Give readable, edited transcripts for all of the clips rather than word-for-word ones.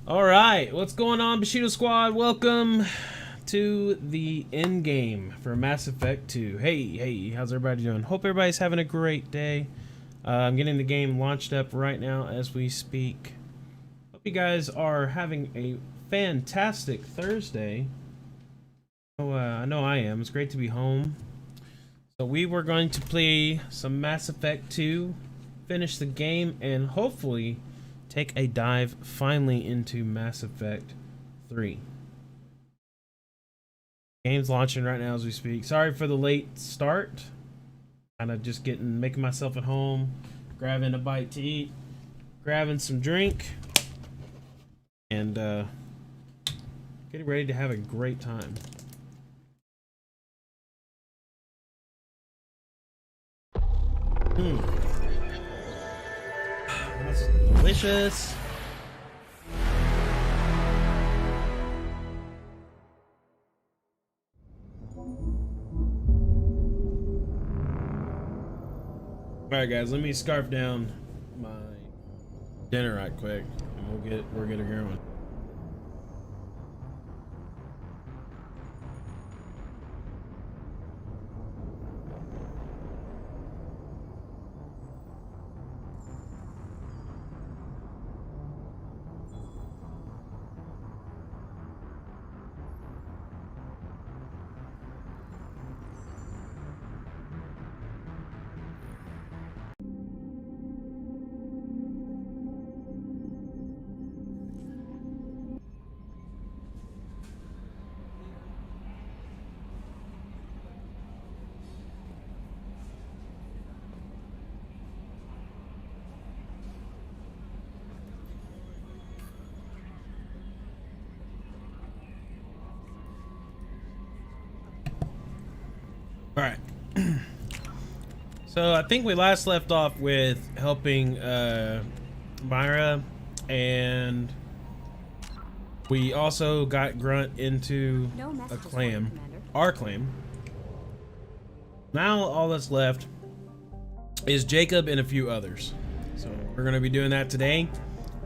All right, what's going on, Bushido Squad? Welcome to the end game for Mass Effect 2. Hey, how's everybody doing? Hope everybody's having a great day. I'm getting the game launched up right now as we speak. Hope you guys are having a fantastic Thursday. Oh, I know I am. It's great to be home. So we were going to play some Mass Effect 2, finish the game, and hopefully take a dive finally into Mass Effect 3. Game's launching right now as we speak. Sorry for the late start. Kind of just making myself at home, grabbing a bite to eat, grabbing some drink, and getting ready to have a great time. That's delicious. Alright guys, let me scarf down my dinner right quick and we'll get it going. Alright. So I think we last left off with helping Myra, and we also got Grunt into a claim, our claim. Now all that's left is Jacob and a few others. So we're going to be doing that today,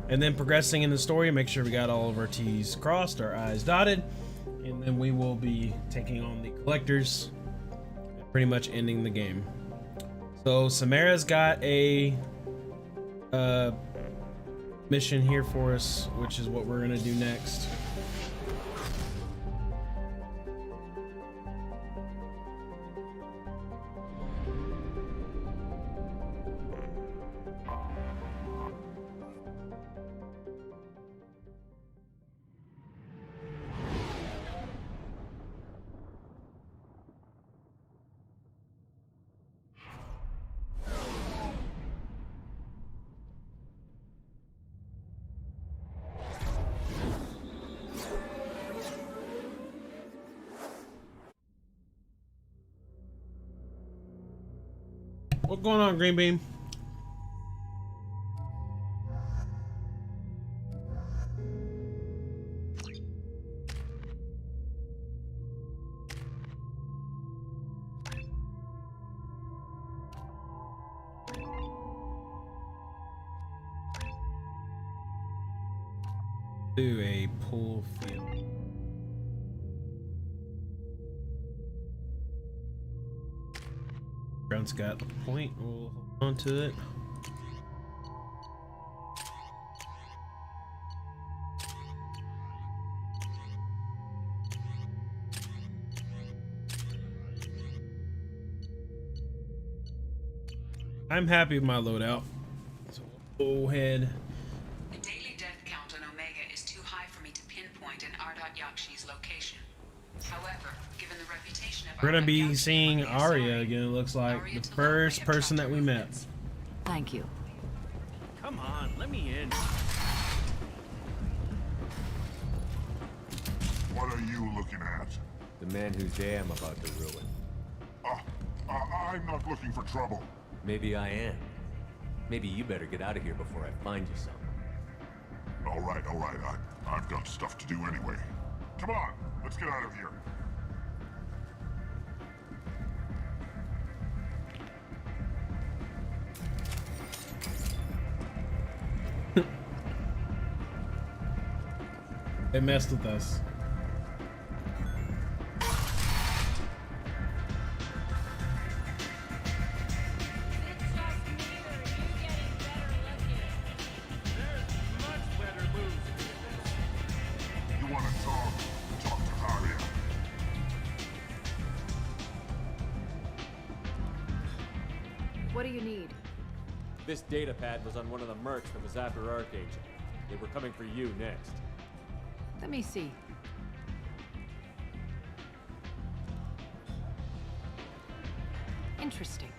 and then progressing in the story, make sure we got all of our T's crossed, our I's dotted, and then we will be taking on the collectors, pretty much ending the game. So Samara's got a mission here for us, which is what we're gonna do next. What's going on, Green Beam? Do a pull field. Grunt's got the point. We'll hold on to it. I'm happy with my loadout. So we'll go ahead. The daily death count on Omega is too high for me to pinpoint an Ardat Yakshi's location. However, given the reputation of We're gonna Ardat be Yakshi seeing among the Arya Asari, again, it looks like. Arya The Talon first may person that attract we met. movements. Thank you. Come on, let me in. What are you looking at? The man whose day I'm about to ruin. I'm not looking for trouble. Maybe I am. Maybe you better get out of here before I find you some. All right. I've got stuff to do anyway. Come on, let's get out of here. They messed with us. You want to talk? Talk to Arya. What do you need? This data pad was on one of the mercs that was after Archangel. They were coming for you next. Let me see. Interesting.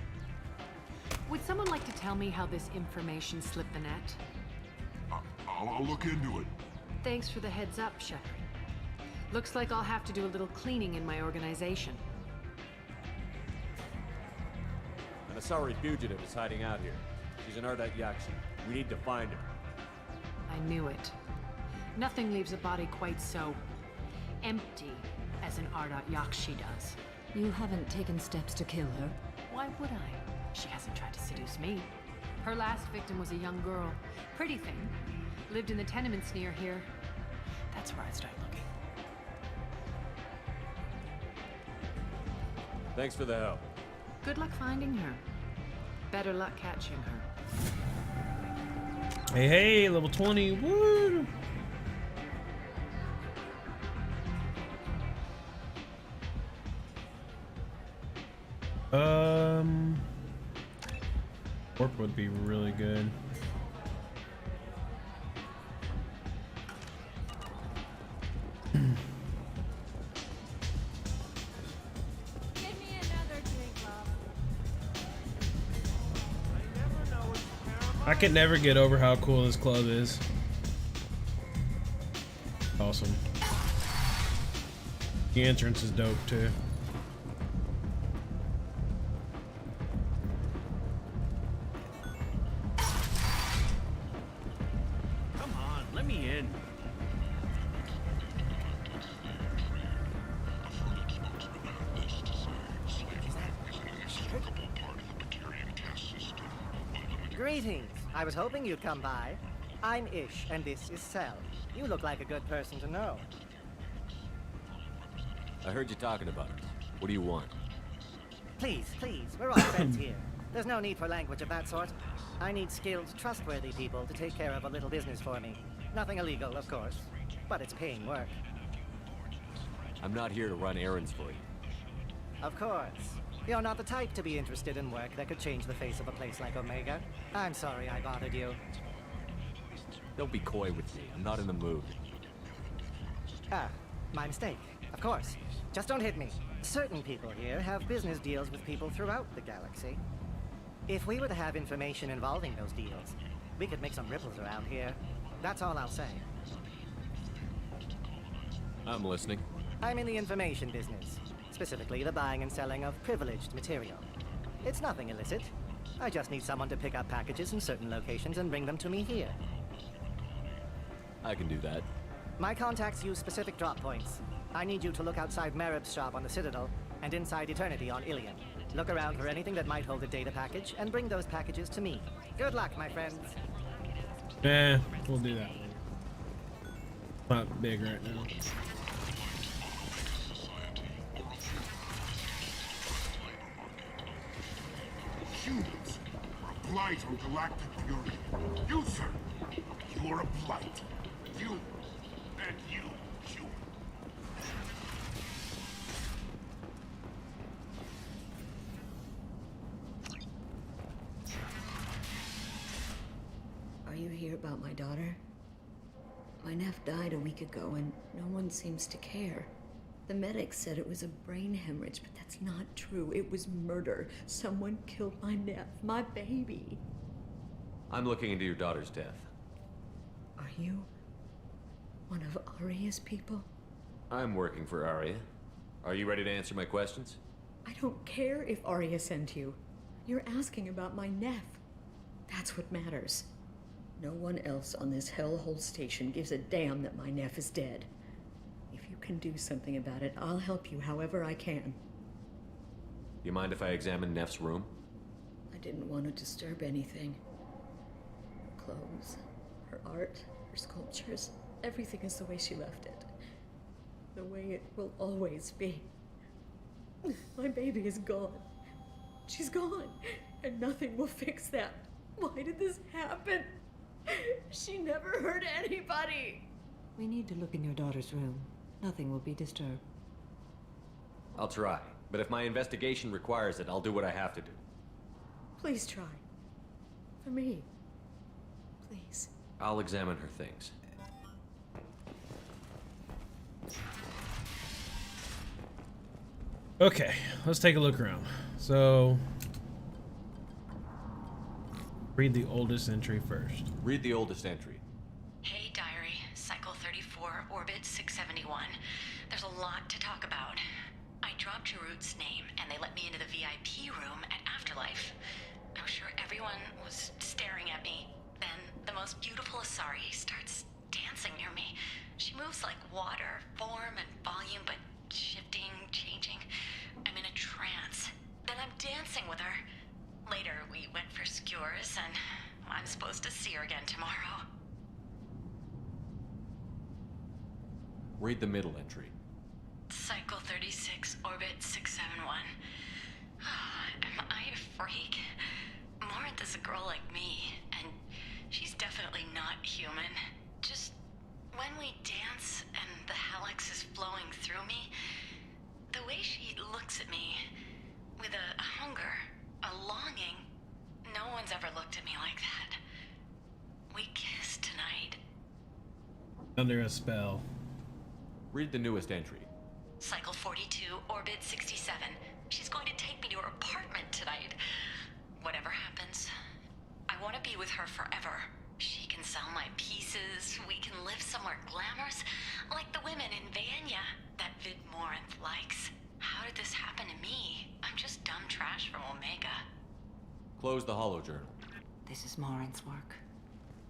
Would someone like to tell me how this information slipped the net? I'll look into it. Thanks for the heads up, Shepard. Looks like I'll have to do a little cleaning in my organization. An Asari fugitive is hiding out here. She's an Ardat Yakshi. We need to find her. I knew it. Nothing leaves a body quite so empty as an Ardat Yakshi does. You haven't taken steps to kill her? Why would I? She hasn't tried to seduce me. Her last victim was a young girl. Pretty thing. Lived in the tenements near here. That's where I'd start looking. Thanks for the help. Good luck finding her. Better luck catching her. Hey, hey, level 20. Woo! Warp would be really good. I can never get over how cool this club is. Awesome. The entrance is dope too. Come on, let me in. Greetings. I was hoping you'd come by. I'm Ish, and this is Sel. You look like a good person to know. I heard you talking about it. What do you want? Please, please, we're all friends here. There's no need for language of that sort. I need skilled, trustworthy people to take care of a little business for me. Nothing illegal, of course, but it's paying work. I'm not here to run errands for you. Of course. You're not the type to be interested in work that could change the face of a place like Omega. I'm sorry I bothered you. Don't be coy with me. I'm not in the mood. Ah, my mistake. Of course. Just don't hit me. Certain people here have business deals with people throughout the galaxy. If we were to have information involving those deals, we could make some ripples around here. That's all I'll say. I'm listening. I'm in the information business. Specifically, the buying and selling of privileged material. It's nothing illicit. I just need someone to pick up packages in certain locations and bring them to me here. I can do that. My contacts use specific drop points. I need you to look outside Marib's shop on the Citadel and inside Eternity on Ilion. Look around for anything that might hold a data package and bring those packages to me. Good luck, my friends. We'll do that. Not big right now. Humans are a blight on galactic fury. You, sir, you are a blight. You and you, human. Are you here about my daughter? My nephew died a week ago and no one seems to care. The medics said it was a brain hemorrhage, but that's not true. It was murder. Someone killed my nephew, my baby. I'm looking into your daughter's death. Are you one of Arya's people? I'm working for Arya. Are you ready to answer my questions? I don't care if Arya sent you. You're asking about my nephew. That's what matters. No one else on this hellhole station gives a damn that my nephew is dead. If you can do something about it, I'll help you however I can. You mind if I examine Neff's room? I didn't want to disturb anything. Her clothes, her art, her sculptures, Everything is the way she left it. The way it will always be. My baby is gone. She's gone, and nothing will fix that. Why did this happen? She never hurt anybody. We need to look in your daughter's room. Nothing will be disturbed. I'll try, but if my investigation requires it, I'll do what I have to do. Please try. For me. Please. I'll examine her things. Okay, let's take a look around. So, read the oldest entry first. Read the oldest entry. Hey, Diary. Cycle 34, Orbit 671. There's a lot to talk about. I dropped Jarut's name, and they let me into the VIP room at Afterlife. I was sure everyone was staring at me. Then the most beautiful Asari starts dancing near me. She moves like water, form and volume, but shifting, changing. I'm in a trance. Then I'm dancing with her. Later, we went for skewers, and I'm supposed to see her again tomorrow. Read the middle entry. Cycle 36, Orbit 671. Am I a freak? Morinth is a girl like me, and she's definitely not human. Just when we dance and the helix is flowing through me, the way she looks at me with a hunger, a longing, no one's ever looked at me like that. We kissed tonight. Under a spell. Read the newest entry. Cycle 42, Orbit 67. She's going to take me to her apartment tonight. Whatever happens, I want to be with her forever. She can sell my pieces. We can live somewhere glamorous, like the women in Vanya that Vid Morinth likes. How did this happen to me? I'm just dumb trash from Omega. Close the holo journal. This is Morinth's work.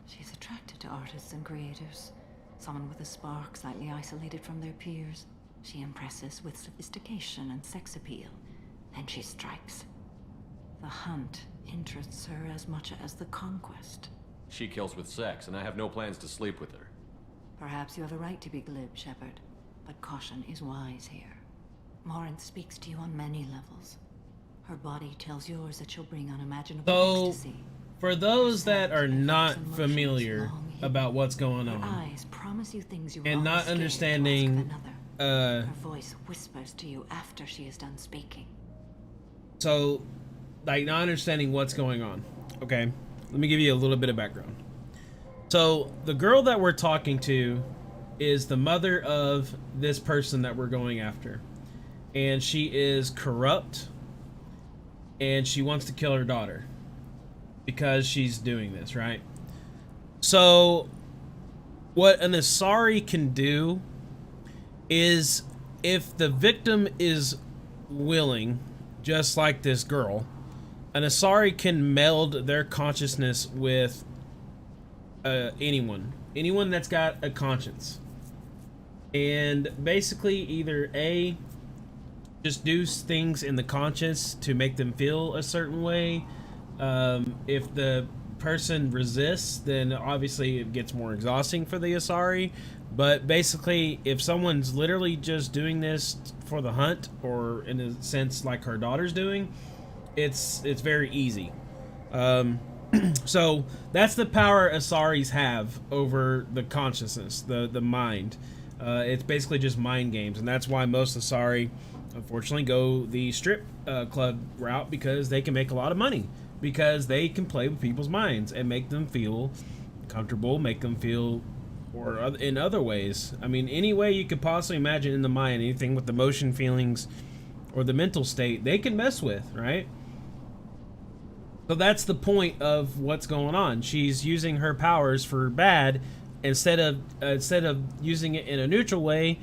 She's attracted to artists and creators. Someone with a spark, slightly isolated from their peers. She impresses with sophistication and sex appeal. Then she strikes. The hunt interests her as much as the conquest. She kills with sex, and I have no plans to sleep with her. Perhaps you have a right to be glib, Shepard, but caution is wise here. Morinth speaks to you on many levels. Her body tells yours that she'll bring unimaginable So, ecstasy. for those that are not familiar about what's going Her on eyes promise you things you and were not scared to understanding, ask another. Her voice whispers to you after she is done speaking. so, like, not understanding what's going on. Okay, let me give you a little bit of background. So, the girl that we're talking to is the mother of this person that we're going after. And she is corrupt, and she wants to kill her daughter because she's doing this, right? So, what an Asari can do is, if the victim is willing, just like this girl, an Asari can meld their consciousness with anyone that's got a conscience, and basically either A, just do things in the conscience to make them feel a certain way. If the person resists, then obviously it gets more exhausting for the Asari. But basically, if someone's literally just doing this for the hunt, or in a sense like her daughter's doing, it's very easy. So that's the power Asaris have over the consciousness, the mind. It's basically just mind games, and that's why most Asari, unfortunately, go the strip club route, because they can make a lot of money, because they can play with people's minds and make them feel comfortable, make them feel, or in other ways. I mean, any way you could possibly imagine in the mind, anything with emotion, feelings, or the mental state, they can mess with, right? So that's the point of what's going on. She's using her powers for bad instead of using it in a neutral way,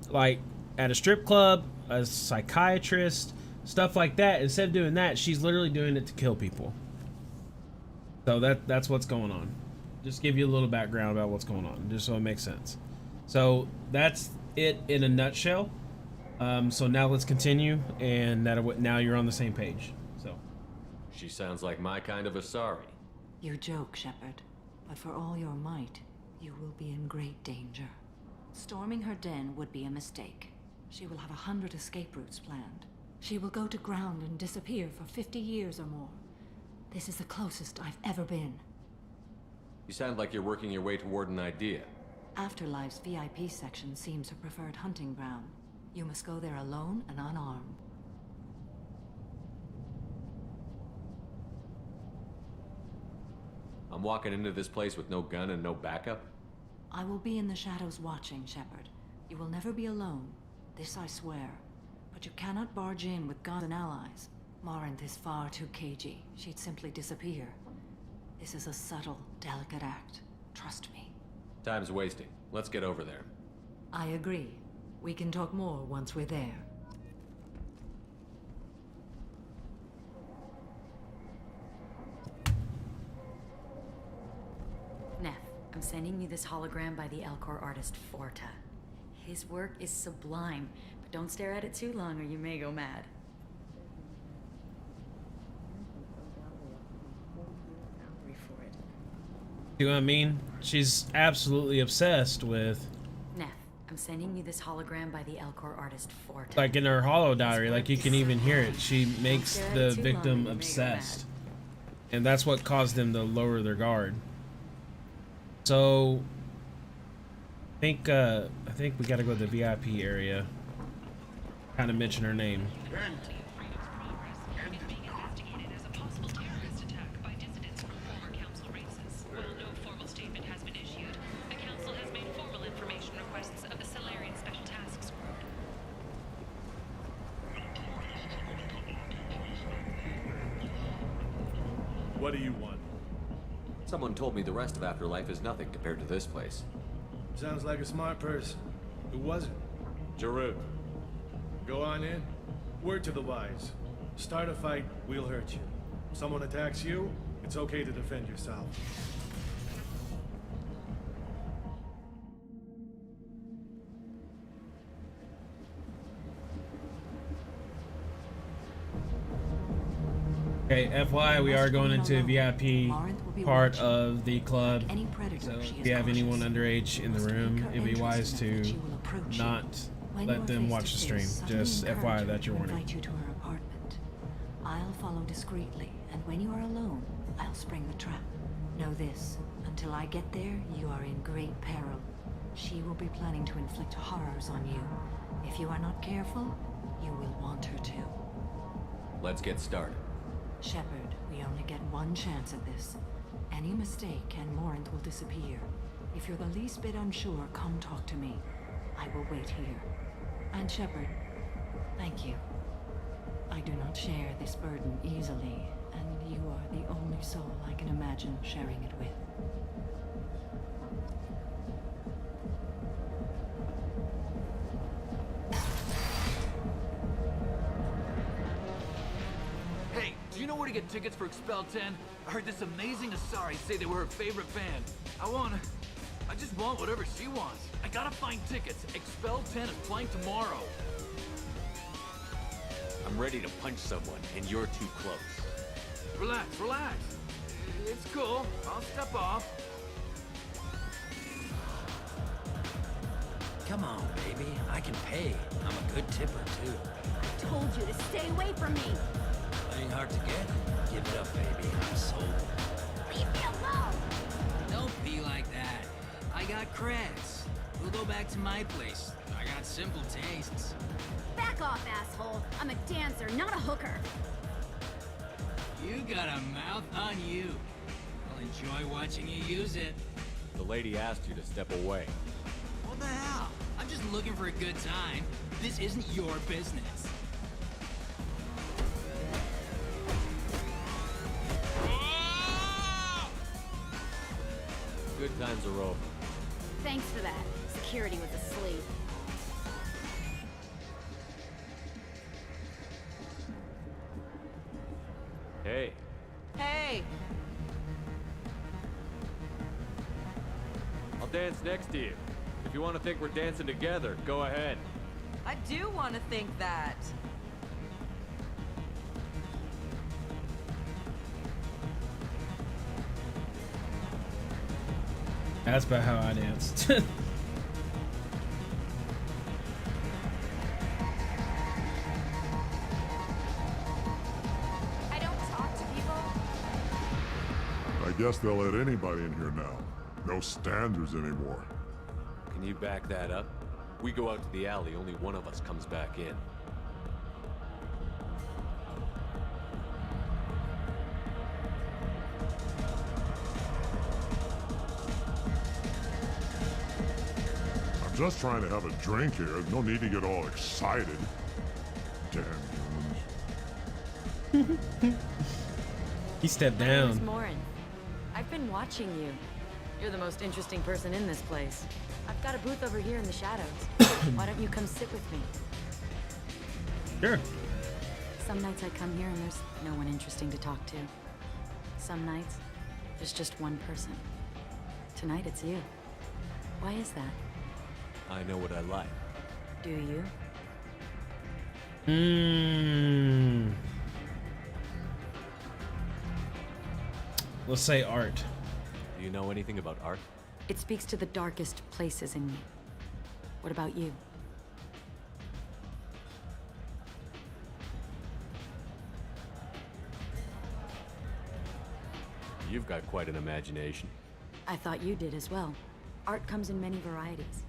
like at a strip club, a psychiatrist, stuff like that. Instead of doing that, she's literally doing it to kill people. So that's what's going on. Just give you a little background about what's going on, just so it makes sense. So that's it in a nutshell. So now let's continue, and now you're on the same page. So She sounds like my kind of Asari. You joke, Shepard, but for all your might, you will be in great danger. Storming her den would be a mistake. She will have 100 escape routes planned. She will go to ground and disappear for 50 years or more. This is the closest I've ever been. You sound like you're working your way toward an idea. Afterlife's VIP section seems her preferred hunting ground. You must go there alone and unarmed. I'm walking into this place with no gun and no backup? I will be in the shadows watching, Shepard. You will never be alone. This I swear. But you cannot barge in with guns and allies. Morinth is far too cagey. She'd simply disappear. This is a subtle, delicate act. Trust me. Time's wasting. Let's get over there. I agree. We can talk more once we're there. Neff, I'm sending you this hologram by the Elcor artist Forta. His work is sublime, but don't stare at it too long or you may go mad. You know what I mean? She's absolutely obsessed with, Neff, I'm sending you this hologram by the Elcor artist Forta. like in her holo diary, like you can even hear it. She makes the victim obsessed. And that's what caused them to lower their guard. So I think we gotta go to the VIP area. Kind of mention her name. What do you want? Someone told me the rest of Afterlife is nothing compared to this place. Sounds like a smart person. Who was it? Jarut. Go on in. Word to the wise. Start a fight, we'll hurt you. Someone attacks you, it's okay to defend yourself. Okay, FYI, we are going into a VIP part of the club. So if you have anyone underage in the room, it'd be wise to not let them watch the stream. Just FYI, that's your warning. Invite you to her apartment. I'll follow discreetly, and when you are alone, I'll spring the trap. Know this, until I get there, you are in great peril. She will be planning to inflict horrors on you. If you are not careful, you will want her to. Let's get started. Shepard, we only get one chance at this. Any mistake and Morinth will disappear. If you're the least bit unsure, come talk to me. I will wait here. And Shepard, thank you. I do not share this burden easily, and you are the only soul I can imagine sharing it with. Hey, do you know where to get tickets for Expel 10? I heard this amazing Asari say they were her favorite band. I just want whatever she wants. I gotta find tickets. Expel 10 is playing tomorrow. I'm ready to punch someone, and you're too close. Relax, relax. It's cool. I'll step off. Come on, baby. I can pay. I'm a good tipper, too. I told you to stay away from me. Ain't hard to get. Give it up, baby. I'm sold. Leave me alone! Don't be like that. I got creds. We'll go back to my place. I got simple tastes. Back off, asshole. I'm a dancer, not a hooker. You got a mouth on you. I'll enjoy watching you use it. The lady asked you to step away. What the hell? I'm just looking for a good time. This isn't your business. Good times are over. Thanks for that. Security was asleep. Hey. Hey! I'll dance next to you. If you want to think we're dancing together, go ahead. I do want to think that. That's about how I danced. I don't talk to people. I guess they'll let anybody in here now. No standards anymore. Can you back that up? We go out to the alley, only one of us comes back in. I'm just trying to have a drink here. No need to get all excited. Damn humans. He stepped My name is down. Morin. I've been watching you. You're the most interesting person in this place. I've got a booth over here in the shadows. Why don't you come sit with me? Sure. Some nights I come here and there's no one interesting to talk to. Some nights, there's just one person. Tonight it's you. Why is that? I know what I like. Do you? Let's say art. Do you know anything about art? It speaks to the darkest places in me. What about you? You've got quite an imagination. I thought you did as well. Art comes in many varieties.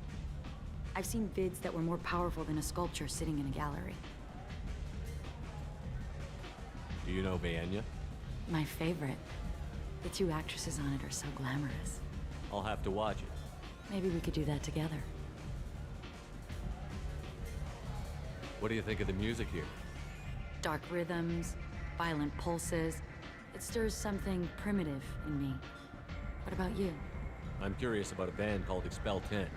I've seen vids that were more powerful than a sculpture sitting in a gallery. Do you know Vaenya? My favorite. The two actresses on it are so glamorous. I'll have to watch it. Maybe we could do that together. What do you think of the music here? Dark rhythms, violent pulses. It stirs something primitive in me. What about you? I'm curious about a band called Expel 10.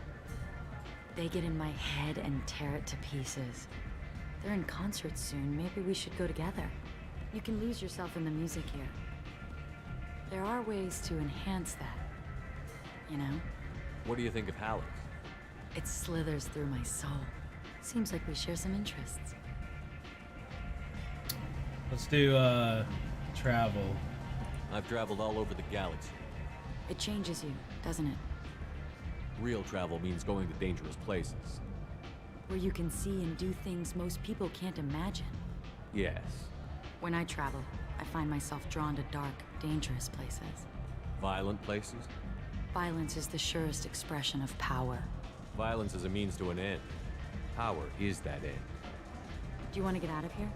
They get in my head and tear it to pieces. They're in concert soon. Maybe we should go together. You can lose yourself in the music here. There are ways to enhance that. You know? What do you think of Halleck? It slithers through my soul. Seems like we share some interests. Let's do travel. I've traveled all over the galaxy. It changes you, doesn't it? Real travel means going to dangerous places. Where you can see and do things most people can't imagine. Yes. When I travel, I find myself drawn to dark, dangerous places. Violent places? Violence is the surest expression of power. Violence is a means to an end. Power is that end. Do you want to get out of here?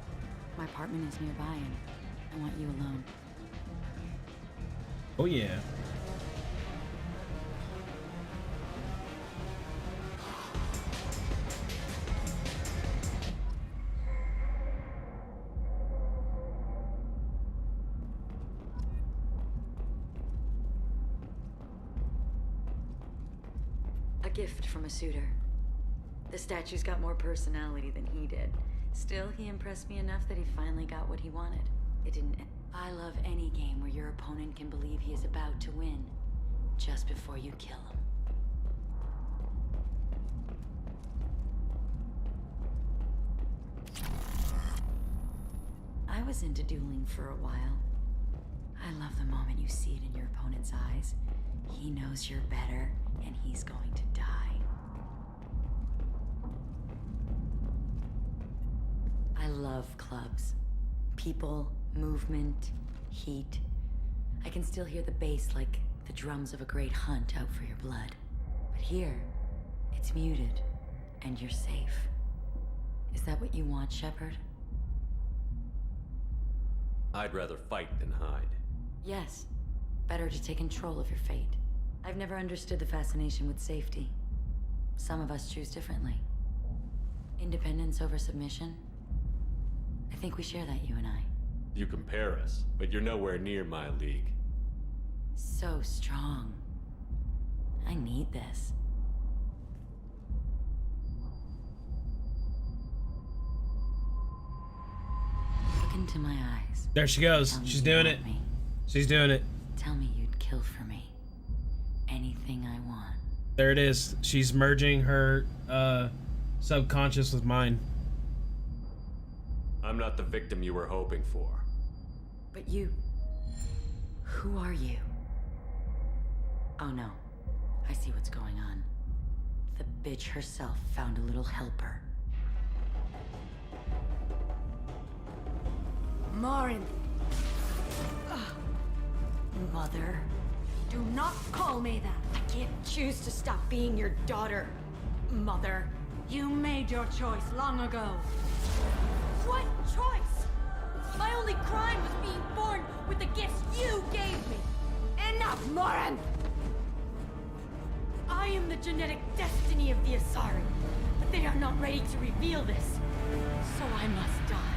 My apartment is nearby and I want you alone. Oh yeah. A gift from a suitor. The statue's got more personality than he did. Still, he impressed me enough that he finally got what he wanted. It didn't end. I love any game where your opponent can believe he is about to win, just before you kill him. I was into dueling for a while. I love the moment you see it in your opponent's eyes. He knows you're better, and he's going to die. I love clubs. People, movement, heat. I can still hear the bass like the drums of a great hunt out for your blood. But here, it's muted, and you're safe. Is that what you want, Shepard? I'd rather fight than hide. Yes. Better to take control of your fate. I've never understood the fascination with safety. Some of us choose differently. Independence over submission? I think we share that, you and I. You compare us, but you're nowhere near my league. So strong. I need this. Look into my eyes. There she goes. She's doing it. She's doing it. Tell me you'd kill for me. Anything I want. There it is. She's merging her subconscious with mine. I'm not the victim you were hoping for. But you... Who are you? Oh no. I see what's going on. The bitch herself found a little helper. Marin, Mother. do not call me that. I can't choose to stop being your daughter, Mother. You made your choice long ago. What choice? My only crime was being born with the gifts you gave me. Enough, Moran! I am the genetic destiny of the Asari, but they are not ready to reveal this. So I must die.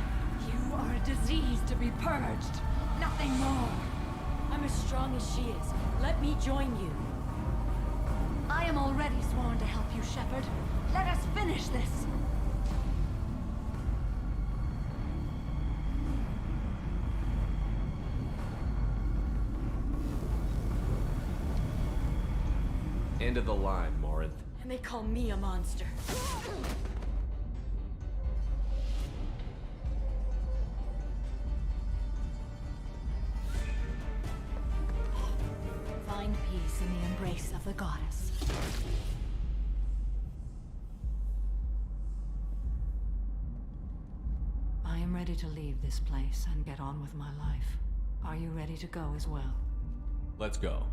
You are a disease to be purged. Nothing more. I'm as strong as she is. Let me join you. I am already sworn to help you, Shepard. Let us finish this. End of the line, Morinth. And they call me a monster. Find peace in the embrace of the goddess. I am ready to leave this place and get on with my life. Are you ready to go as well? Let's go.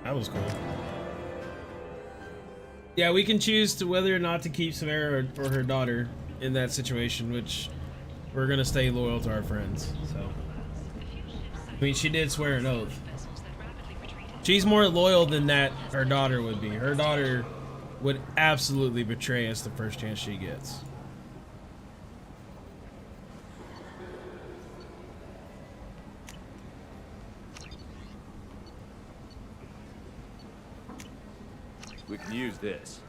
That was cool. Yeah, we can choose to whether or not to keep Samara or her daughter in that situation, which we're gonna stay loyal to our friends. So, I mean, she did swear an oath. She's more loyal than that her daughter would be. Her daughter would absolutely betray us the first chance she gets. We can use this.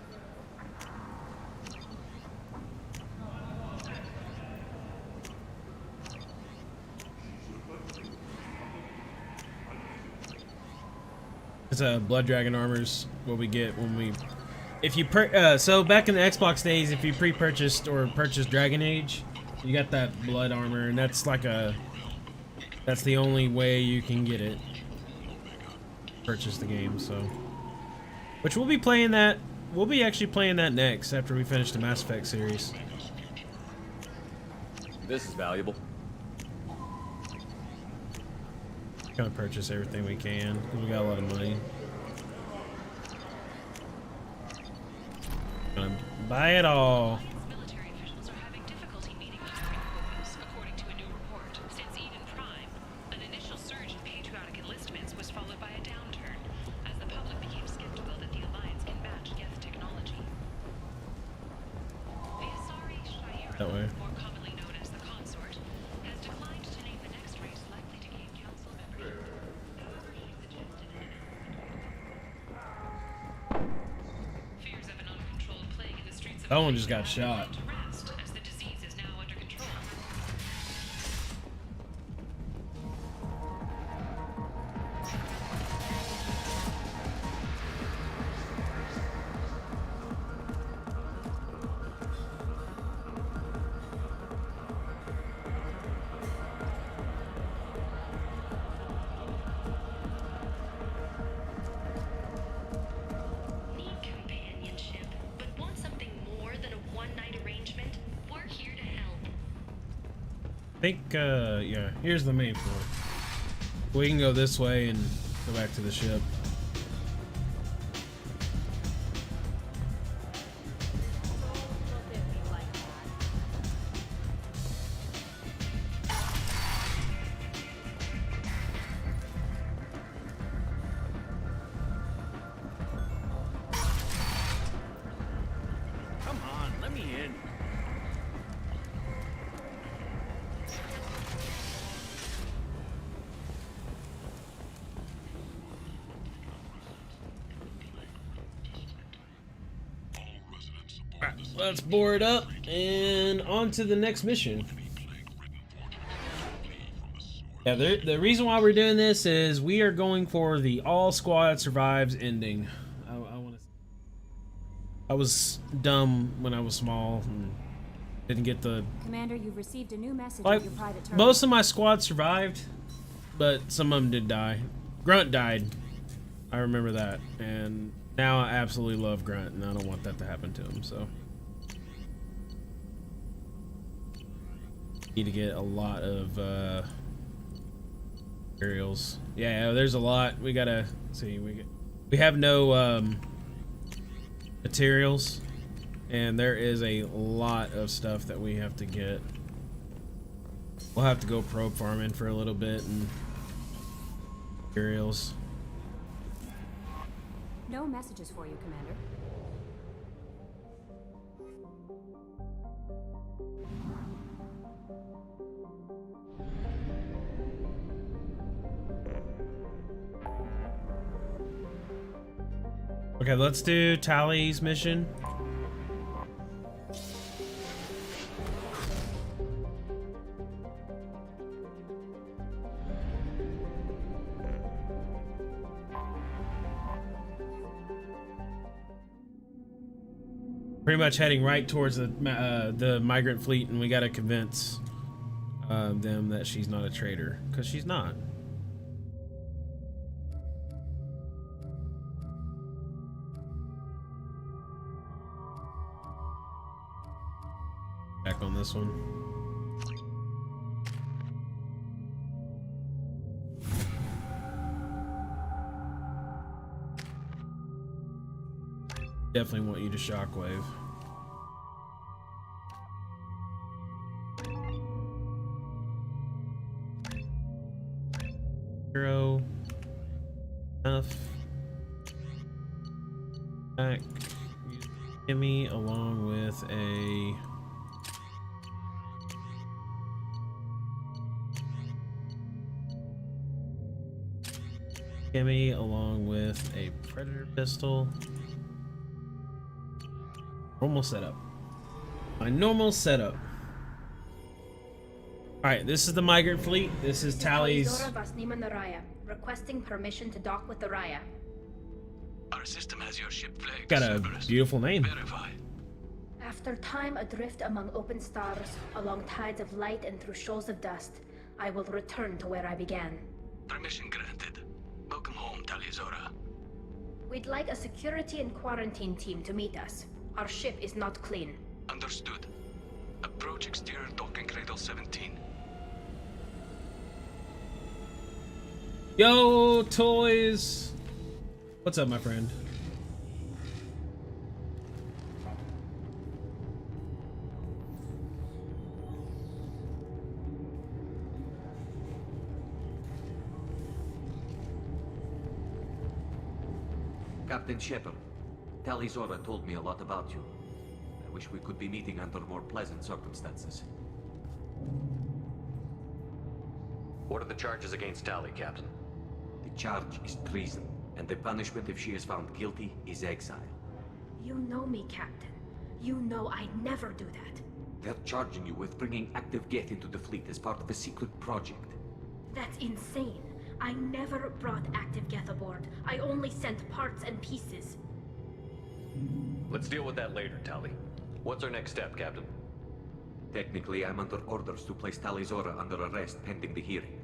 It's a blood dragon armor's what we get when we, if you so back in the Xbox days, if you pre-purchased or purchased Dragon Age, you got that blood armor, and that's like that's the only way you can get it. Purchase the game, so. Which we'll be playing that. We'll be actually playing that next after we finish the Mass Effect series. This is valuable. Gonna purchase everything we can because we got a lot of money. Gonna buy it all. Military officials are having difficulty meeting hiring quotas, according to a new report. Since Eden Prime, an initial surge in patriotic enlistments was followed by a downturn, as the public became skeptical that the Alliance can match Geth technology. The Asari That way. Shira, more commonly known as the Consort, has declined to name the next race likely to gain council membership. However, he's suggested fears of an uncontrolled plague in the streets of That one just got shot. to rest, as the disease is now under control. Need companionship, but want something more than a one-night arrangement? We're here to help. I think, yeah, here's the main floor. We can go this way and go back to the ship. Come on, let me in. Alright, let's board up and on to the next mission. Yeah, the reason why we're doing this is we are going for the all squad survives ending. I was dumb when I was small and didn't get the. Commander, you've received a new message Like, with your private terminal. most of my squad survived, but some of them did die. Grunt died. I remember that, and now I absolutely love Grunt, and I don't want that to happen to him, so. Need to get a lot of materials. Yeah, there's a lot. We gotta see. We have no materials, and there is a lot of stuff that we have to get. We'll have to go probe farming for a little bit and materials. No messages for you, Commander. Okay, let's do Tally's mission. Pretty much heading right towards the migrant fleet, and we gotta convince them that she's not a traitor, because she's not. Back on this one. Definitely want you to shockwave. Hero. Enough. Back. Gimme along with a Gimme along with a predator pistol. Normal setup. My normal setup. Alright, this is the migrant fleet. This is Tally's. Requesting permission to dock with the Raya. Our system has your ship flagged. Got a beautiful name. Verify. After time adrift among open stars, along tides of light and through shoals of dust, I will return to where I began. Permission granted. Welcome home, Talizora. We'd like a security and quarantine team to meet us. Our ship is not clean. Understood. Approach exterior docking cradle 17. Yo, toys. What's up, my friend? Captain Shepard, Talizora told me a lot about you. I wish we could be meeting under more pleasant circumstances. What are the charges against Tally, Captain? The charge is treason, and the punishment if she is found guilty is exile. You know me, Captain. You know I'd never do that. They're charging you with bringing active Geth into the fleet as part of a secret project. That's insane. I never brought active Geth aboard. I only sent parts and pieces. Let's deal with that later, Tally. What's our next step, Captain? Technically, I'm under orders to place Talizora under arrest pending the hearing.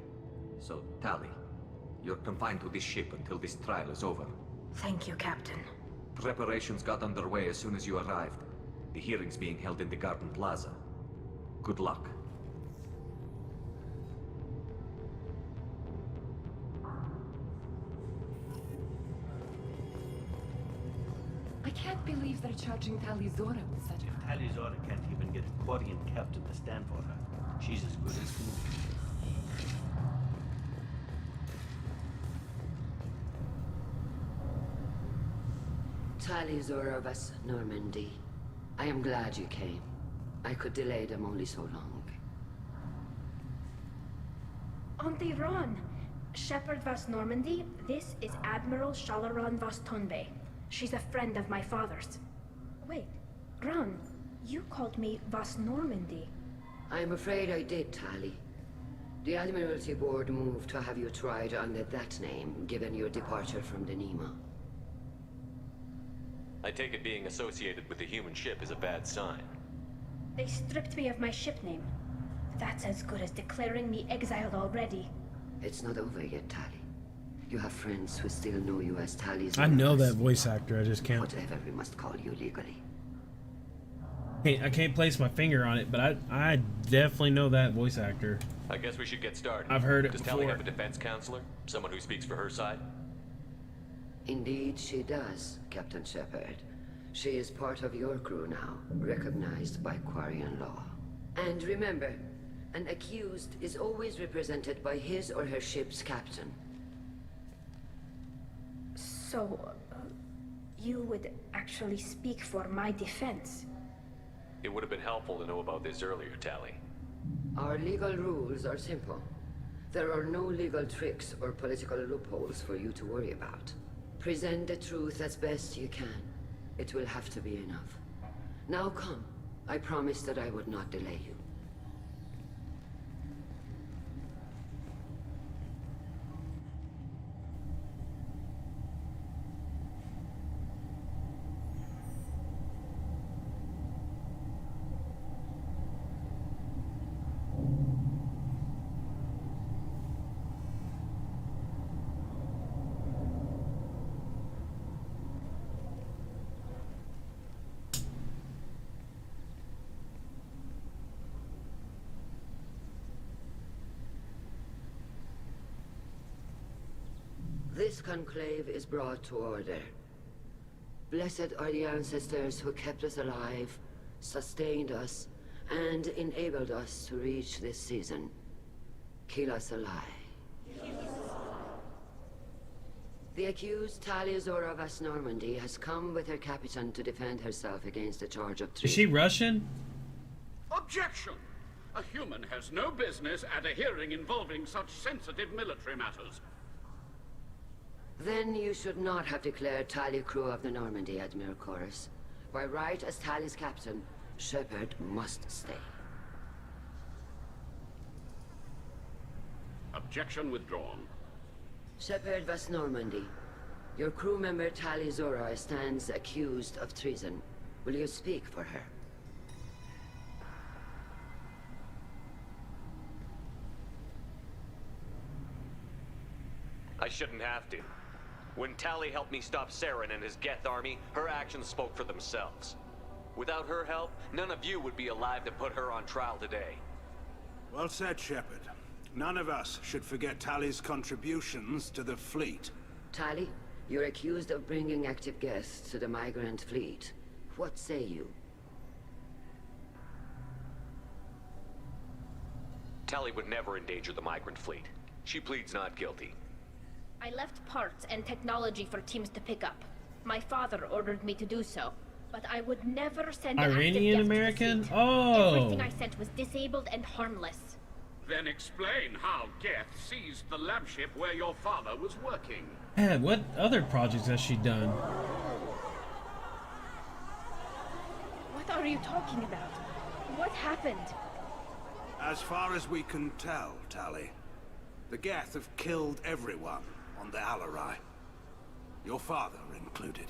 So, Tally, you're confined to this ship until this trial is over. Thank you, Captain. Preparations got underway as soon as you arrived. The hearing's being held in the Garden Plaza. Good luck. I can't believe they're charging Talizora with such a... Talizora can't even get a Quarian captain to stand for her. She's as good as can be. Talizora vas Normandy. I am glad you came. I could delay them only so long. Auntie Ron! Shepard vas Normandy, this is Admiral Shalaron vas Tonbe. She's a friend of my father's. Wait, Ron, you called me vas Normandy. I'm afraid I did, Tally. The Admiralty Board moved to have you tried under that name, given your departure from the Nima. I take it being associated with the human ship is a bad sign. They stripped me of my ship name. That's as good as declaring me exiled already. It's not over yet, Tally. You have friends who still know you as Tally's. I know that voice actor, I just can't. Whatever we must call you legally. I can't place my finger on it, but I definitely know that voice actor. I guess we should get started. I've heard it Does before. Tally have a defense counselor? Someone who speaks for her side? Indeed she does, Captain Shepard. She is part of your crew now, recognized by Quarian law. And remember, an accused is always represented by his or her ship's captain. So, you would actually speak for my defense? It would have been helpful to know about this earlier, Tally. Our legal rules are simple. There are no legal tricks or political loopholes for you to worry about. Present the truth as best you can. It will have to be enough. Now come. I promised that I would not delay you. This conclave is brought to order. Blessed are the ancestors who kept us alive, sustained us, and enabled us to reach this season. Keep us alive. The accused Talia Zora Vas Normandy has come with her captain to defend herself against a charge of treason. Is she Russian? Objection! A human has no business at a hearing involving such sensitive military matters. Then you should not have declared Tally crew of the Normandy, Admiral Chorus. By right as Tally's captain, Shepard must stay. Objection withdrawn. Shepard Vas Normandy, your crew member Tally Zora stands accused of treason. Will you speak for her? I shouldn't have to. When Tally helped me stop Saren and his Geth army, her actions spoke for themselves. Without her help, none of you would be alive to put her on trial today. Well said, Shepard. None of us should forget Tally's contributions to the fleet. Tally, you're accused of bringing active Geth to the migrant fleet. What say you? Tally would never endanger the migrant fleet. She pleads not guilty. I left parts and technology for teams to pick up. My father ordered me to do so, but I would never send Iranian American? Oh! Everything I sent was disabled and harmless. Then explain how Geth seized the lab ship where your father was working. Man, what other projects has she done? What are you talking about? What happened? As far as we can tell, Tally, the Geth have killed everyone on the Alarai. Your father included.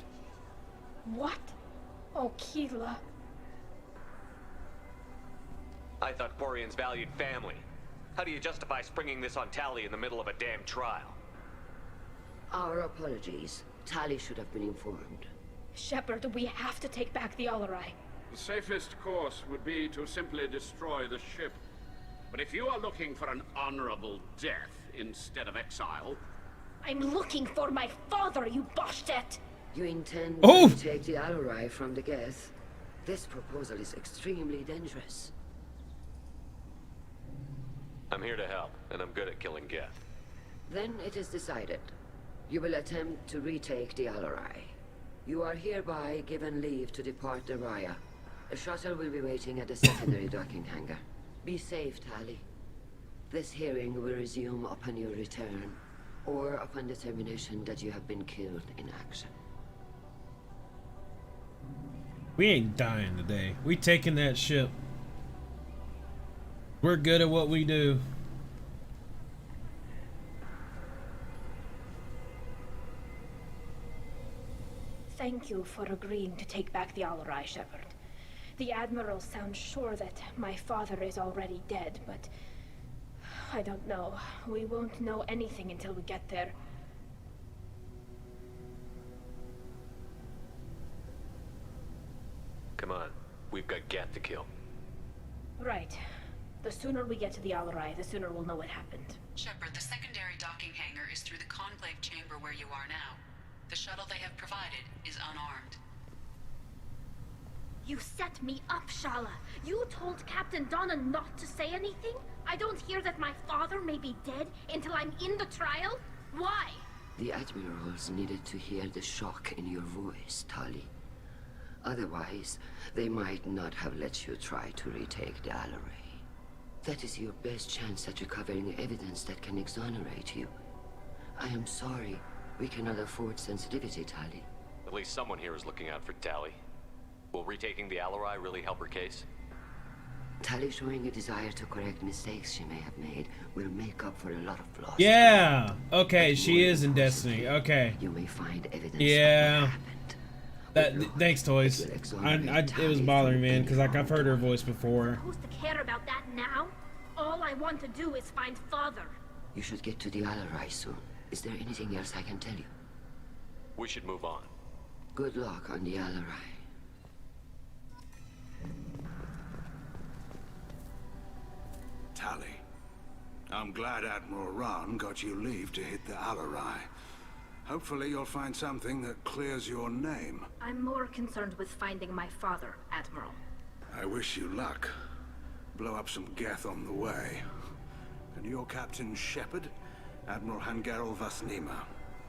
What? Oh, Keela. I thought Quarians valued family. How do you justify springing this on Tally in the middle of a damn trial? Our apologies. Tally should have been informed. Shepard, we have to take back the Alarai. The safest course would be to simply destroy the ship. But if you are looking for an honorable death instead of exile... I'm looking for my father, you Boshtet! You intend Oh! to take the Alarai from the Geth? This proposal is extremely dangerous. I'm here to help, and I'm good at killing Geth. Then it is decided. You will attempt to retake the Alarai. You are hereby given leave to depart the Raya. A shuttle will be waiting at the secondary docking hangar. Be safe, Tally. This hearing will resume upon your return, or upon determination that you have been killed in action. We ain't dying today. We taking that ship. We're good at what we do. Thank you for agreeing to take back the Alarai, Shepard. The Admiral sounds sure that my father is already dead, but... I don't know. We won't know anything until we get there. Geth to kill. Right. The sooner we get to the Alarai, the sooner we'll know what happened. Shepard, the secondary docking hangar is through the conclave chamber where you are now. The shuttle they have provided is unarmed. You set me up, Shala. You told Captain Donna not to say anything? I don't hear that my father may be dead until I'm in the trial? Why? The admirals needed to hear the shock in your voice, Tali. Otherwise, they might not have let you try to retake the Alarai. That is your best chance at recovering evidence that can exonerate you. I am sorry. We cannot afford sensitivity, Tali. At least someone here is looking out for Tali. Will retaking the Alarai really help her case? Tali showing a desire to correct mistakes she may have made will make up for a lot of lost Yeah. Okay, she is in Destiny. Okay. You may find evidence. Yeah. Thanks, Toys. It was bothering me, man, because like I've heard her voice before. I'm supposed to care about that now? All I want to do is find father. You should get to the Alarai soon. Is there anything else I can tell you? We should move on. Good luck on the Alarai. Tali, I'm glad Admiral Ran got you leave to hit the Alarai. Hopefully you'll find something that clears your name. I'm more concerned with finding my father, Admiral. I wish you luck. Blow up some Geth on the way. And your Captain Shepard? Admiral Hangarel Vasnima.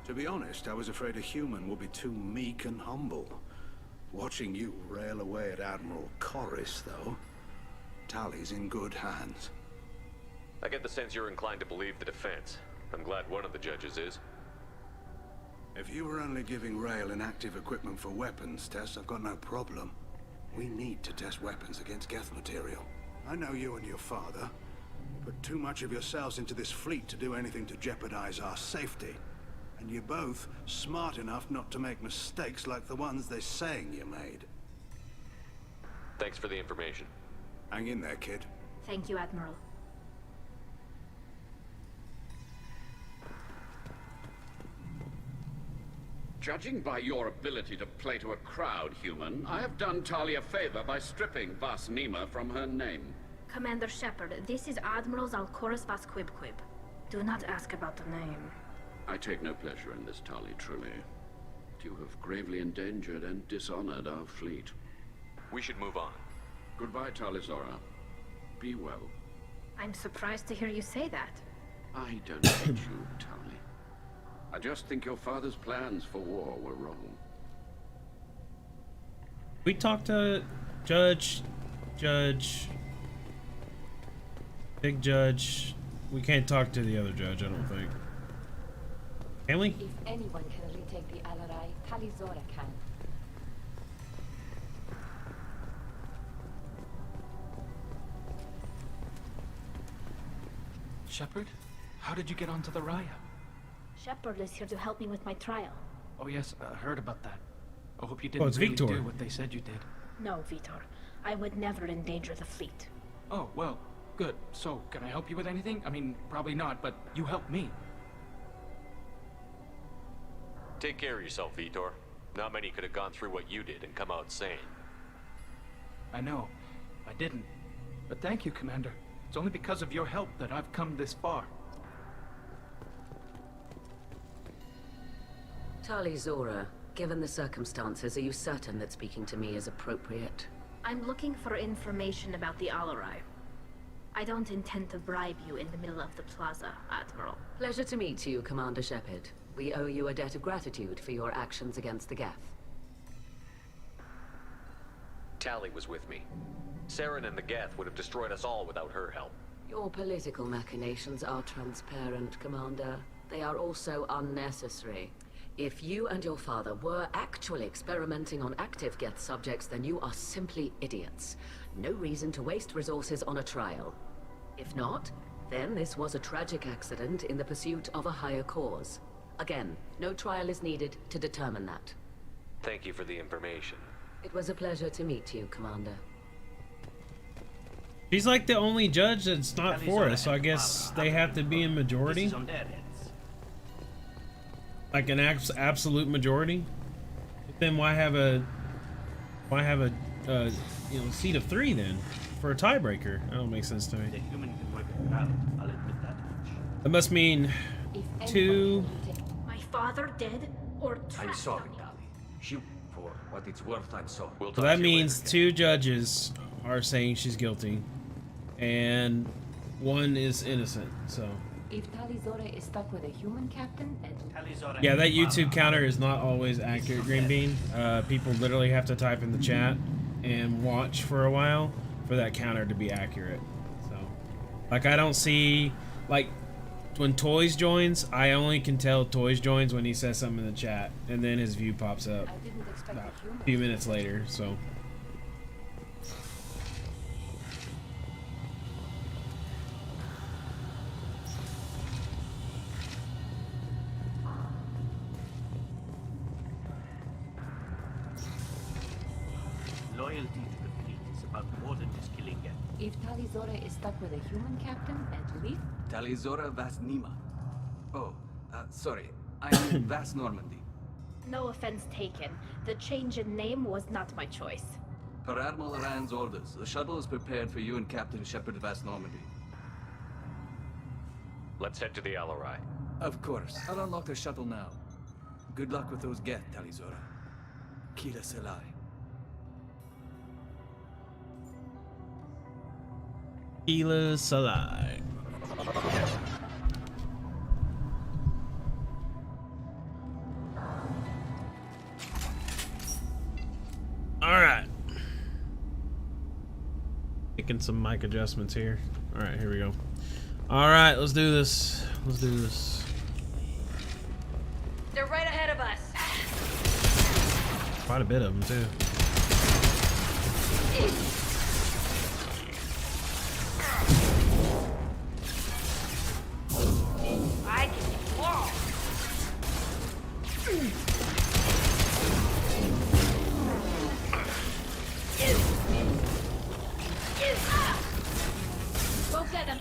To be honest, I was afraid a human would be too meek and humble. Watching you rail away at Admiral Corris, though, Tali's in good hands. I get the sense you're inclined to believe the defense. I'm glad one of the judges is. If you were only giving Rail inactive equipment for weapons tests, I've got no problem. We need to test weapons against Geth material. I know you and your father put too much of yourselves into this fleet to do anything to jeopardize our safety. And you're both smart enough not to make mistakes like the ones they're saying you made. Thanks for the information. Hang in there, kid. Thank you, Admiral. Judging by your ability to play to a crowd, human, I have done Tali a favor by stripping Vasnima from her name. Commander Shepard, this is Admiral Zalkoris Vasquibquib. Do not ask about the name. I take no pleasure in this, Tali, truly. You have gravely endangered and dishonored our fleet. We should move on. Goodbye, Talizora. Be well. I'm surprised to hear you say that. I don't hate you, Tali. I just think your father's plans for war were wrong. We talked to Judge, Big Judge. We can't talk to the other judge, I don't think. Can we? If anyone can retake the Alarai, Talizora can. Shepard, how did you get onto the Raya? Shepard is here to help me with my trial. Oh yes, heard about that. I hope you didn't it's really Victor. do what they said you did. No, Vitor. I would never endanger the fleet. Oh, well, good. So, can I help you with anything? I mean, probably not, but you helped me. Take care of yourself, Vitor. Not many could have gone through what you did and come out sane. I know. I didn't. But thank you, Commander. It's only because of your help that I've come this far. Talizora, given the circumstances, are you certain that speaking to me is appropriate? I'm looking for information about the Alarai. I don't intend to bribe you in the middle of the plaza, Admiral. Pleasure to meet you, Commander Shepard. We owe you a debt of gratitude for your actions against the Geth. Tali was with me. Saren and the Geth would have destroyed us all without her help. Your political machinations are transparent, Commander. They are also unnecessary. If you and your father were actually experimenting on active Geth subjects, then you are simply idiots. No reason to waste resources on a trial. If not, then this was a tragic accident in the pursuit of a higher cause. Again, no trial is needed to determine that. Thank you for the information. It was a pleasure to meet you, Commander. She's like the only judge that's not for us, so I guess they have to be in majority. Like an absolute majority. Then why have a seat of 3 then for a tiebreaker. That don't make sense to me. The human can work it out, I'll admit that much. That must mean 2. My father dead or trapped? I'm sorry, Tali. Shoot, for what it's worth, I'm sorry. So that means 2 judges are saying she's guilty, and 1 is innocent. So. If Talizora is stuck with a human captain, then Yeah, that YouTube counter is not always accurate, Green Bean. People literally have to type in the chat and watch for a while for that counter to be accurate. So, like, I don't see, like, when Toys joins, I only can tell Toys joins when he says something in the chat, and then his view pops up about a few minutes later, so. Loyalty to the fleet is about more than just killing them. if Talizora is stuck with a human captain, at least Talizora Vas Nima. Oh, sorry. I'm Vas Normandy. No offense taken. The change in name was not my choice. Per Admiral Rand's orders, the shuttle is prepared for you and Captain Shepard Vas Normandy. Let's head to the Alarai. Of course. I'll unlock the shuttle now. Good luck with those Geth, Talizora. Kila Selai. Ela Salai. Alright. Making some mic adjustments here. Alright, here we go. Alright, let's do this. Let's do this. They're right ahead of us. Quite a bit of them, too. I can wall. Go get them.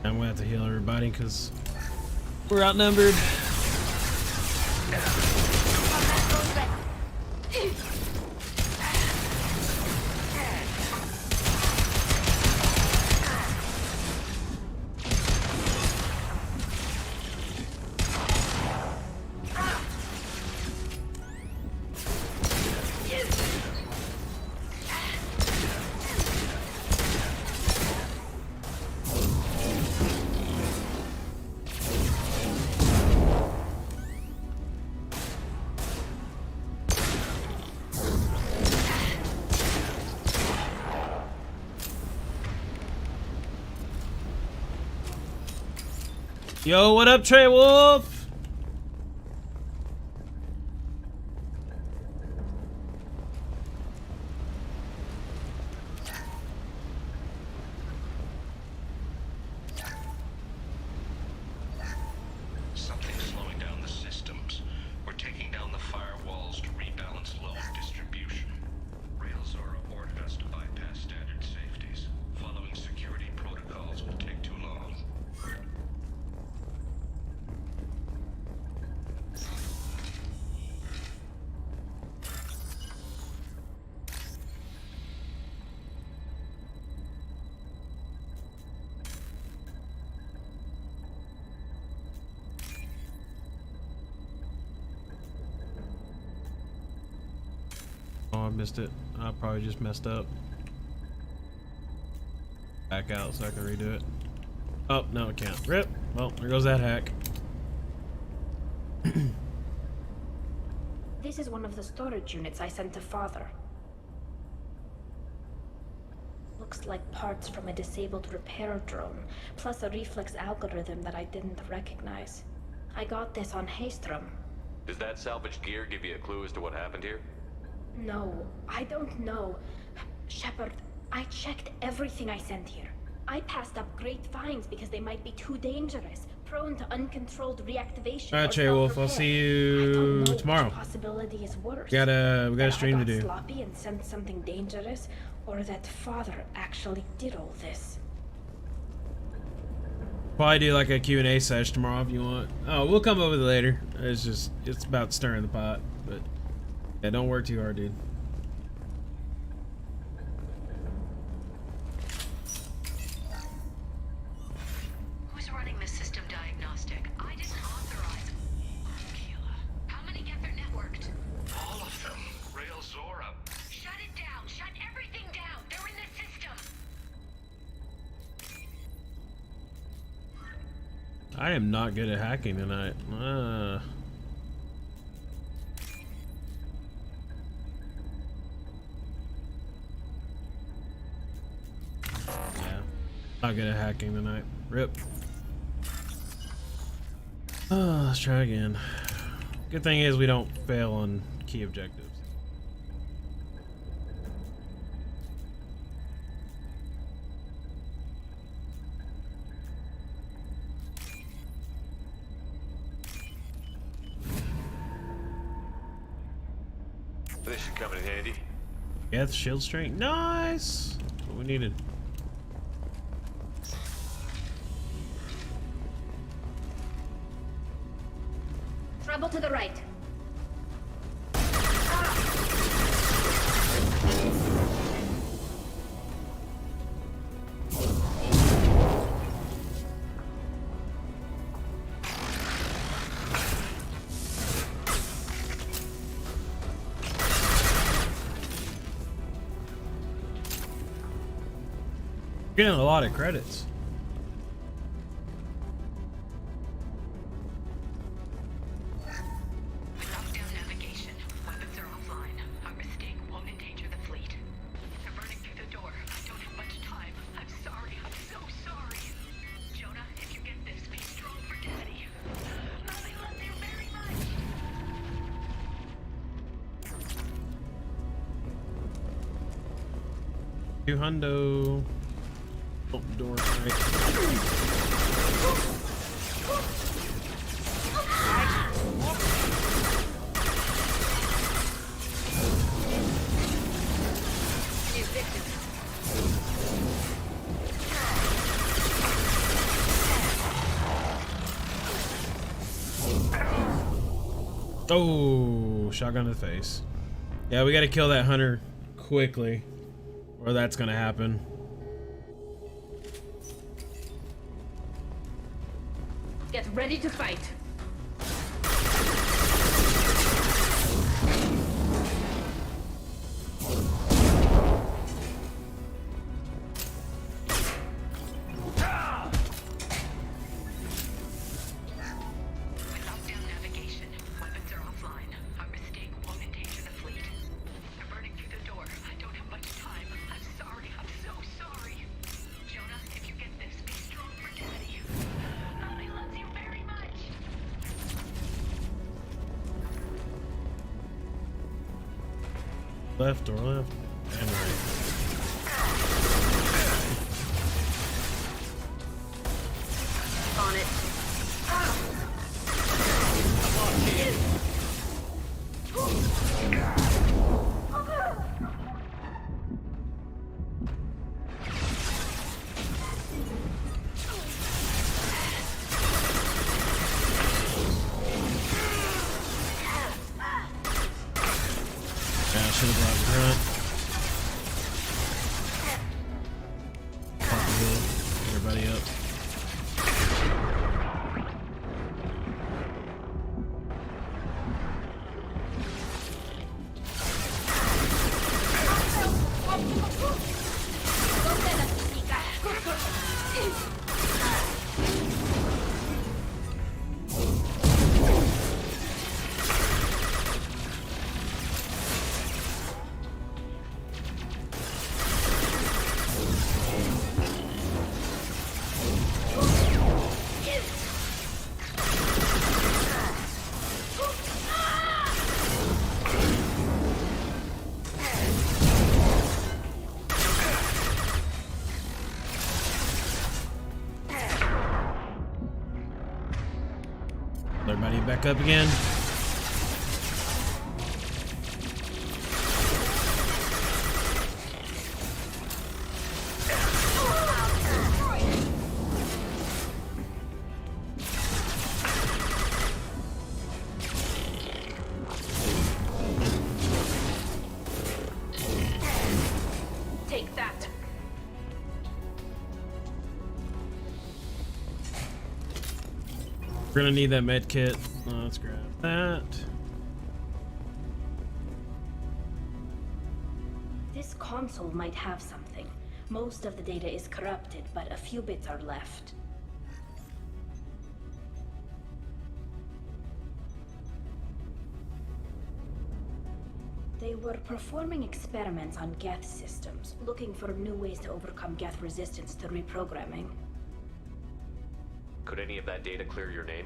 I'm gonna have to heal everybody because we're outnumbered. Yo, what up, Trey Wolf? Something's slowing down the systems. We're taking down the firewalls to rebalance load distribution. Railzora ordered us to bypass standard safeties. Following security protocols will take too long. Oh, I missed it. I probably just messed up. Back out so I can redo it. Oh, no, it can't. Rip. Well, there goes that hack. This is one of the storage units I sent to Father. looks like parts from a disabled repair drone, plus a reflex algorithm that I didn't recognize. I got this on Haystrom. Does that salvaged gear give you a clue as to what happened here? No, I don't know. Shepard, I checked everything I sent here. I passed up great finds because they might be too dangerous, prone to uncontrolled reactivation. Alright, Trey Wolf, I'll see you tomorrow. Possibility is worse. We got a stream to do. Sloppy and sent something dangerous, or that father actually did all this. Probably do like a Q&A sesh tomorrow if you want. Oh, we'll come over later. It's about stirring the pot, but yeah, don't work too hard, dude. Who's running the system diagnostic? I didn't authorize. Keela. How many get their networked? All of them. Rail Zora. Shut it down. Shut everything down. They're in the system. I am not good at hacking tonight. Yeah, not good at hacking tonight. Rip. Let's try again. Good thing is we don't fail on key objectives. This should come in handy. Yeah, it's shield strength. Nice. That's what we needed. Trouble to the right. Getting a lot of credits. Lockdown navigation. Weapons are offline. Our mistake won't endanger the fleet. They're burning through the door. I don't have much time. I'm sorry. I'm so sorry. Jonah, if you get this, be strong for Daddy. Mommy loves you very much. Hundo. Oh, door right. Oh, shotgun to the face. Yeah, we gotta kill that hunter quickly, or that's gonna happen. Get ready to fight. Lockdown navigation. Weapons are offline. Our mistake won't endanger the fleet. They're burning through the door. I don't have much time. I'm sorry. I'm so sorry. Jonah, if you get this, be strong for Daddy. Mommy loves you very much. Left or left and right. On it. Yeah, I should have brought grunt. Everybody up. Everybody back up again. Take that. We're gonna need that med kit. Let's grab that. This console might have something. Most of the data is corrupted, but a few bits are left. They were performing experiments on Geth systems, looking for new ways to overcome Geth resistance to reprogramming. Could any of that data clear your name?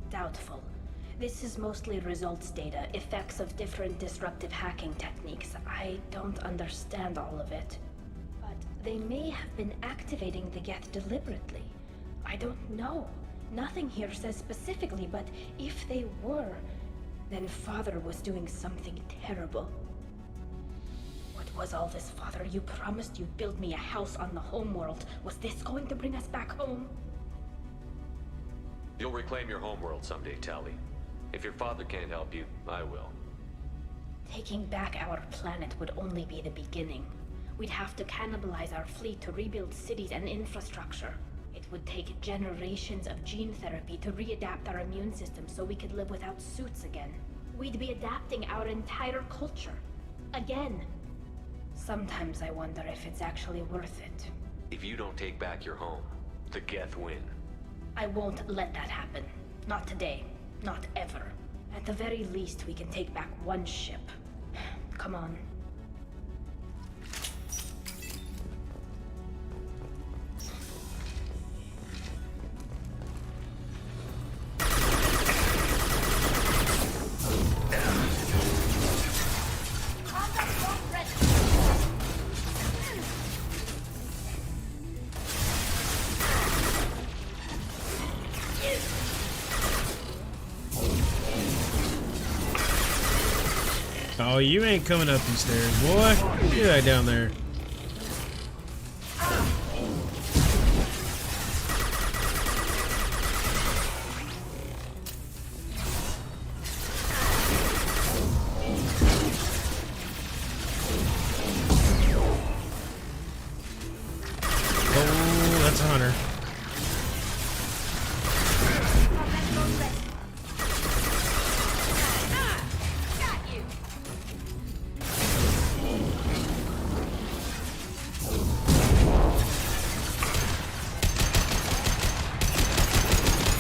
Doubtful. This is mostly results data, effects of different disruptive hacking techniques. I don't understand all of it. But they may have been activating the Geth deliberately. I don't know. Nothing here says specifically, but if they were, then Father was doing something terrible. What was all this, Father? You promised you'd build me a house on the homeworld. Was this going to bring us back home? You'll reclaim your homeworld someday, Tali. If your father can't help you, I will. Taking back our planet would only be the beginning. We'd have to cannibalize our fleet to rebuild cities and infrastructure. It would take generations of gene therapy to readapt our immune system so we could live without suits again. We'd be adapting our entire culture. Again. Sometimes I wonder if it's actually worth it. If you don't take back your home, the Geth win. I won't let that happen. Not today. Not ever. At the very least, we can take back one ship. Come on. Oh, you ain't coming up these stairs, boy. Get that down there. Oh, that's a hunter.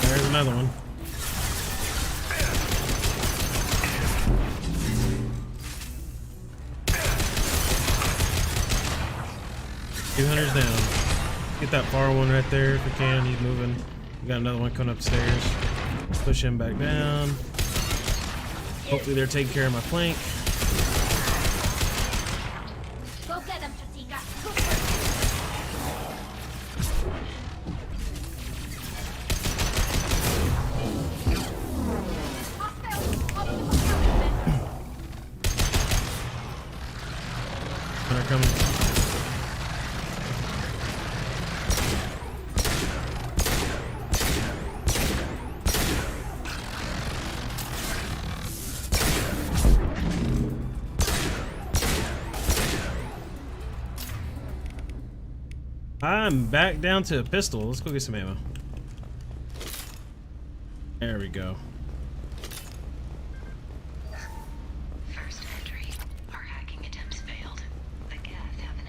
There's another one. Two hunters down. Get that far one right there if we can. He's moving. We got another one coming upstairs. Push him back down. Hopefully they're taking care of my flank. Go get him, Chatika. Hunter coming. I'm back down to a pistol. Let's go get some ammo. There we go. First entry. Our hacking attempts failed. The Geth have an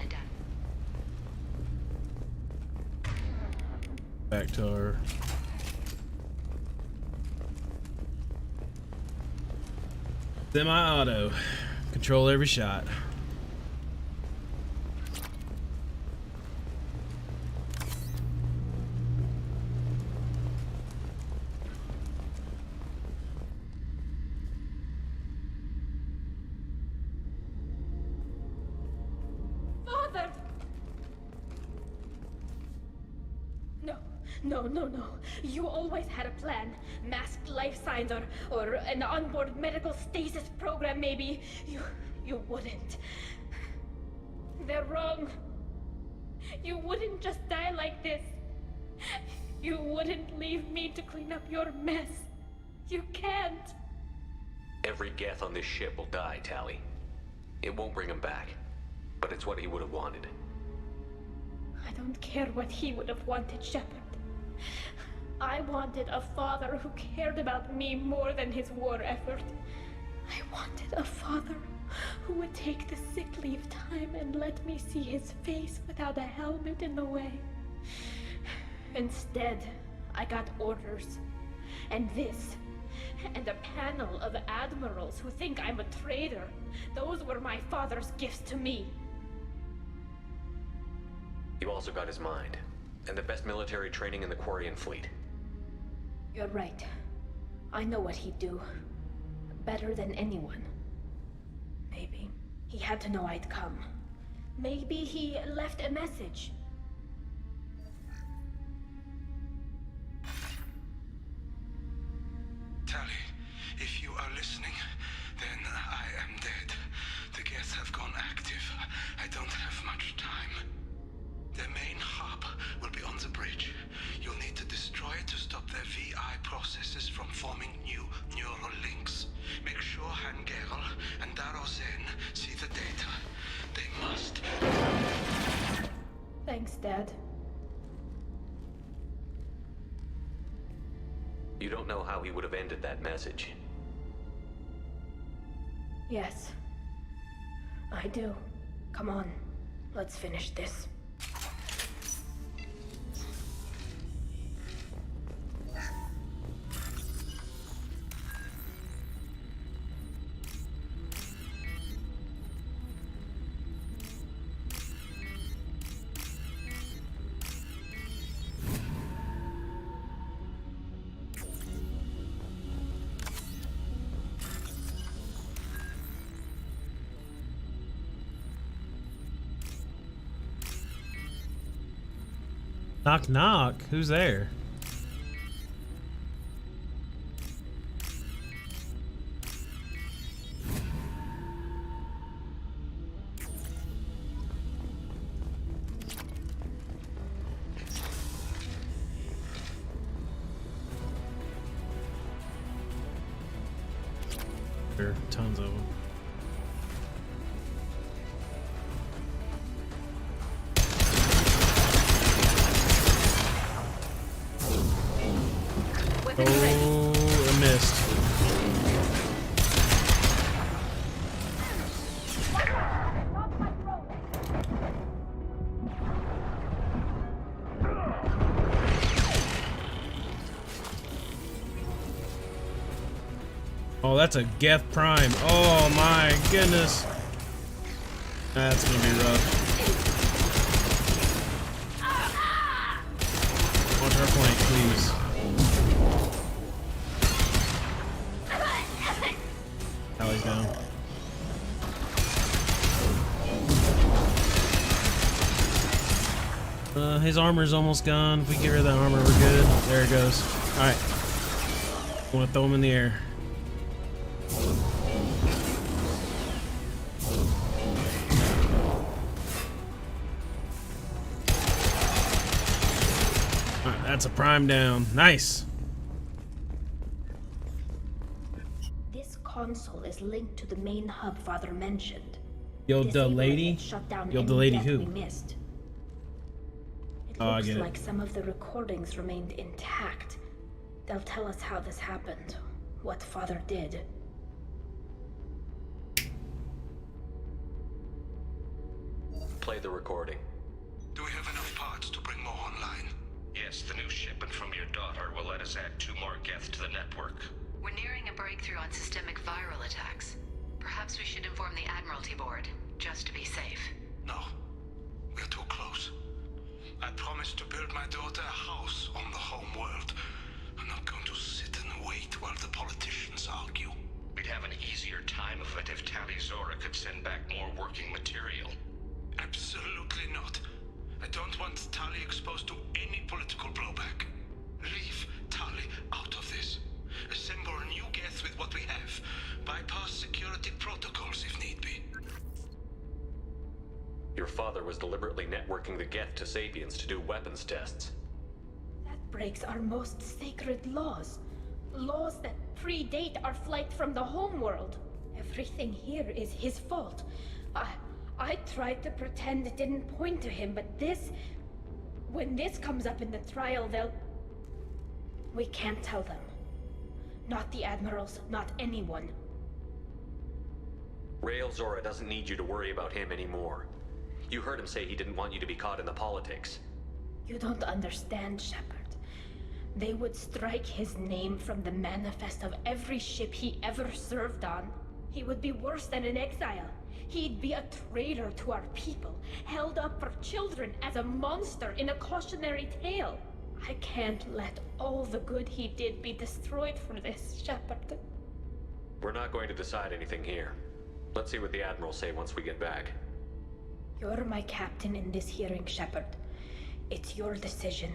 Back to our... Semi-auto. Control every shot. Father! No, No, no, no. You always had a plan. Masked life signs or an onboard medical stasis program, maybe. You wouldn't. They're wrong. You wouldn't just die like this. You wouldn't leave me to clean up your mess. You can't. Every Geth on this ship will die, Tali. It won't bring him back, but it's what he would have wanted. I don't care what he would have wanted, Shepard. I wanted a father who cared about me more than his war effort. I wanted a father who would take the sick leave time and let me see his face without a helmet in the way. Instead, I got orders. And this. And a panel of admirals who think I'm a traitor. Those were my father's gifts to me. You also got his mind, and the best military training in the Quarian fleet. You're right. I know what he'd do. Better than anyone. Maybe he had to know I'd come. Maybe he left a message. Tali, if you are listening, then I am dead. The Geth have gone active. I don't have much time. The main hub will be on the bridge. You'll need to destroy it to stop their VI processes from forming new neural links. Make sure Hangerl and Darozen see the data. They must. Thanks, Dad. You don't know how he would have ended that message. Yes. I do. Come on. Let's finish this. Knock knock. Who's there? There are tons of them. Oh, I missed. Oh, that's a Geth Prime. Oh my goodness. That's gonna be rough. Watch our flank, please. Tali's down. His armor's almost gone. If we get rid of that armor, we're good. There it goes. Alright. I want to throw him in the air. Alright, that's a prime down. Nice. Console is linked to the main hub Father mentioned. Yo, the lady? Yo, the lady who? We missed. It Oh, I looks get it. like some of the recordings remained intact. They'll tell us how this happened, what Father did. Play the recording. Do we have enough parts to bring more online? Yes, the new shipment from your daughter will let us add 2 more Geth to the network. We're nearing a breakthrough on systemic viral attacks. Perhaps we should inform the Admiralty Board, just to be safe. No. We're too close. I promised to build my daughter a house on the home world. I'm not going to sit and wait while the politicians argue. We'd have an easier time of it if Tali Zora could send back more working material. Absolutely not. I don't want Tali exposed to any political blowback. bypass security protocols if need be. Your father was deliberately networking the Geth to Sapiens to do weapons tests. That breaks our most sacred laws. Laws that predate our flight from the homeworld. Everything here is his fault. I tried to pretend it didn't point to him, but this... When this comes up in the trial, they'll... We can't tell them. Not the admirals, not anyone. Rael Zora doesn't need you to worry about him anymore. You heard him say he didn't want you to be caught in the politics. You don't understand, Shepard. They would strike his name from the manifest of every ship he ever served on. He would be worse than an exile. He'd be a traitor to our people, held up for children as a monster in a cautionary tale. I can't let all the good he did be destroyed for this, Shepard. We're not going to decide anything here. Let's see what the Admirals say once we get back. You're my captain in this hearing, Shepard. It's your decision.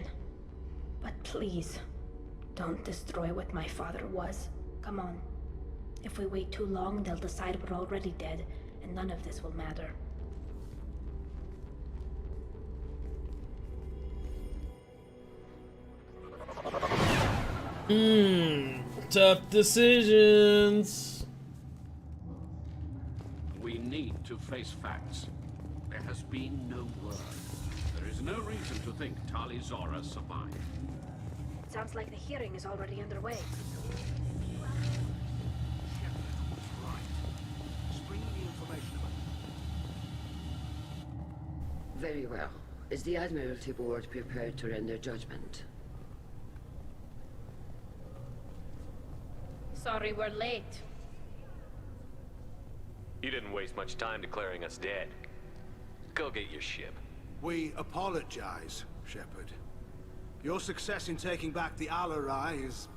But please, don't destroy what my father was. Come on. If we wait too long, they'll decide we're already dead, and none of this will matter. Tough decisions. We need to face facts. There has been no word. There is no reason to think Tali Zora survived. It sounds like the hearing is already underway. Very well. Is the Admiralty Board prepared to render judgment? Sorry we're late. You didn't waste much time declaring us dead. Go get your ship. We apologize, Shepard. Your success in taking back the Alarai is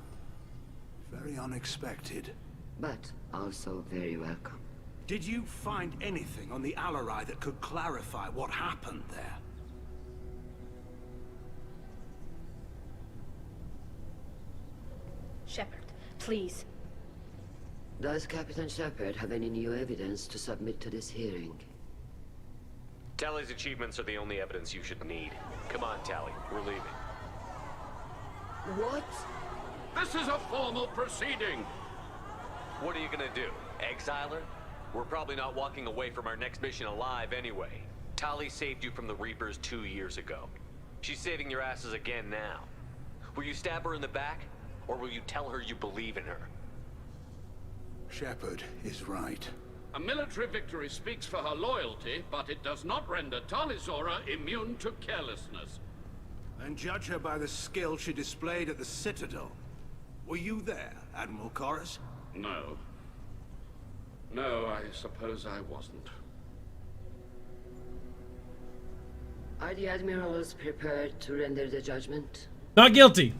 very unexpected. But also very welcome. Did you find anything on the Alarai that could clarify what happened there? Shepard, please. Does Captain Shepard have any new evidence to submit to this hearing? Tali's achievements are the only evidence you should need. Come on, Tali. We're leaving. What? This is a formal proceeding! What are you gonna do? Exile her? We're probably not walking away from our next mission alive anyway. Tali saved you from the Reapers 2 years ago. She's saving your asses again now. Will you stab her in the back? Or will you tell her you believe in her? Shepard is right. A military victory speaks for her loyalty, but it does not render Tali Zora immune to carelessness. And judge her by the skill she displayed at the Citadel. Were you there, Admiral Chorus? No. No, I suppose I wasn't. Are the Admirals prepared to render the judgment? Not guilty.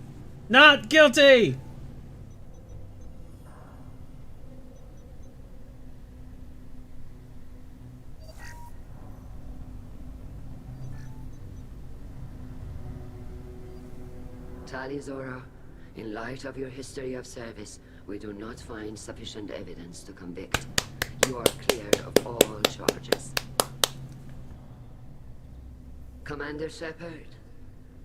Not guilty. Tali Zora, in light of your history of service, we do not find sufficient evidence to convict. You are cleared of all charges. Commander Shepard,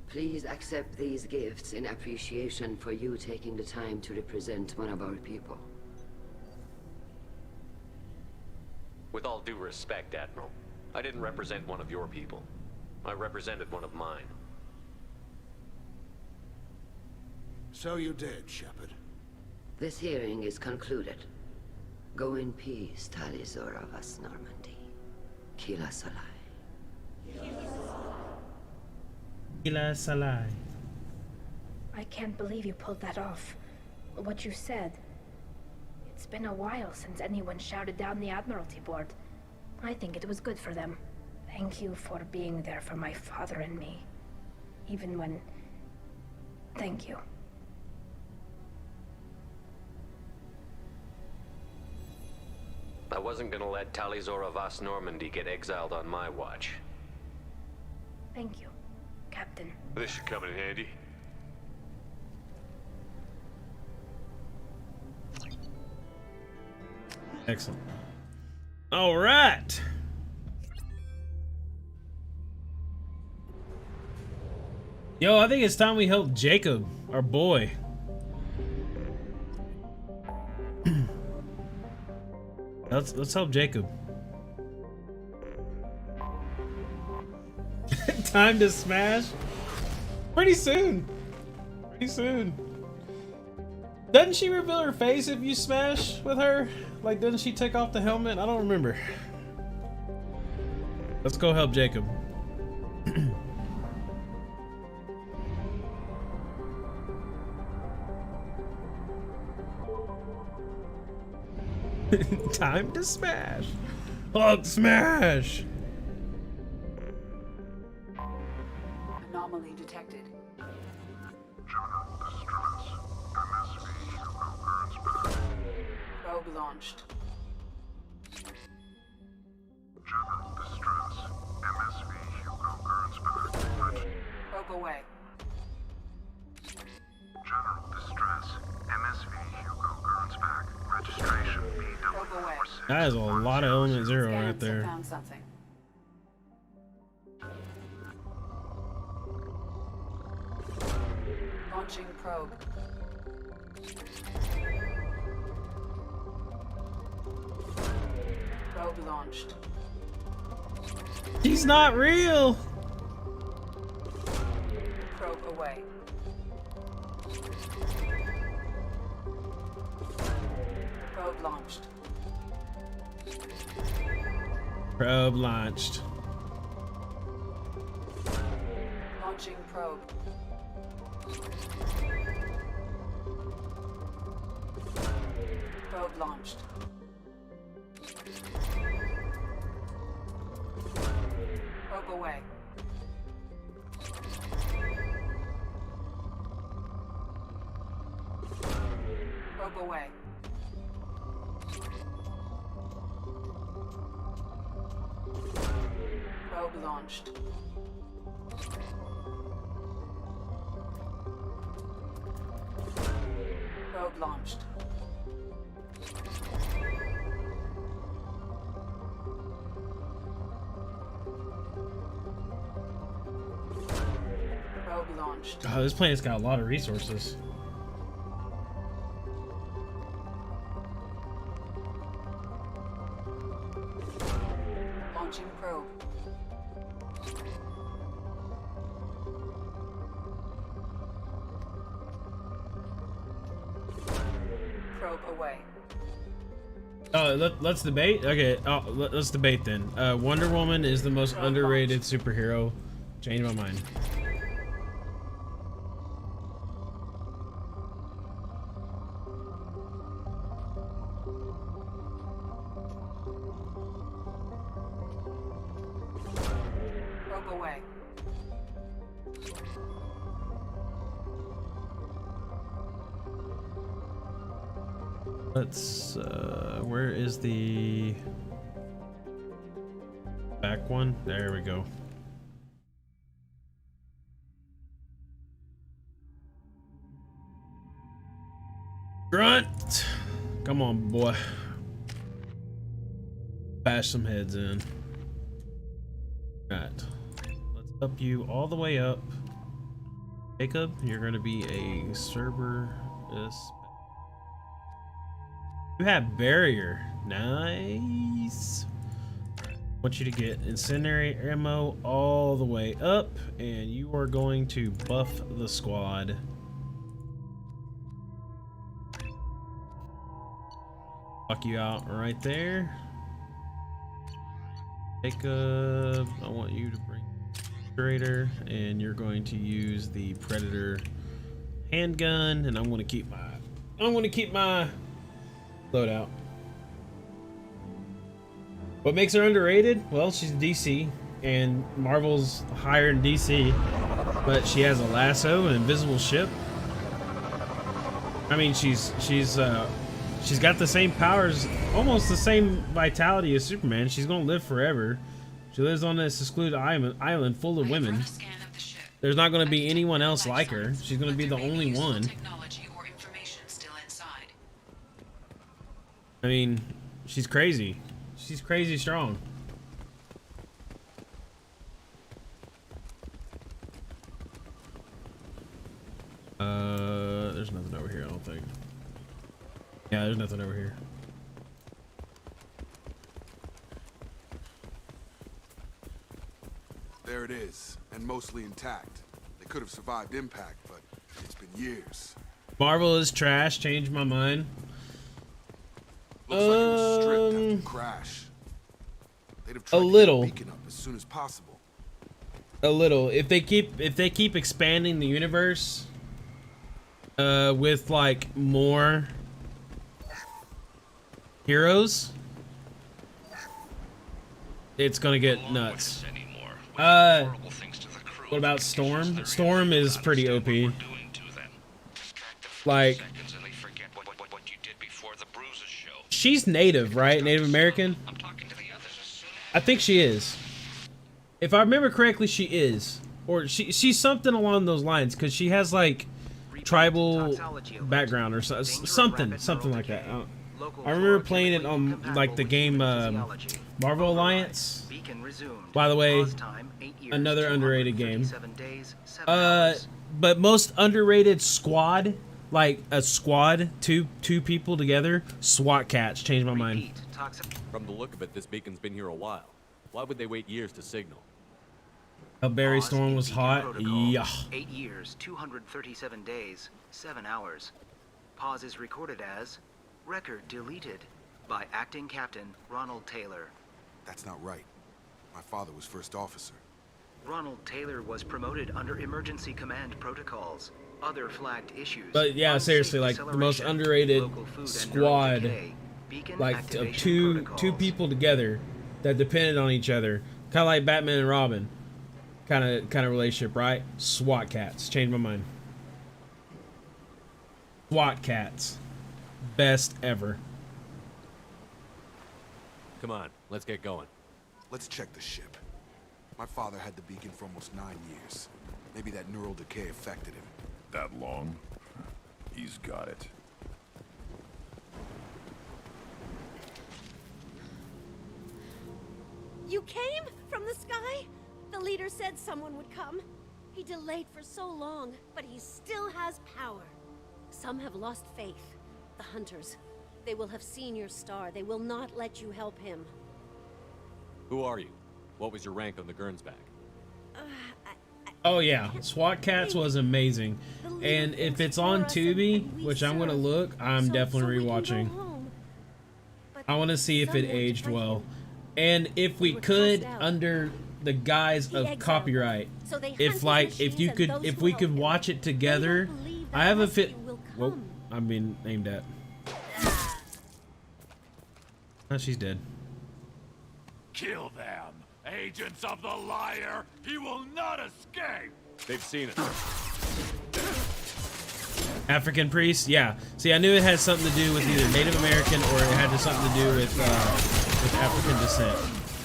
please accept these gifts in appreciation for you taking the time to represent one of our people. With all due respect, Admiral, I didn't represent one of your people. I represented one of mine. So you did, Shepard. This hearing is concluded. Go in peace, Tali Zora vas Normandy. Kila Salai. Kila Salai. I can't believe you pulled that off. What you said. It's been a while since anyone shouted down the Admiralty Board. I think it was good for them. Thank you for being there for my father and me. Even when... Thank you. I wasn't gonna let Tali Zora vas Normandy get exiled on my watch. Thank you, Captain. This should come in handy. Excellent. All right. Yo, I think it's time we help Jacob, our boy. Let's help Jacob. Time to smash? Pretty soon. Pretty soon. Doesn't she reveal her face if you smash with her? Like, doesn't she take off the helmet? I don't remember. Let's go help Jacob. Time to smash. Hulk smash. Anomaly detected. Probe launched. Probe away. General distress. MSV Hugo Gurns back. Registration BW46. That is a lot of element 0 Scans right there. have found something. Launching probe. Probe launched. He's not real. Probe away. Probe launched. Probe launched. Launching probe. Probe launched. Probe away. Probe away. Probe launched. Probe launched. Probe launched. Oh, this planet's got a lot of resources. Launching probe. Probe away. Oh, let's debate? Okay, let's debate then. Wonder Woman is the most underrated superhero. Change my mind. Probe away. Let's, where is the back one? There we go. Grunt! Come on, boy. Bash some heads in. Alright. Let's up you all the way up. Jacob, you're gonna be a Cerberus. You have barrier. Nice. I want you to get incendiary ammo all the way up, and you are going to buff the squad. Fuck you out right there. Jacob, I want you to bring Trader, and you're going to use the Predator handgun, and I'm going to keep my loadout. What makes her underrated? Well, she's DC, and Marvel's higher in DC, but she has a lasso, an invisible ship. I mean, she's got the same powers, almost the same vitality as Superman. She's gonna live forever. She lives on this secluded island full of women. There's not gonna be anyone else like her. She's gonna be the only one. I mean, She's crazy. She's crazy strong. There's nothing over here, I don't think. Yeah, there's nothing over here. There it is, and mostly intact. They could have survived impact, but it's been years. Marvel is trash. Changed my mind. Looks like it was stripped after the crash. They'd have tried A to little. get the beacon up as soon as possible. A little. If they keep expanding the universe, with like more heroes, it's gonna get nuts. What about Storm? Storm is pretty OP. Like, she's native, right? Native American? I think she is. If I remember correctly, she is. Or she's something along those lines, because she has like tribal background or something like that. I remember playing it on like the game Marvel Alliance. By the way, another underrated game. But most underrated squad, like a squad, two people together, SWAT cats. Changed my mind. From the look of it, this beacon's been here a while. Why would they wait years to signal? Barry Storm was hot. Yeah. 8 years, 237 days, 7 hours. Pause is recorded as record deleted by acting captain Ronald Taylor. That's not right. My father was first officer. Ronald Taylor was promoted under emergency command protocols. Other flagged issues. But yeah, seriously, like the most underrated squad, like of two people together that depended on each other, kind of like Batman and Robin, kind of relationship, right? SWAT cats. Changed my mind. SWAT cats, best ever. Come on, let's get going. Let's check the ship. My father had the beacon for almost 9 years. Maybe that neural decay affected him. That long? He's got it. You came from the sky? The leader said someone would come. He delayed for so long, but he still has power. Some have lost faith. The hunters. They will have seen your star. They will not let you help him. Who are you? What was your rank on the Gernsback? Oh yeah, SWAT cats was amazing. And if it's on Tubi, which I'm gonna look, I'm definitely rewatching. I want to see if it aged well. And if we could, under the guise of copyright, if we could watch it together, I have a fit. Whoa, I'm being aimed at. Oh, she's dead. Kill them! Agents of the liar! He will not escape! They've seen it. African priest? Yeah. See, I knew it had something to do with either Native American or it had something to do with African descent.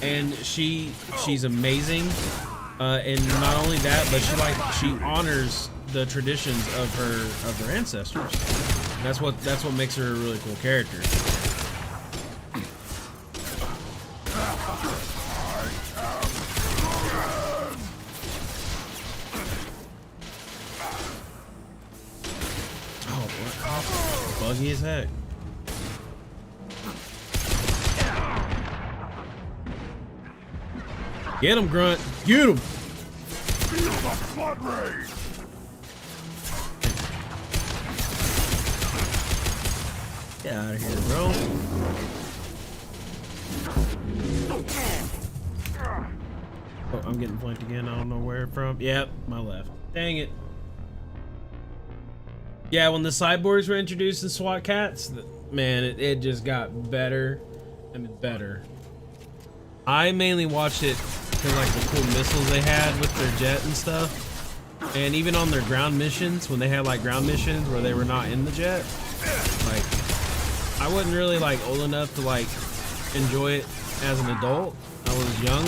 And she's amazing. And not only that, but she honors the traditions of her ancestors. That's what makes her a really cool character. Buggy as heck. Get him, Grunt. Get him. Feel the flood rage. Get out of here, bro. Oh, I'm getting flanked again. I don't know where from. Yep, my left. Dang it. Yeah, when the cyborgs were introduced in SWAT cats, man, it just got better and better. I mainly watched it because like the cool missiles they had with their jet and stuff, and even on their ground missions when they had like ground missions where they were not in the jet. Like, I wasn't really like old enough to like enjoy it as an adult. I was young,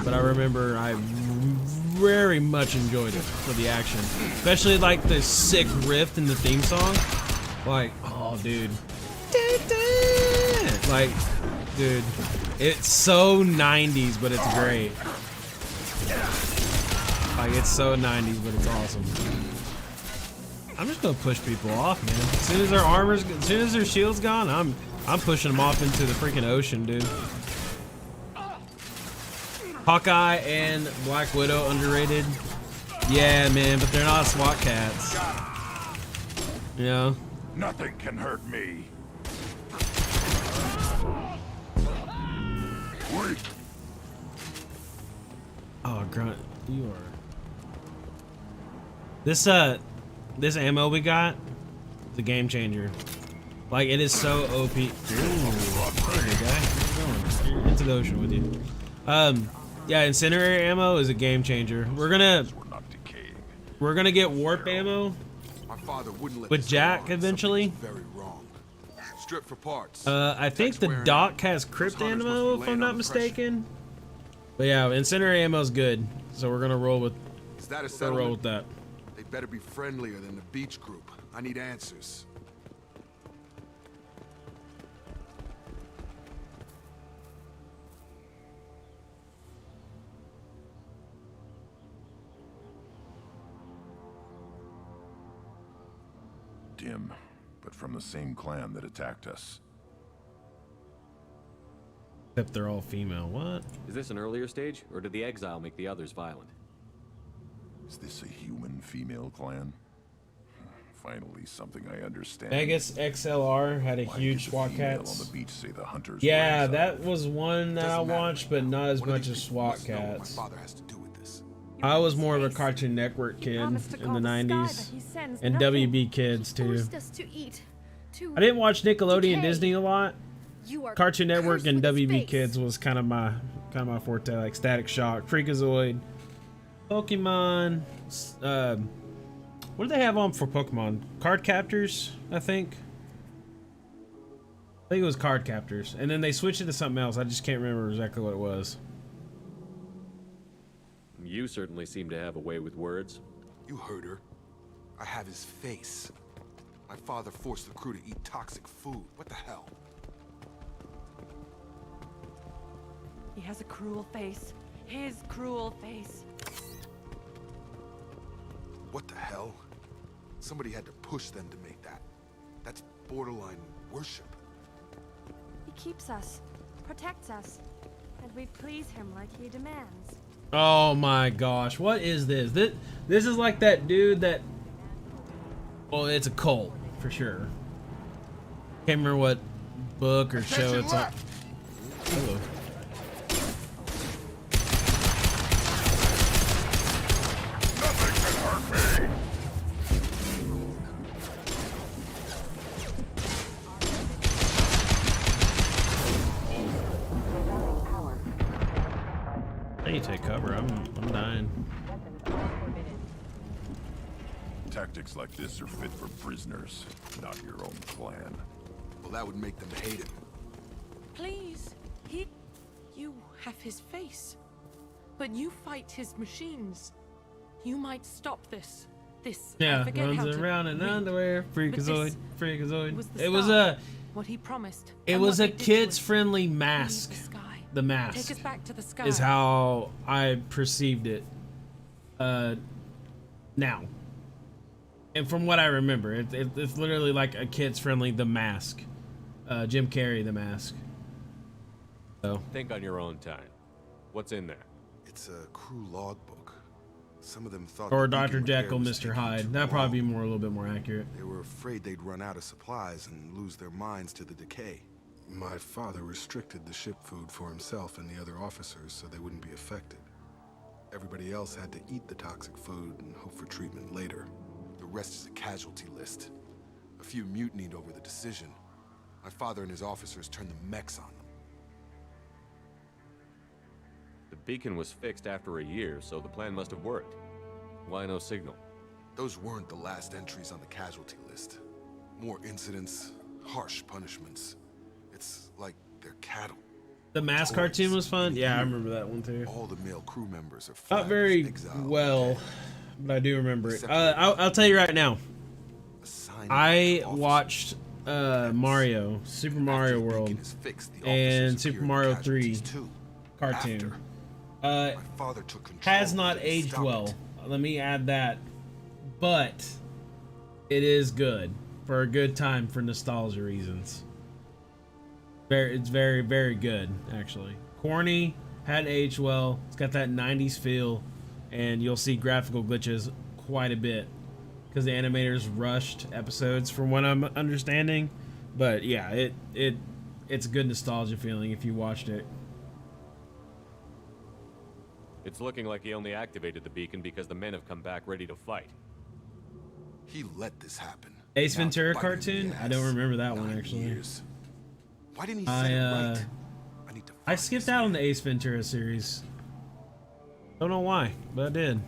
but I remember I very much enjoyed it for the action, especially like the sick riff in the theme song. Like, oh dude, Like, dude, it's so 90s, but it's great. Like, it's so 90s, but it's awesome. I'm just gonna push people off, man. As soon as their armor's, as soon as their shield's gone, I'm pushing them off into the freaking ocean, dude. Hawkeye and Black Widow underrated. Yeah, man, but they're not SWAT cats. You know? Nothing can hurt me. Wait. Oh, Grunt, you are. This ammo we got, is a game changer. Like, it is so OP. Ooh, hey, good guy. How's it going? Into the ocean with you. Yeah, incendiary ammo is a game changer. We're gonna get warp ammo with Jack eventually. Very wrong. Strip for parts. I think the dock has crypt ammo, if I'm not mistaken. But yeah, incendiary ammo is good, so we're gonna roll with. Is that a settlement? Roll with that. They better be friendlier than the beach group. I need answers. Dim, but from the same clan that attacked us. Except they're all female. What? Is this an earlier stage, or did the exile make the others violent? Is this a human female clan? Finally, something I understand. Vegas XLR had a Why huge did the SWAT female cats. on the beach say the hunters Yeah, were that was one that I watched, but not as much as SWAT cats. I was more of a Cartoon Network kid in the 90s, and WB kids too. I didn't watch Nickelodeon Disney a lot. Cartoon Network and WB kids was kind of my forte, like Static Shock, Freakazoid, Pokemon. What do they have on for Pokemon? Card Captors, I think. I think it was Card Captors, and then they switched it to something else. I just can't remember exactly what it was. You certainly seem to have a way with words. You heard her. I have his face. My father forced the crew to eat toxic food. What the hell? He has a cruel face. His cruel face. What the hell? Somebody had to push them to make that. That's borderline worship. He keeps us, protects us, and we please him like he demands. Oh my gosh, what is this? This is like that dude that... Well, it's a cult, for sure. Can't remember what book or show it's on. Ooh. I need to take cover. I'm dying. Tactics like this are fit for prisoners, not your own clan. Well, that would make them hate him. Please, you have his face, but you fight his machines. You might stop this. Yeah, runs around in underwear. Freakazoid. It was a. What he promised. It was a kids-friendly mask. The mask Take us back to the sky. is how I perceived it. Now, and from what I remember, it's literally like a kids-friendly The Mask. Jim Carrey, The Mask. So think on your own time. What's in there? It's a crew logbook. Some of them thought. Or Dr. Jekyll, Mr. Hyde. That'd probably be a little bit more accurate. They were afraid they'd run out of supplies and lose their minds to the decay. My father restricted the ship food for himself and the other officers so they wouldn't be affected. Everybody else had to eat the toxic food and hope for treatment later. The rest is a casualty list. A few mutinied over the decision. My father and his officers turned the mechs on them. The beacon was fixed after a year, so the plan must have worked. Why no signal? Those weren't the last entries on the casualty list. More incidents, harsh punishments. It's like they're cattle. The Mask cartoon was fun. Yeah, I remember that one too. All the male crew members are not very well, but I do remember it. I'll tell you right now. I watched Mario, Super Mario World, and Super Mario 3 cartoon. Has not aged well. Let me add that, but it is good for a good time for nostalgia reasons. It's very, very good actually. Corny, hadn't aged well. It's got that 90s feel, and you'll see graphical glitches quite a bit because the animators rushed episodes from what I'm understanding. But yeah, it's a good nostalgia feeling if you watched it. It's looking like he only activated the beacon because the men have come back ready to fight. He let this happen. Ace Ventura cartoon? I don't remember that one actually. Why didn't he set it right? I skipped out on the Ace Ventura series. Don't know why, but I did.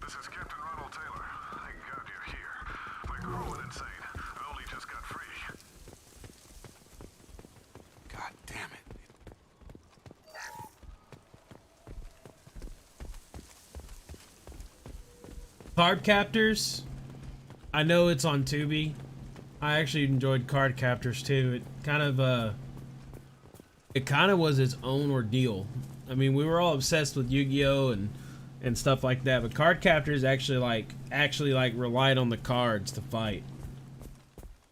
This is Captain Ronald Taylor. Thank God you're here. My girl went insane. I only just got free. God damn it. Card Captors. I know it's on Tubi. I actually enjoyed Card Captors too. It kind of was its own ordeal. I mean, we were all obsessed with Yu-Gi-Oh and stuff like that, but Card Captors actually relied on the cards to fight.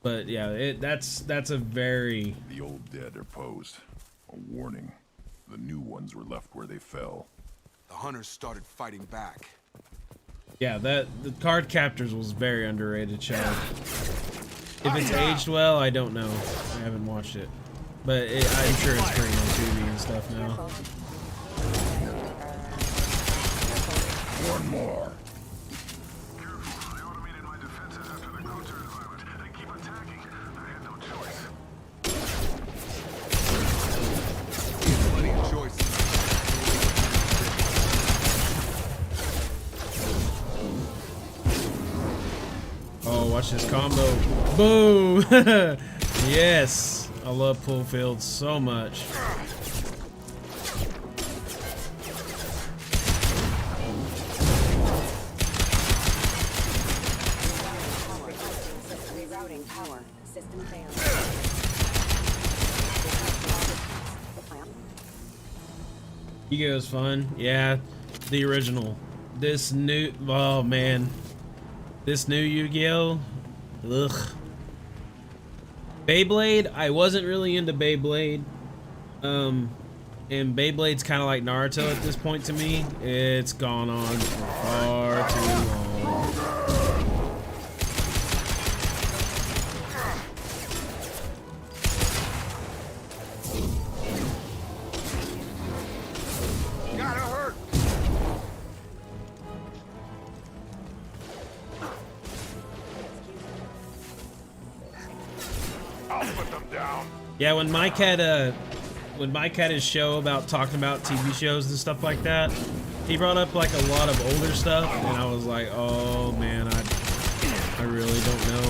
But yeah, that's a very... The old dead are posed. A warning. The new ones were left where they fell. The hunters started fighting back. Yeah, the Card Captors was very underrated show. If it's aged well, I don't know. I haven't watched it, but I'm sure it's pretty on TV and stuff now. One more. Plenty of choices. Oh, watch this combo. Boom! Yes! I love pull fields so much. Rerouting power. System failed. Yu-Gi-Oh's fun. Yeah, the original. This new... Oh, man. This new Yu-Gi-Oh! Ugh. Beyblade, I wasn't really into Beyblade. And Beyblade's kind of like Naruto at this point to me. It's gone on for far too long. Gotta hurt. I'll put them down. Yeah, when Mike had his show about talking about TV shows and stuff like that, he brought up like a lot of older stuff, and I was like, oh man, I really don't know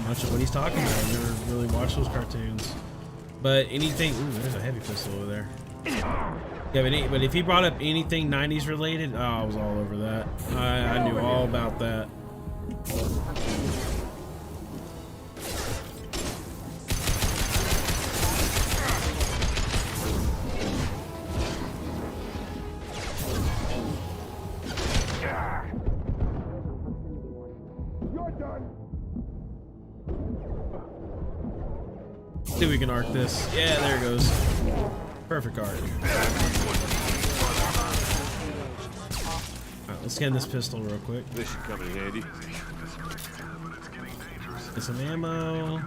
much of what he's talking about. I've never really watched those cartoons. But anything, ooh, there's a heavy pistol over there. Yeah, but if he brought up anything 90s related, oh, I was all over that. I knew all about that. You're done. See if we can arc this. Yeah, there it goes. Perfect arc. Alright, let's scan this pistol real quick. This should come in handy. Get some ammo.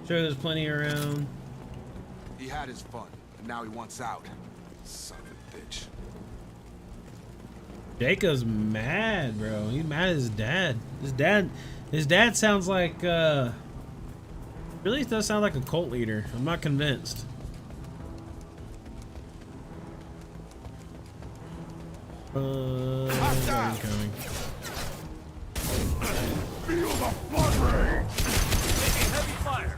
Sure, there's plenty around. He had his fun, and now he wants out. Son of a bitch. Jacob's mad, bro. He's mad at his dad. His dad sounds like Really does sound like a cult leader. I'm not convinced. Incoming. Feel the blood rain! Taking heavy fire!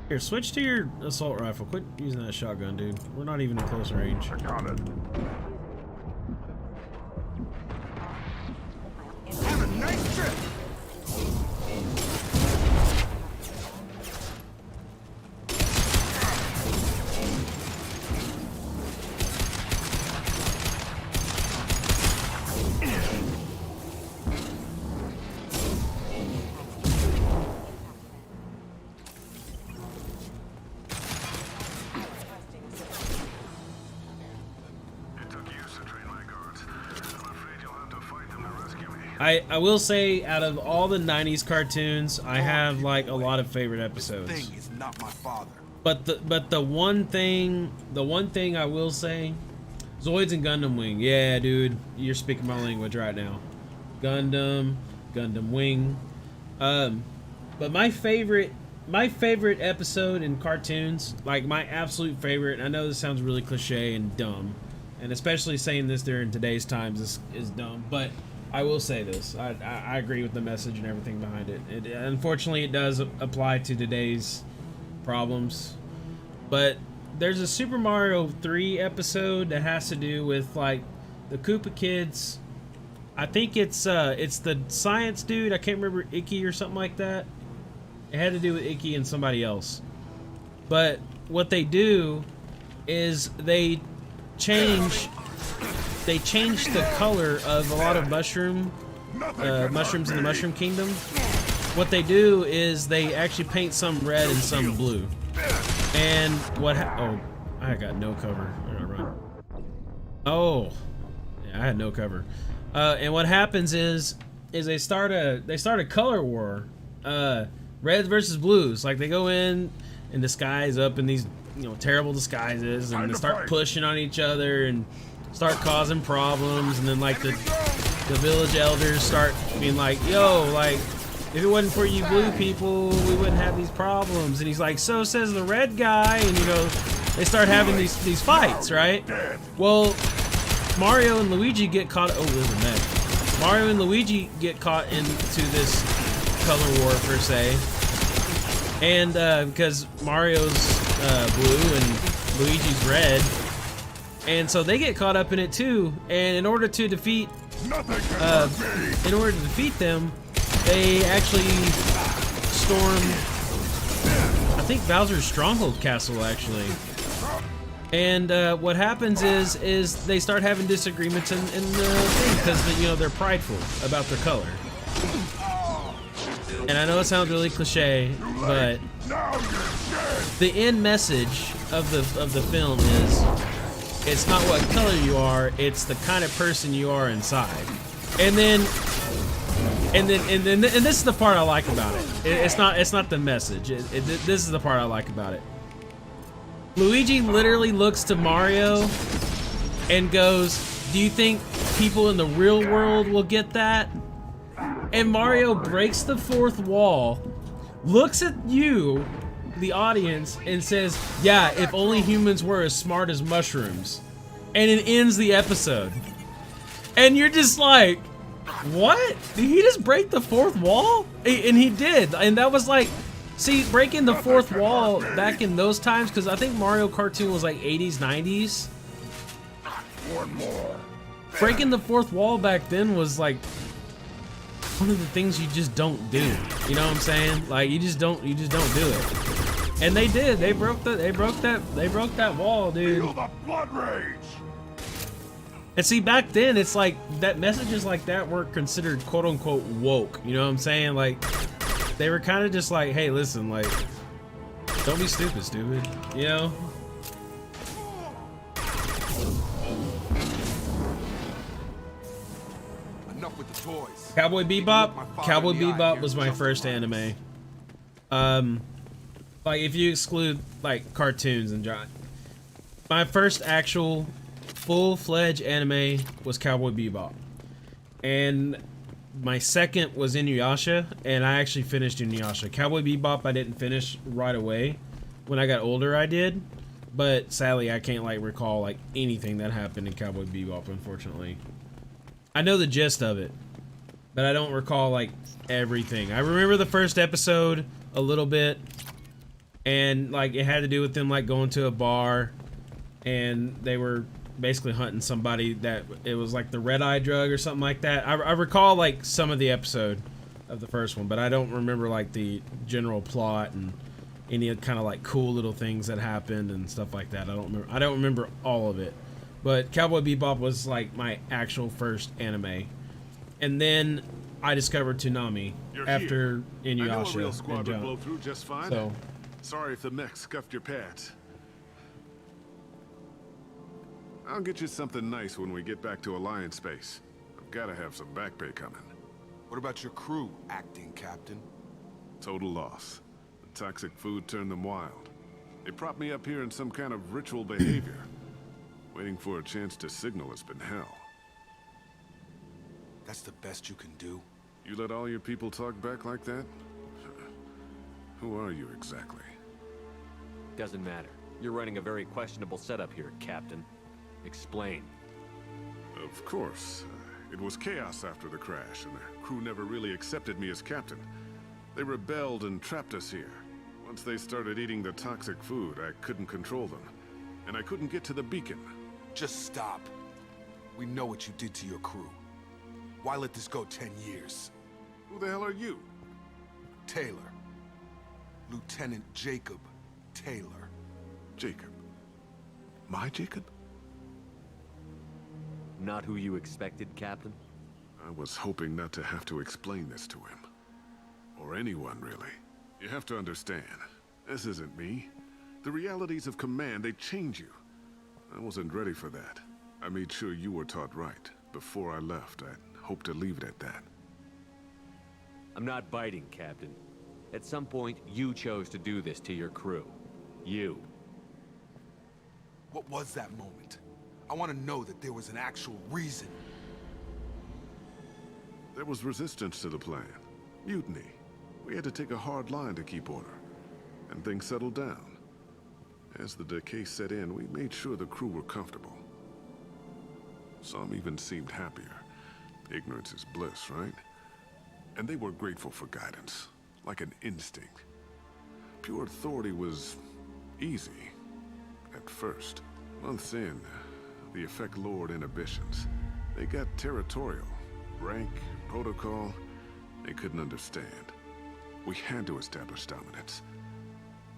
Here, switch to your assault rifle. Quit using that shotgun, dude. We're not even in close range. I got it. Have a nice trip! I will say, out of all the 90s cartoons, I have like a lot of favorite episodes. This thing is not my father. But the one thing I will say, Zoids and Gundam Wing. Yeah, dude, you're speaking my language right now. Gundam Wing. But my favorite episode in cartoons, like my absolute favorite, I know this sounds really cliche and dumb, and especially saying this during today's times is dumb, but I will say this. I agree with the message and everything behind it. Unfortunately, it does apply to today's problems. But there's a Super Mario 3 episode that has to do with like the Koopa kids. I think it's the science dude. I can't remember, Icky or something like that. It had to do with Icky and somebody else. But what they do is they change the color of a lot of mushrooms in the Mushroom Kingdom. What they do is they actually paint some red and some blue. And what? Oh, I got no cover. I gotta run. Oh, yeah, I had no cover. And what happens is they start a color war. Reds versus blues. Like they go in and disguise up in these terrible disguises, and they start pushing on each other and start causing problems, and then like the village elders start being like, yo, like if it wasn't for you blue people, we wouldn't have these problems. And he's like, so says the red guy. And they start having these fights, right? Well, Mario and Luigi get caught. Oh, there's a mech. Mario and Luigi get caught into this color war per se, and because Mario's blue and Luigi's red. And so they get caught up in it too, and in order to defeat them, they actually storm, I think, Bowser's Stronghold Castle actually. And what happens is they start having disagreements in the thing because they're prideful about their color. And I know it sounds really cliche, but the end message of the film is, it's not what color you are, it's the kind of person you are inside. And this is the part I like about it. It's not the message. This is the part I like about it. Luigi literally looks to Mario and goes, "Do you think people in the real world will get that?" And Mario breaks the fourth wall, looks at you, the audience, and says, "Yeah, if only humans were as smart as mushrooms." And it ends the episode. And you're just like, what? Did he just break the fourth wall? And he did. And that was like, see, breaking the fourth wall back in those times, because I think Mario cartoon was like 80s, 90s. One more. Breaking the fourth wall back then was like one of the things you just don't do. You know what I'm saying? Like you just don't do it. And they did. They broke that wall, dude. Feel the blood rage. And see, back then, it's like that messages like that weren't considered quote unquote woke. You know what I'm saying? Like they were kind of just like, hey, listen, like don't be stupid. You know? Enough with the toys. Cowboy Bebop was my first anime. Like if you exclude like cartoons and my first actual full-fledged anime was Cowboy Bebop. And my second was Inuyasha, and I actually finished Inuyasha. Cowboy Bebop I didn't finish right away. When I got older I did, but sadly I can't like recall like anything that happened in Cowboy Bebop, unfortunately. I know the gist of it, but I don't recall like everything. I remember the first episode a little bit, and like it had to do with them like going to a bar, and they were basically hunting somebody that it was like the red eye drug or something like that. I recall like some of the episode of the first one, but I don't remember like the general plot and any kind of like cool little things that happened and stuff like that. I don't remember all of it. But Cowboy Bebop was like my actual first anime. And then I discovered Toonami after Inuyasha. I know a real squad would blow through just fine. So sorry if the mech scuffed your pads. I'll get you something nice when we get back to Alliance Space. I've got to have some back pay coming. What about your crew, acting captain? Total loss. The toxic food turned them wild. They propped me up here in some kind of ritual behavior. Waiting for a chance to signal has been hell. That's the best you can do? You let all your people talk back like that? Who are you exactly? Doesn't matter. You're running a very questionable setup here, Captain. Explain. Of course. It was chaos after the crash, and the crew never really accepted me as captain. They rebelled and trapped us here. Once they started eating the toxic food, I couldn't control them. And I couldn't get to the beacon. Just stop. We know what you did to your crew. Why let this go 10 years? Who the hell are you? Taylor. Lieutenant Jacob Taylor. Jacob? My Jacob? Not who you expected, Captain? I was hoping not to have to explain this to him. Or anyone, really. You have to understand, this isn't me. The realities of command, they change you. I wasn't ready for that. I made sure you were taught right. Before I left, I hoped to leave it at that. I'm not biting, Captain. At some point, you chose to do this to your crew. You. What was that moment? I want to know that there was an actual reason. There was resistance to the plan. Mutiny. We had to take a hard line to keep order. And things settled down. As the decay set in, we made sure the crew were comfortable. Some even seemed happier. Ignorance is bliss, right? And they were grateful for guidance, like an instinct. Pure authority was easy, at first. Months in, the effect lowered inhibitions. They got territorial. Rank, protocol, they couldn't understand. We had to establish dominance.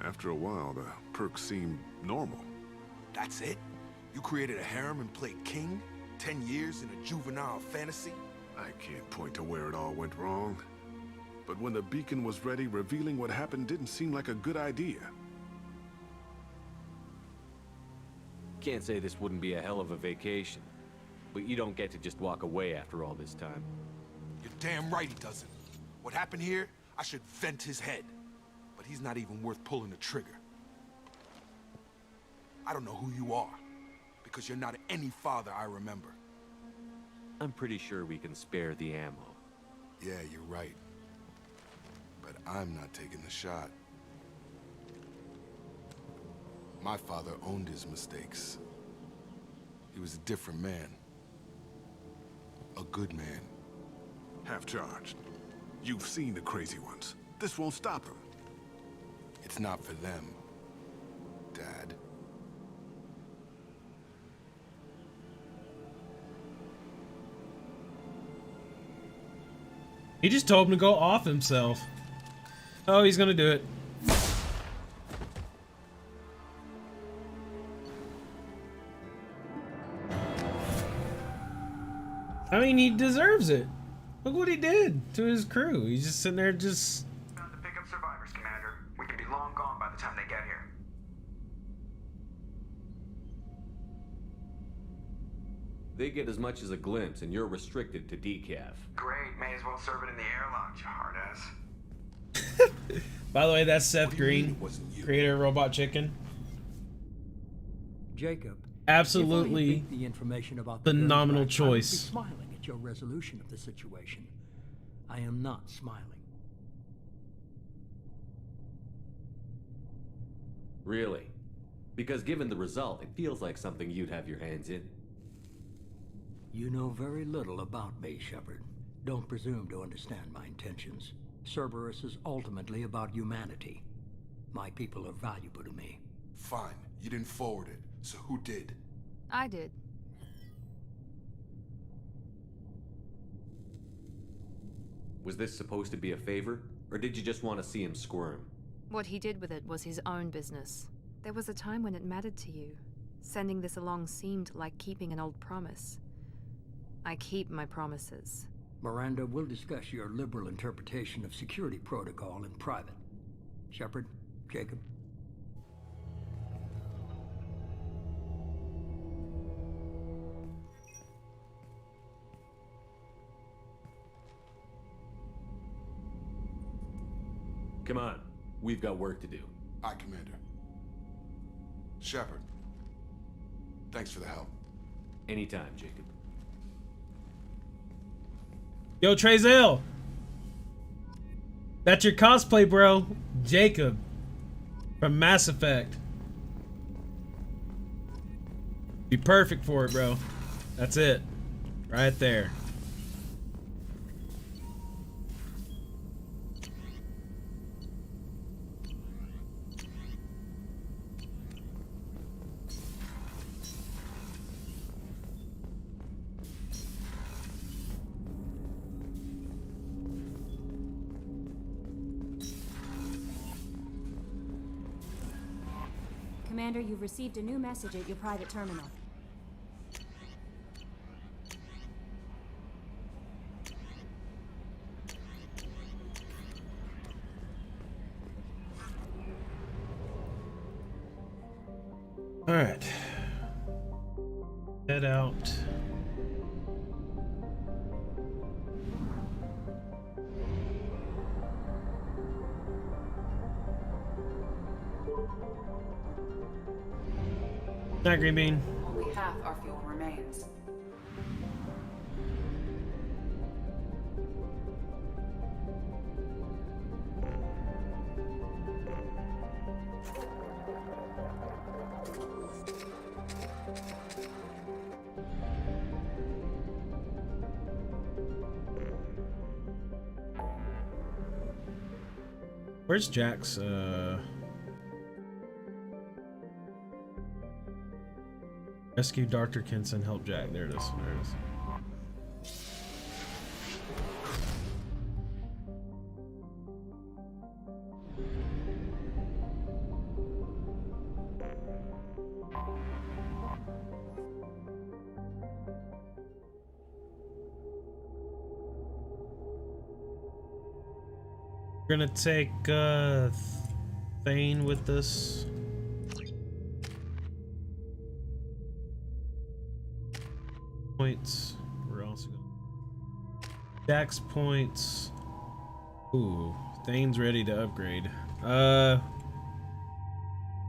After a while, the perks seemed normal. That's it? You created a harem and played king? 10 years in a juvenile fantasy? I can't point to where it all went wrong. But when the beacon was ready, revealing what happened didn't seem like a good idea. Can't say this wouldn't be a hell of a vacation. But you don't get to just walk away after all this time. You're damn right he doesn't. What happened here, I should vent his head. But he's not even worth pulling the trigger. I don't know who you are, because you're not any father I remember. I'm pretty sure we can spare the ammo. Yeah, you're right. But I'm not taking the shot. My father owned his mistakes. He was a different man. A good man. Half-charged. You've seen the crazy ones. This won't stop them. It's not for them, Dad. he just told him to go off himself. Oh, he's gonna do it. I mean, he deserves it. Look what he did to his crew. He's just sitting there just... Time to pick up survivors, Commander. We can be long gone by the time they get here. They get as much as a glimpse, and you're restricted to decaf. Great, may as well serve it in the airlock, you hard ass. By the way, that's Seth Green, creator of Robot Chicken. Jacob, Absolutely If I had the information about phenomenal the girls back, choice. I would be smiling at your resolution of the situation. I am not smiling. Really? Because given the result, it feels like something you'd have your hands in. You know very little about me, Shepard. Don't presume to understand my intentions. Cerberus is ultimately about humanity. My people are valuable to me. Fine. You didn't forward it. So who did? I did. Was this supposed to be a favor? Or did you just want to see him squirm? What he did with it was his own business. There was a time when it mattered to you. Sending this along seemed like keeping an old promise. I keep my promises. Miranda, we'll discuss your liberal interpretation of security protocol in private. Shepard, Jacob. Come on. We've got work to do. Aye, Commander. Shepard. Thanks for the help. Anytime, Jacob. Yo, Trezell. That's your cosplay, bro. Jacob from Mass Effect. Be perfect for it, bro. That's it. Right there. Commander, you've received a new message at your private terminal. All right. Head out. Night, Green Bean. Only half our fuel remains. Where's Jack's, rescue Dr. Kinson, help Jack. There it is. There it is. We're gonna take Thane with us. Points. We're also gonna Jack's points. Ooh, Thane's ready to upgrade. Better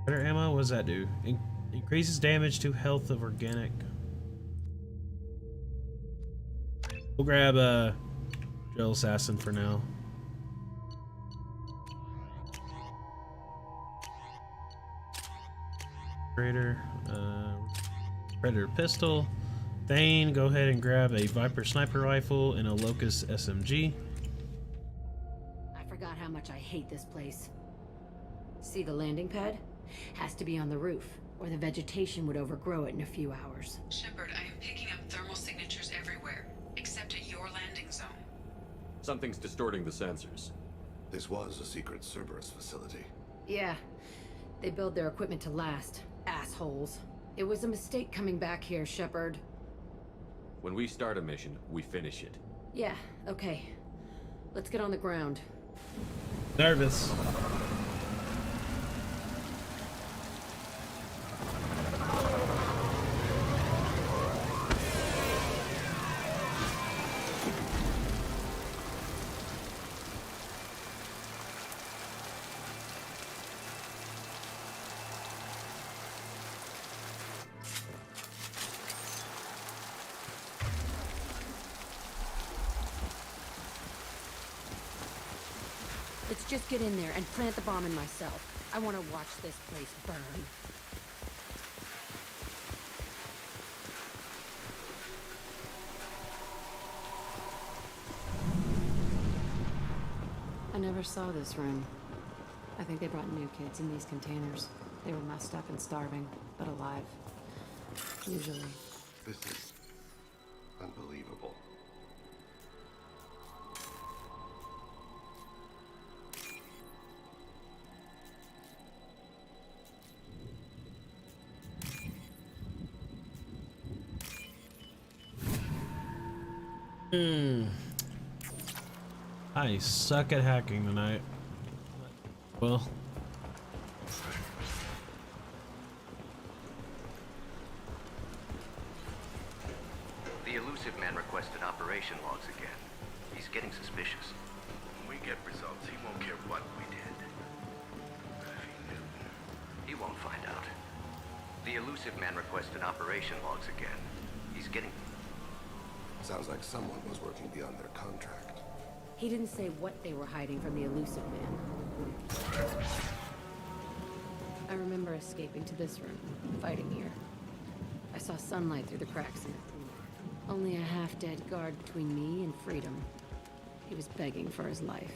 ammo. What does that do? Increases damage to health of organic. We'll grab Drill Assassin for now. Predator pistol. Thane, go ahead and grab a Viper sniper rifle and a Locust SMG. I forgot how much I hate this place. See the landing pad? Has to be on the roof, or the vegetation would overgrow it in a few hours. Shepard, I am picking up thermal signatures everywhere, except at your landing zone. Something's distorting the sensors. This was a secret Cerberus facility. Yeah, they build their equipment to last. Assholes. It was a mistake coming back here, Shepard. When we start a mission, we finish it. Yeah, okay. Let's get on the ground. Nervous. Let's just get in there and plant the bomb in myself. I want to watch this place burn. I never saw this room. I think they brought new kids in these containers. They were messed up and starving, but alive. Usually. This is unbelievable. I suck at hacking tonight. Well. The elusive man requested operation logs again. He's getting suspicious. When we get results, he won't care what we did. But if he knew... He won't find out. The elusive man requested operation logs again. He's getting... Sounds like someone was working beyond their contract. He didn't say what they were hiding from the elusive man. I remember escaping to this room, fighting here. I saw sunlight through the cracks in it. Only a half-dead guard between me and freedom. He was begging for his life.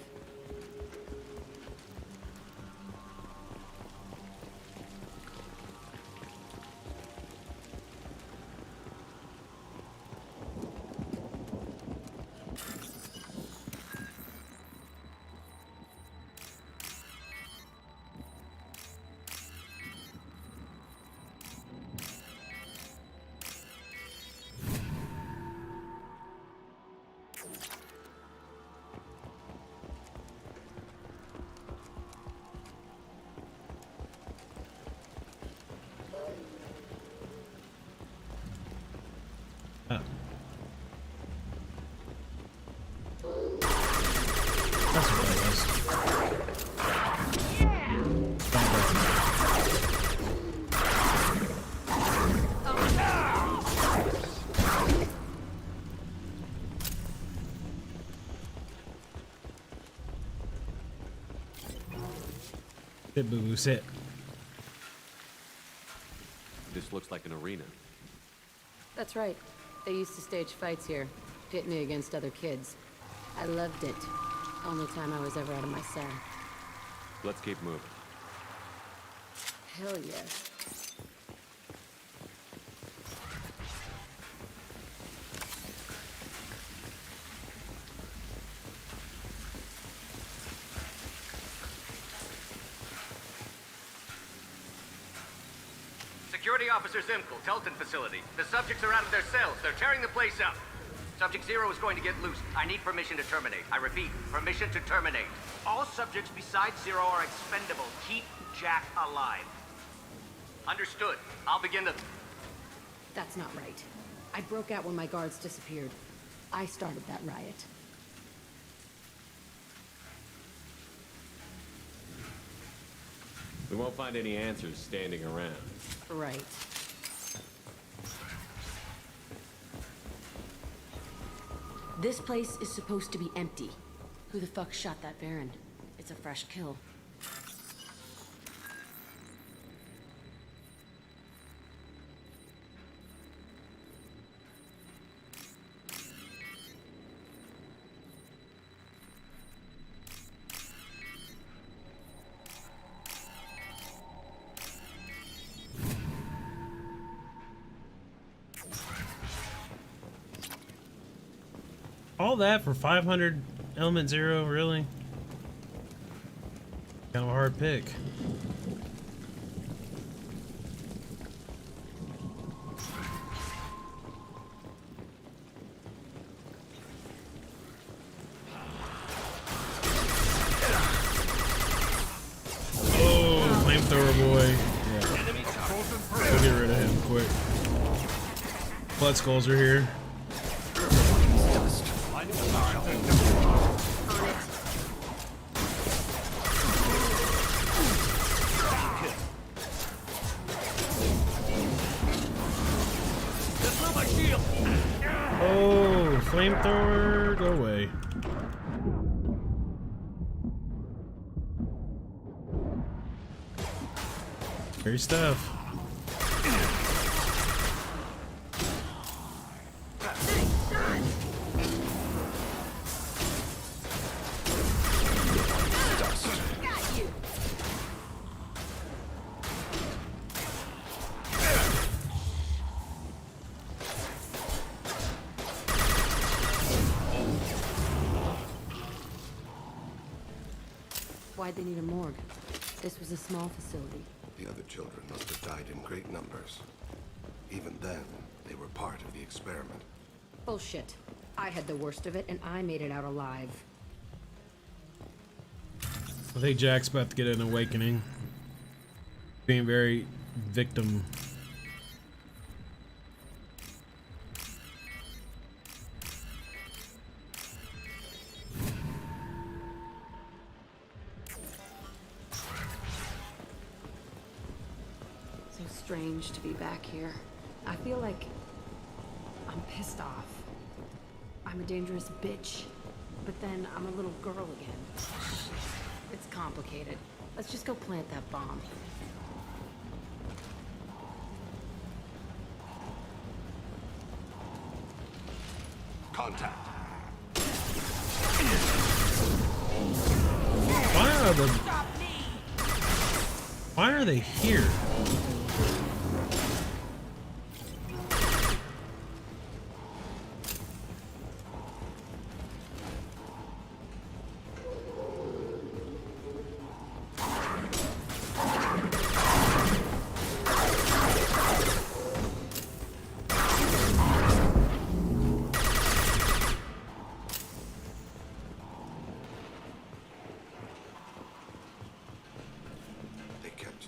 Sit, boo-boo, sit. This looks like an arena. That's right. They used to stage fights here, pit me against other kids. I loved it. Only time I was ever out of my cell. Let's keep moving. Hell yes. Security Officer Zimkel, Telton facility. The subjects are out of their cells. They're tearing the place up. Subject Zero is going to get loose. I need permission to terminate. I repeat, permission to terminate. All subjects besides Zero are expendable. Keep Jack alive. Understood. I'll begin the... That's not right. I broke out when my guards disappeared. I started that riot. We won't find any answers standing around. Right. This place is supposed to be empty. Who the fuck shot that Baron? It's a fresh kill. All that for 500 element 0, really? Kind of a hard pick. Oh, flamethrower boy. Yeah. We'll get rid of him quick. Blood skulls are here. Oh, flamethrower, go away. Scary stuff. Why'd they need a morgue? This was a small facility. The other children must have died in great numbers. Even then, they were part of the experiment. Bullshit. I had the worst of it, and I made it out alive. I think Jack's about to get an awakening. Being very victim. So strange to be back here. I feel like I'm pissed off. I'm a dangerous bitch, but then I'm a little girl again. It's complicated. Let's just go plant that bomb. Contact. Why are they here?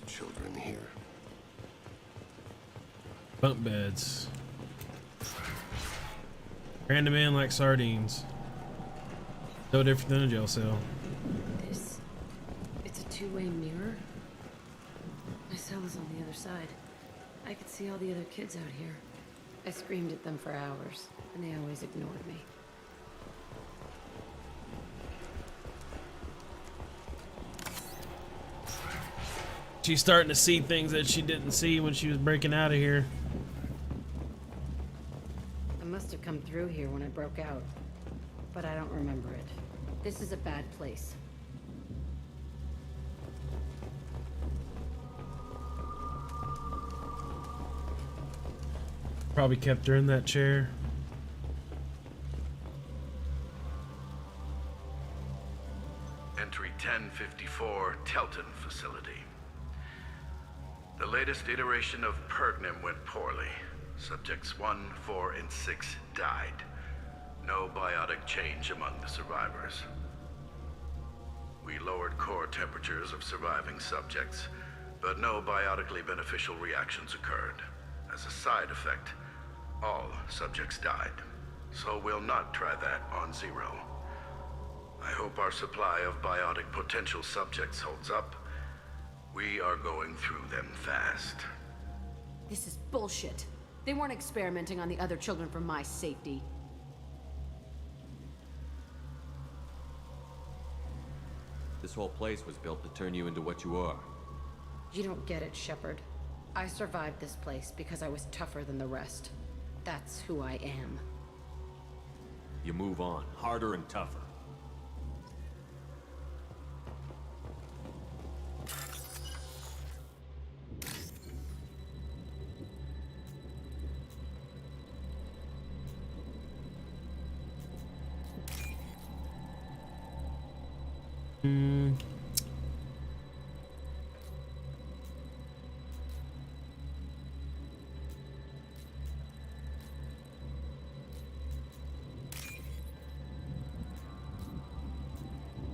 Children here. Bunk beds. Ran them in like sardines. No different than a jail cell. It's a two-way mirror. My cell is on the other side. I could see all the other kids out here. I screamed at them for hours, and they always ignored me. She's starting to see things that she didn't see when she was breaking out of here. I must have come through here when I broke out, but I don't remember it. This is a bad place. Probably kept her in that chair. Entry 1054, Telton facility. The latest iteration of Pergnum went poorly. Subjects 1, 4, and 6 died. No biotic change among the survivors. We lowered core temperatures of surviving subjects, but no biotically beneficial reactions occurred. As a side effect, all subjects died. So we'll not try that on Zero. I hope our supply of biotic potential subjects holds up. We are going through them fast. This is bullshit. They weren't experimenting on the other children for my safety. This whole place was built to turn you into what you are. You don't get it, Shepard. I survived this place because I was tougher than the rest. That's who I am. You move on, harder and tougher.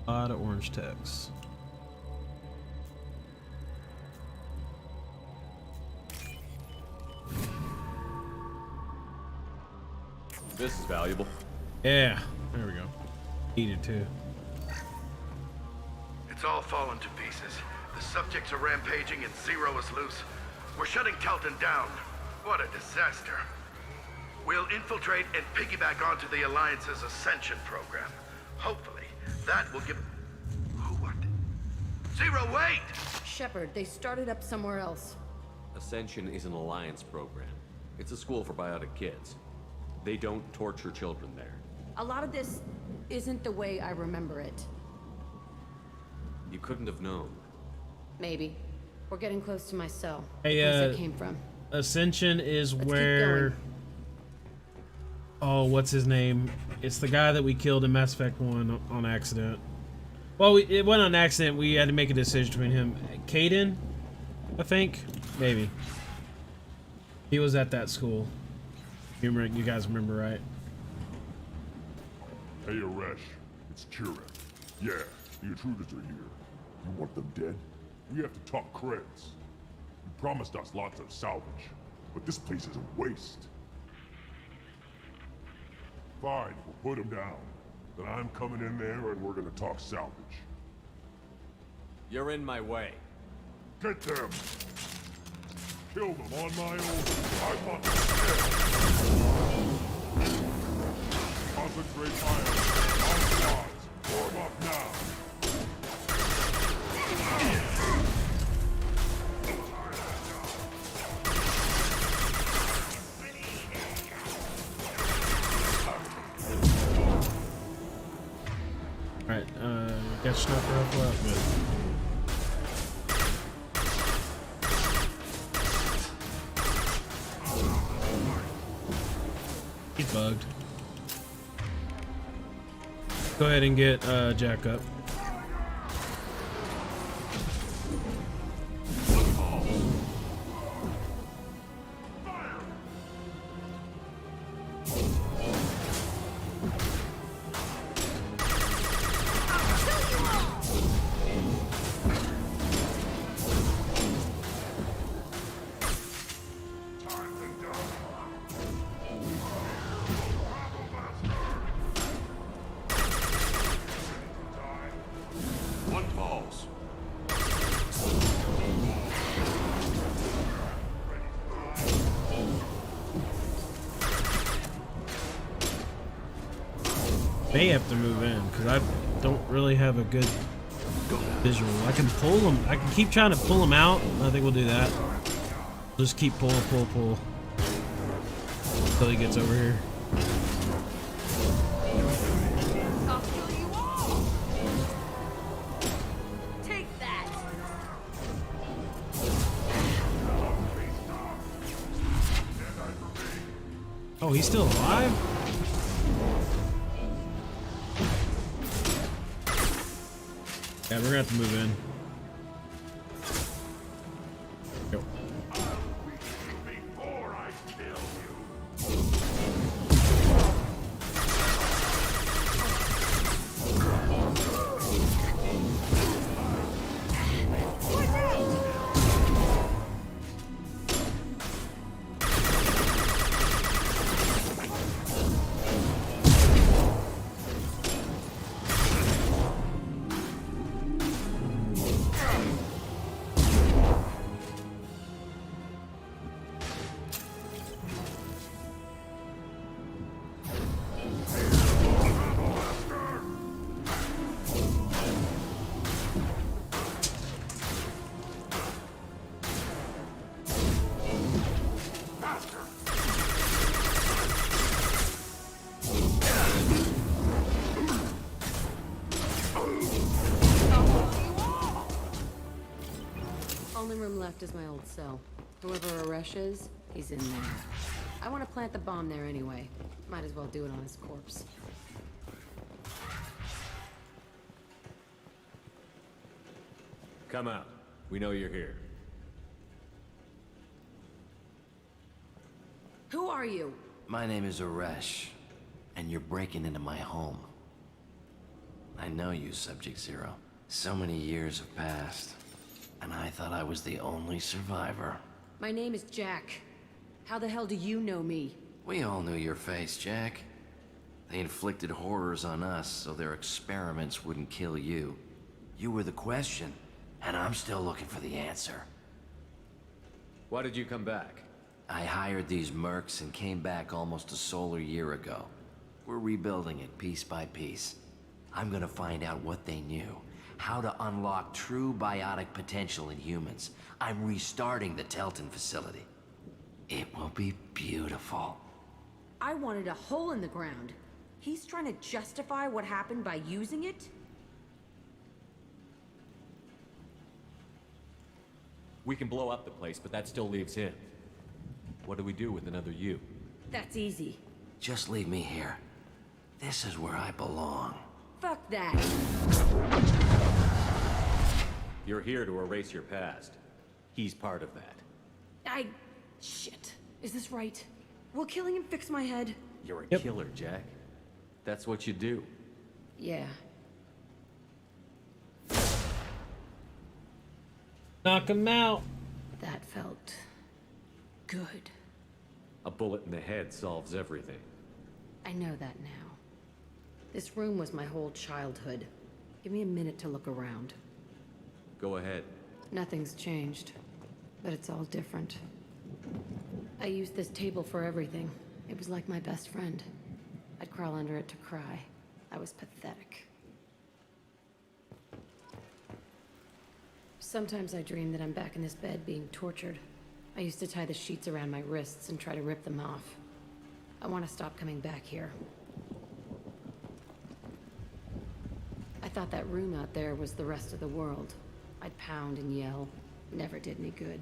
A lot of orange text. This is valuable. Yeah, there we go. Eat it too. It's all fallen to pieces. The subjects are rampaging and Zero is loose. We're shutting Telton down. What a disaster. We'll infiltrate and piggyback onto the Alliance's Ascension program. Hopefully, that will give... Who what? Zero, wait! Shepard, they started up somewhere else. Ascension is an alliance program. It's a school for biotic kids. They don't torture children there. A lot of this isn't the way I remember it. You couldn't have known. Maybe. We're getting close to my cell. Hey, the place I came from. Ascension is Let's keep where... going. Oh, what's his name? It's the guy that we killed in Mass Effect 1 on accident. Well, it wasn't on accident. We had to make a decision between him. Caden, I think? Maybe. He was at that school. You guys remember, right? Hey, Aresh. It's Kira. Yeah, the intruders are here. You want them dead? We have to talk creds. You promised us lots of salvage, but this place is a waste. Fine, we'll put them down. Then I'm coming in there and we're gonna talk salvage. You're in my way. Get them! Kill them on my own. I want them dead. Concentrate fire. On squads. Form up now. Alright, got sniper rifle out, good. He's bugged. Go ahead and get Jack up. One falls. May have to move in because I don't really have a good visual. I can pull them. I can keep trying to pull them out. I think we'll do that. Just keep pull until he gets over here. I'll kill you all. Take that. Oh, he's still alive? Yeah, we're gonna have to move in. Go. Before I kill you. Only room left is my old cell. Whoever Aresh is, he's in there. I want to plant the bomb there anyway. Might as well do it on his corpse. Come out. We know you're here. Who are you? My name is Aresh, and you're breaking into my home. I know you, Subject Zero. So many years have passed, and I thought I was the only survivor. My name is Jack. How the hell do you know me? We all knew your face, Jack. They inflicted horrors on us so their experiments wouldn't kill you. You were the question, and I'm still looking for the answer. Why did you come back? I hired these mercs and came back almost a solar year ago. We're rebuilding it piece by piece. I'm gonna find out what they knew, How to unlock true biotic potential in humans. I'm restarting the Telton facility. It will be beautiful. I wanted a hole in the ground. He's trying to justify what happened by using it? We can blow up the place, but that still leaves him. What do we do with another you? That's easy. Just leave me here. This is where I belong. Fuck that. You're here to erase your past. He's part of that. Shit. Is this right? Will killing him fix my head? You're a killer, Jack. That's what you do. Yeah. Knock him out. That felt good. A bullet in the head solves everything. I know that now. This room was my whole childhood. Give me a minute to look around. Go ahead. Nothing's changed, but it's all different. I used this table for everything. It was like my best friend. I'd crawl under it to cry. I was pathetic. Sometimes I dream that I'm back in this bed being tortured. I used to tie the sheets around my wrists and try to rip them off. I want to stop coming back here. I thought that room out there was the rest of the world. I'd pound and yell. Never did me good.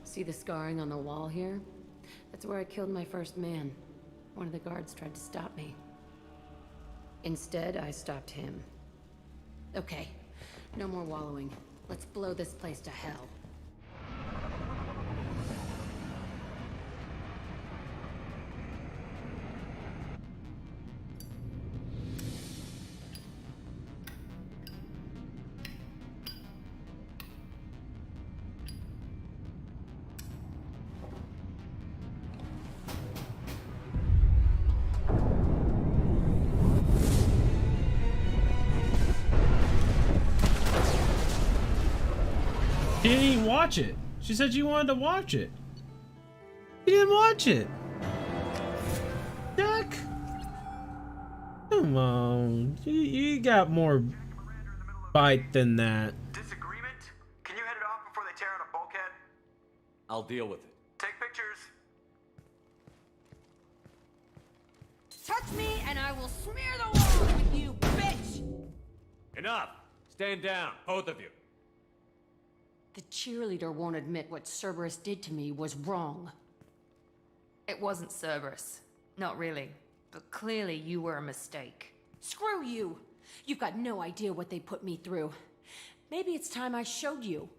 See the scarring on the wall here? That's where I killed my first man. One of the guards tried to stop me. Instead, I stopped him. Okay, no more wallowing. Let's blow this place to hell. She didn't even watch it. She said she wanted to watch it. She didn't watch it. Duck. Come on. You got more bite than that. Disagreement? Can you head it off before they tear out a bulkhead? I'll deal with it. Take pictures. Touch me and I will smear the walls with you, bitch! Enough! Stand down, both of you. The cheerleader won't admit what Cerberus did to me was wrong. It wasn't Cerberus. Not really. But clearly you were a mistake. Screw you! You've got no idea what they put me through. Maybe it's time I showed you.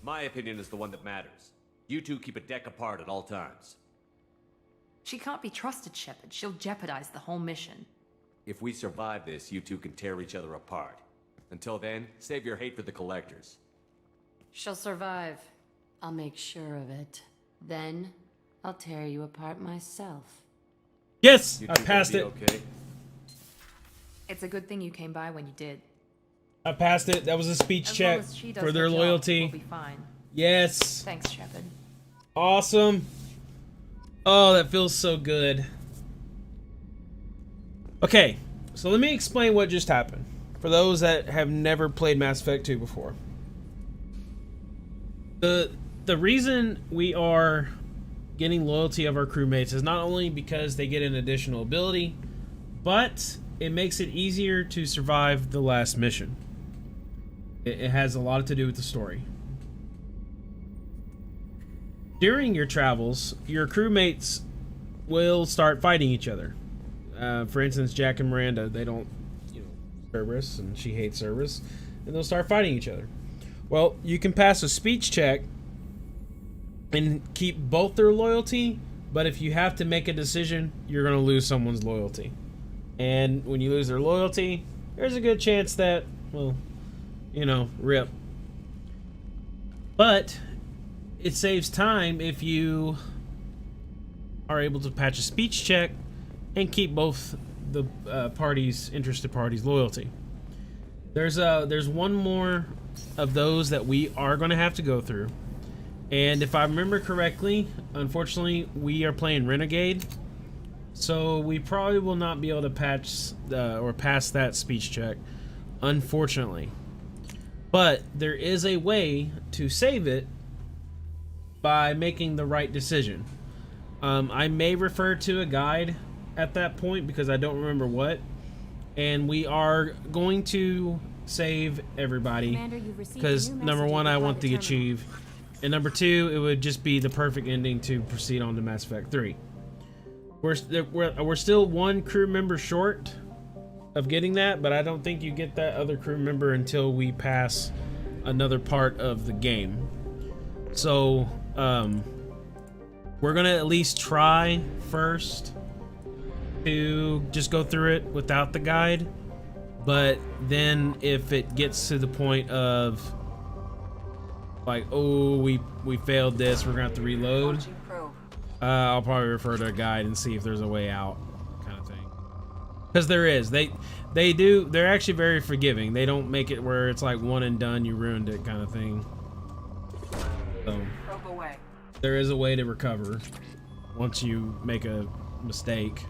My opinion is the one that matters. You two keep a deck apart at all times. She can't be trusted, Shepard. She'll jeopardize the whole mission. If we survive this, you two can tear each other apart. Until then, save your hate for the collectors. She'll survive. I'll make sure of it. Then, I'll tear you apart myself. Yes! You I two passed it. gonna be okay? It's a good thing you came by when you did. I passed it. That was a speech As check long as she does for their her job, loyalty. we'll be fine. Yes. Thanks, Shepard. Awesome. Oh, that feels so good. Okay, so let me explain what just happened. For those that have never played Mass Effect 2 before. The reason we are getting loyalty of our crewmates is not only because they get an additional ability, but it makes it easier to survive the last mission. It has a lot to do with the story. During your travels, your crewmates will start fighting each other. For instance, Jack and Miranda, they don't, Cerberus, and she hates Cerberus, and they'll start fighting each other. Well, you can pass a speech check and keep both their loyalty, but if you have to make a decision, you're going to lose someone's loyalty. And when you lose their loyalty, there's a good chance that, well, rip. But it saves time if you are able to patch a speech check and keep both the interested parties' loyalty. There's one more of those that we are going to have to go through. And if I remember correctly, unfortunately, we are playing Renegade. So we probably will not be able to patch or pass that speech check, unfortunately. But there is a way to save it by making the right decision. I may refer to a guide at that point because I don't remember what. And we are going to save everybody because number one, I want the achieve. And number two, it would just be the perfect ending to proceed on to Mass Effect 3. We're still one crew member short of getting that, but I don't think you get that other crew member until we pass another part of the game. So we're gonna at least try first to just go through it without the guide, but then if it gets to the point of like, oh, we failed this, we're gonna have to reload, I'll probably refer to a guide and see if there's a way out, kind of thing. Because there is. They're actually very forgiving. They don't make it where it's like one and done, you ruined it kind of thing. So there is a way to recover once you make a mistake.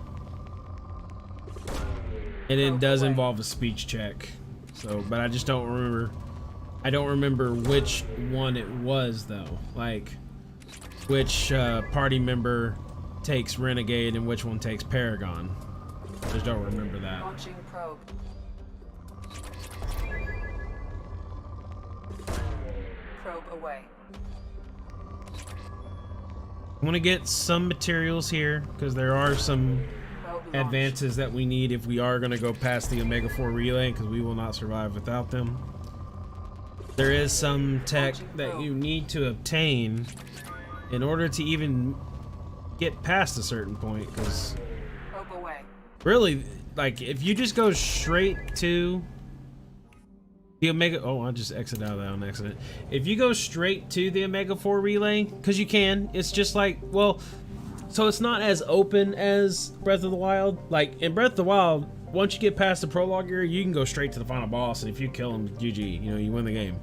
And it does involve a speech check. So, but I just don't remember. I don't remember which one it was though. Like which party member takes Renegade and which one takes Paragon. I just don't remember that. Launching probe. Probe away. I want to get some materials here because there are some advances that we need if we are going to go past the Omega-4 relay, because we will not survive without them. There is some tech that you need to obtain in order to even get past a certain point, because really, like, if you just go straight to the Omega, oh, I just exited out of that on accident. If you go straight to the Omega-4 relay, because you can, it's just like, well, so it's not as open as Breath of the Wild. Like, in Breath of the Wild, once you get past the prologue area, you can go straight to the final boss, and if you kill him, GG, you know, you win the game.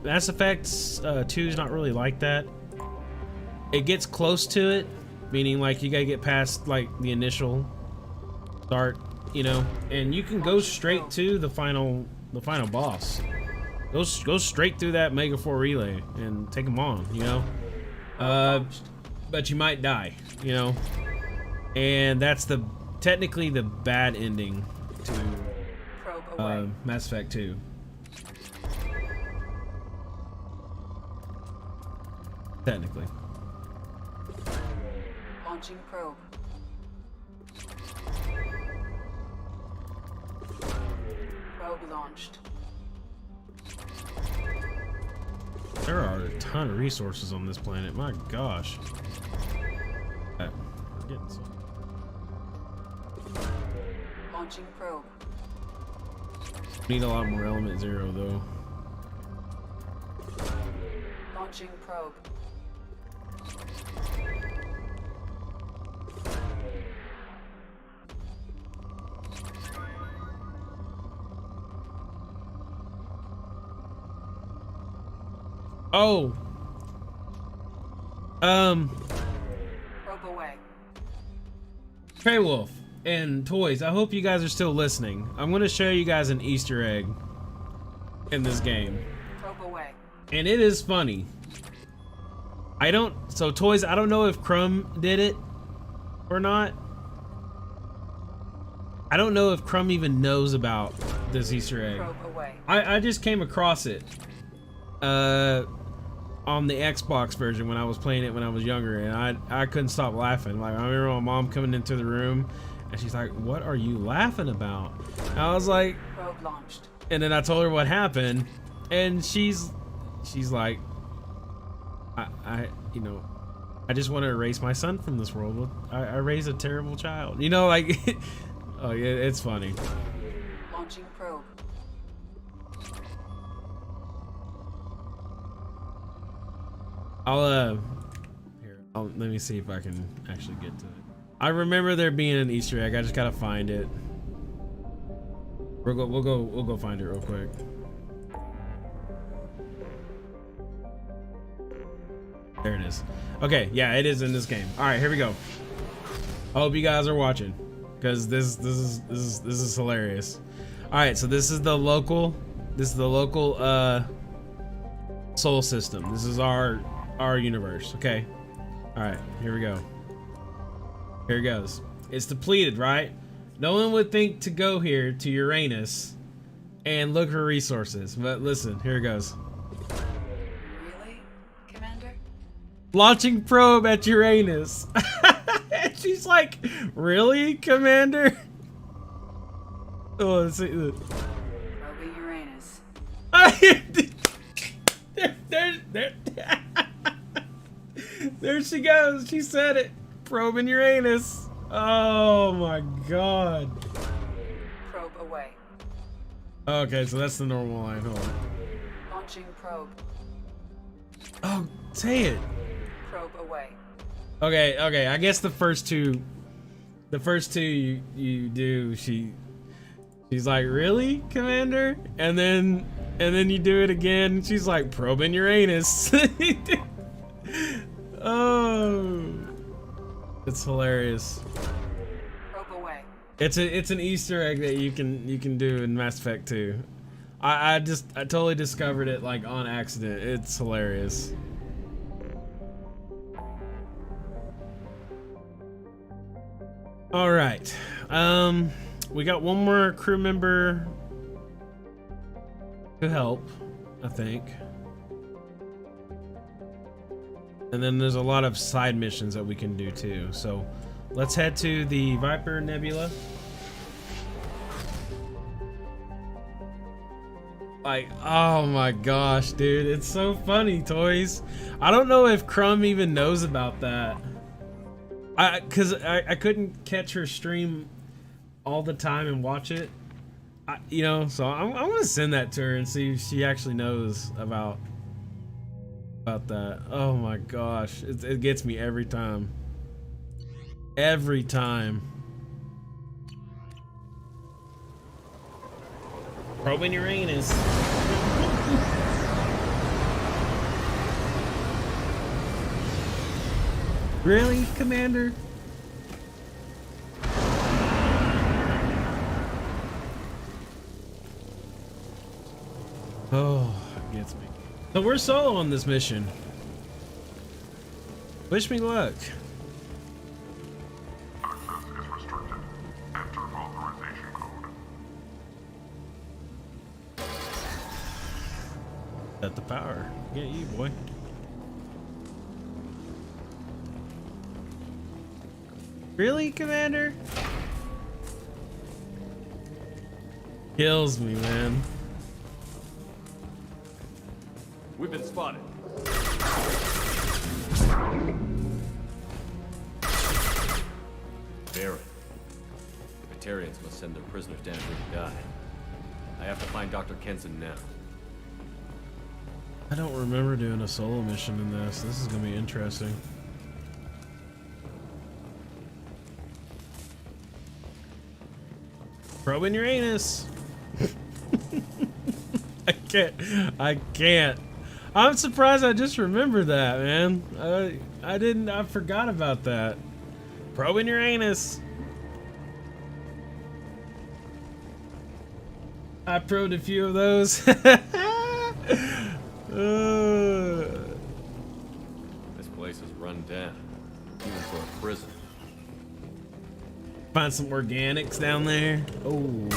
Mass Effect 2 is not really like that. It gets close to it, meaning like you gotta get past like the initial start, you know, and you can go straight to the final boss. Go straight through that Omega-4 relay and take them on, you know. But you might die, you know, and that's technically the bad ending to Mass Effect 2. Technically. Launching probe. Probe launched. There are a ton of resources on this planet. My gosh. We're getting some. Launching probe. Need a lot more element 0 though. Launching probe. Oh. Probe away. Trey Wolf and Toys, I hope you guys are still listening. I'm going to show you guys an Easter egg in this game. Probe away. And it is funny. So Toys, I don't know if Crumb did it or not. I don't know if Crumb even knows about this Easter egg. Probe away. I just came across it on the Xbox version when I was playing it when I was younger, and I couldn't stop laughing. Like, I remember my mom coming into the room and she's like, "What are you laughing about?" And I was like, probe launched. And then I told her what happened, and she's like, you know, I just want to erase my son from this world. I raised a terrible child, you know, like. Oh yeah, it's funny. Launching probe. Let me see if I can actually get to it. I remember there being an Easter egg. I just gotta find it. We'll go find it real quick. There it is. Okay, yeah, it is in this game. All right, here we go. I hope you guys are watching, because this is hilarious. All right, so this is the local soul system. This is our universe. Okay. All right, here we go. Here it goes. It's depleted, right? No one would think to go here to Uranus and look for resources, but listen, here it goes. Really, Commander? Launching probe at Uranus. And she's like, really, Commander? Oh, let's see. Probing Uranus. There she goes. She said it. Probing Uranus. Oh my god. Probe away. Okay, so that's the normal line. Hold on. Launching probe. Oh, say it. Probe away. Okay. I guess the first two you do. She's like, really, Commander? And then you do it again. She's like, probing Uranus. Oh, it's hilarious. Probe away. It's an Easter egg that you can do in Mass Effect 2. I totally discovered it like on accident. It's hilarious. All right, we got one more crew member to help, I think. And then there's a lot of side missions that we can do too. So let's head to the Viper Nebula. Like, oh my gosh, dude, it's so funny, Toys. I don't know if Crumb even knows about that. Cause I couldn't catch her stream all the time and watch it. You know, so I'm gonna send that to her and see if she actually knows about that. Oh my gosh, it gets me every time. Every time. Probing Uranus. Really, Commander? Oh, it gets me. So we're solo on this mission. Wish me luck. Access is restricted. Enter authorization code. At the power. Get you, boy. Really, Commander? Kills me, man. We've been spotted. Baron. Batarians must send their prisoners down here to die. I have to find Dr. Kenson now. I don't remember doing a solo mission in this. This is gonna be interesting. Probing Uranus. I can't. I'm surprised I just remembered that, man. I forgot about that. Probing Uranus. I probed a few of those. This place is run down, even for a prison. Find some organics down there. Oh,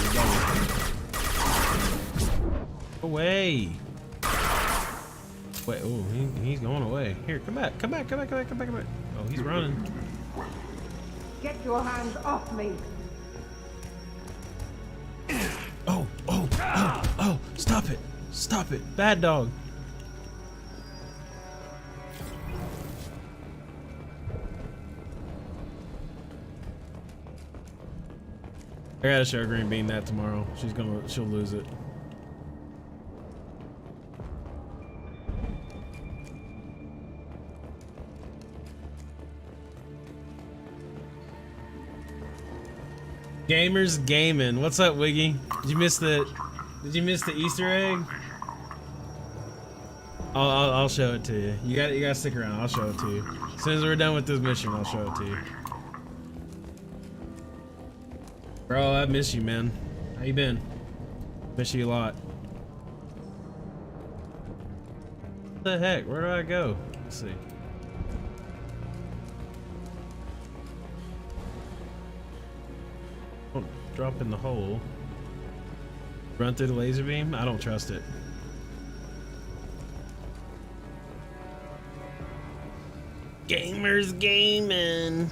away. Wait, oh, he's going away. Here, come back. Oh, he's running. Get your hands off me. Oh, stop it. Stop it. Bad dog. I gotta show Green Bean that tomorrow. She'll lose it. Gamers gaming. What's up, Wiggy? Did you miss the Easter egg? I'll show it to you. You gotta stick around. I'll show it to you. As soon as we're done with this mission, I'll show it to you. Bro, I miss you, man. How you been? Miss you a lot. What the heck? Where do I go? Let's see. Don't drop in the hole. Run through the laser beam? I don't trust it. Gamers gaming.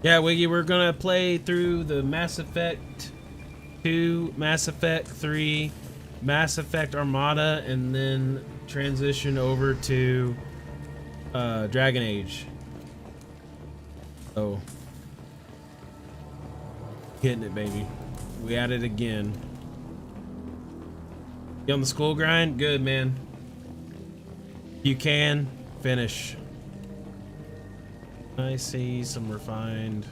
Yeah, Wiggy, we're gonna play through the Mass Effect 2, Mass Effect 3, Mass Effect Armada, and then transition over to Dragon Age. Oh. Getting it, baby. We at it again. You on the school grind? Good, man. You can finish. I see some refined.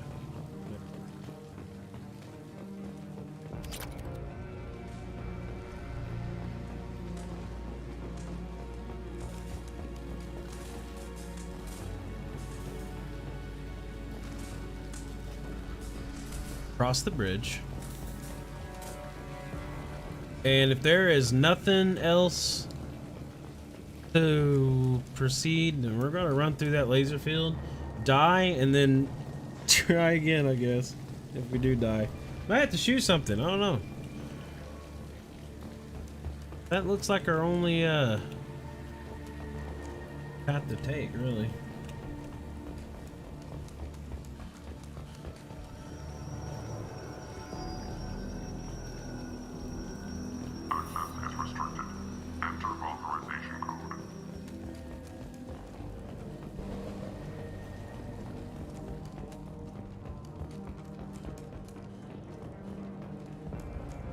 Cross the bridge. And if there is nothing else to proceed, then we're gonna run through that laser field, die, and then try again, I guess. If we do die. Might have to shoot something, I don't know. That looks like our only path to take, really.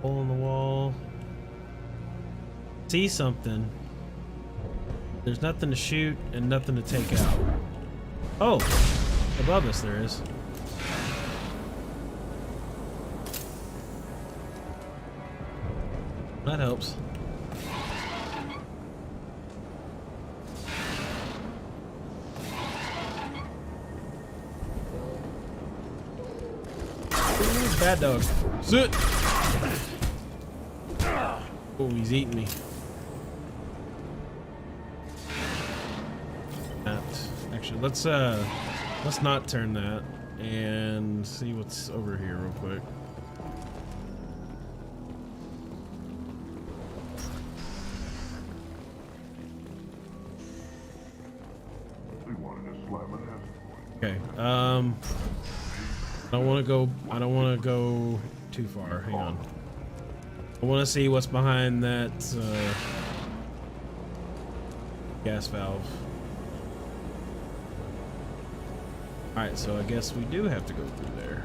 Hole in the wall. See something. There's nothing to shoot and nothing to take out. Oh, above us there is. That helps. Ooh, bad dog. Sit. Oh, he's eating me. Actually, let's not turn that and see what's over here real quick. Okay. I don't want to go too far. Hang on. I want to see what's behind that gas valve. Alright, so I guess we do have to go through there.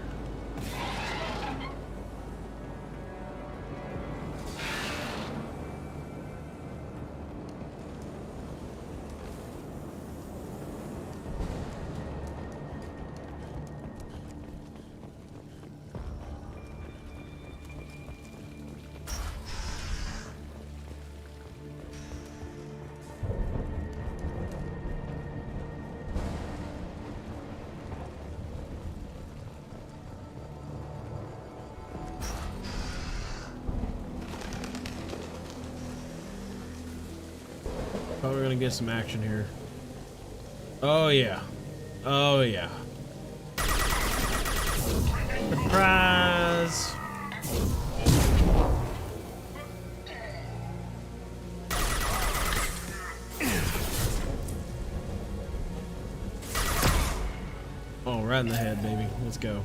Oh, we're gonna get some action here. Oh yeah. Oh yeah. Surprise! Oh, right in the head, baby. Let's go.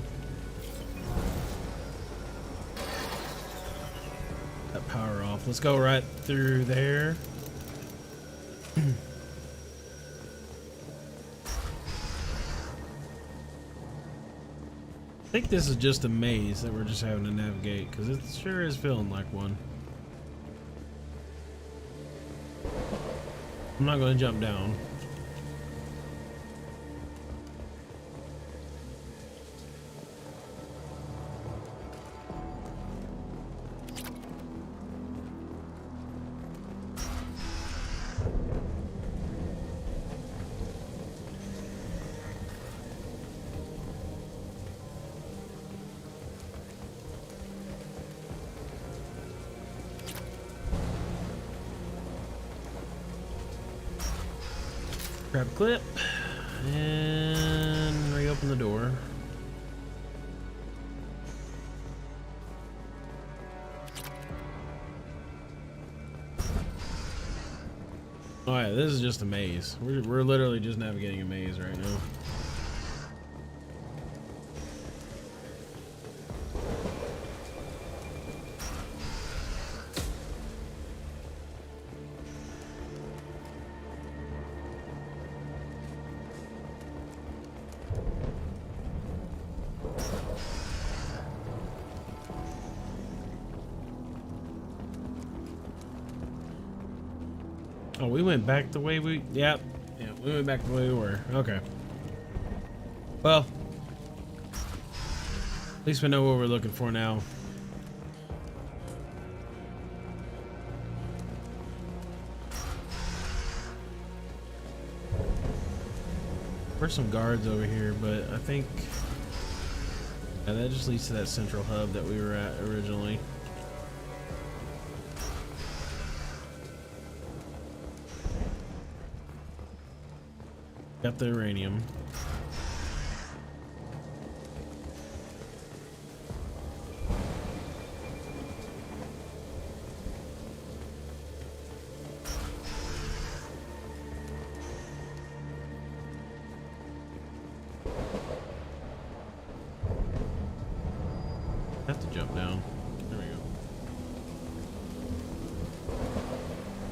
That power off. Let's go right through there. I think this is just a maze that we're just having to navigate, because it sure is feeling like one. I'm not going to jump down. Grab a clip and reopen the door. Oh yeah, this is just a maze. We're literally just navigating a maze right now. Oh, we went back the way we... Yep. Yeah, we went back the way we were. Okay. Well. At least we know what we're looking for now. There's some guards over here, but I think... Yeah, that just leads to that central hub that we were at originally. Got the uranium. Have to jump down. There we go.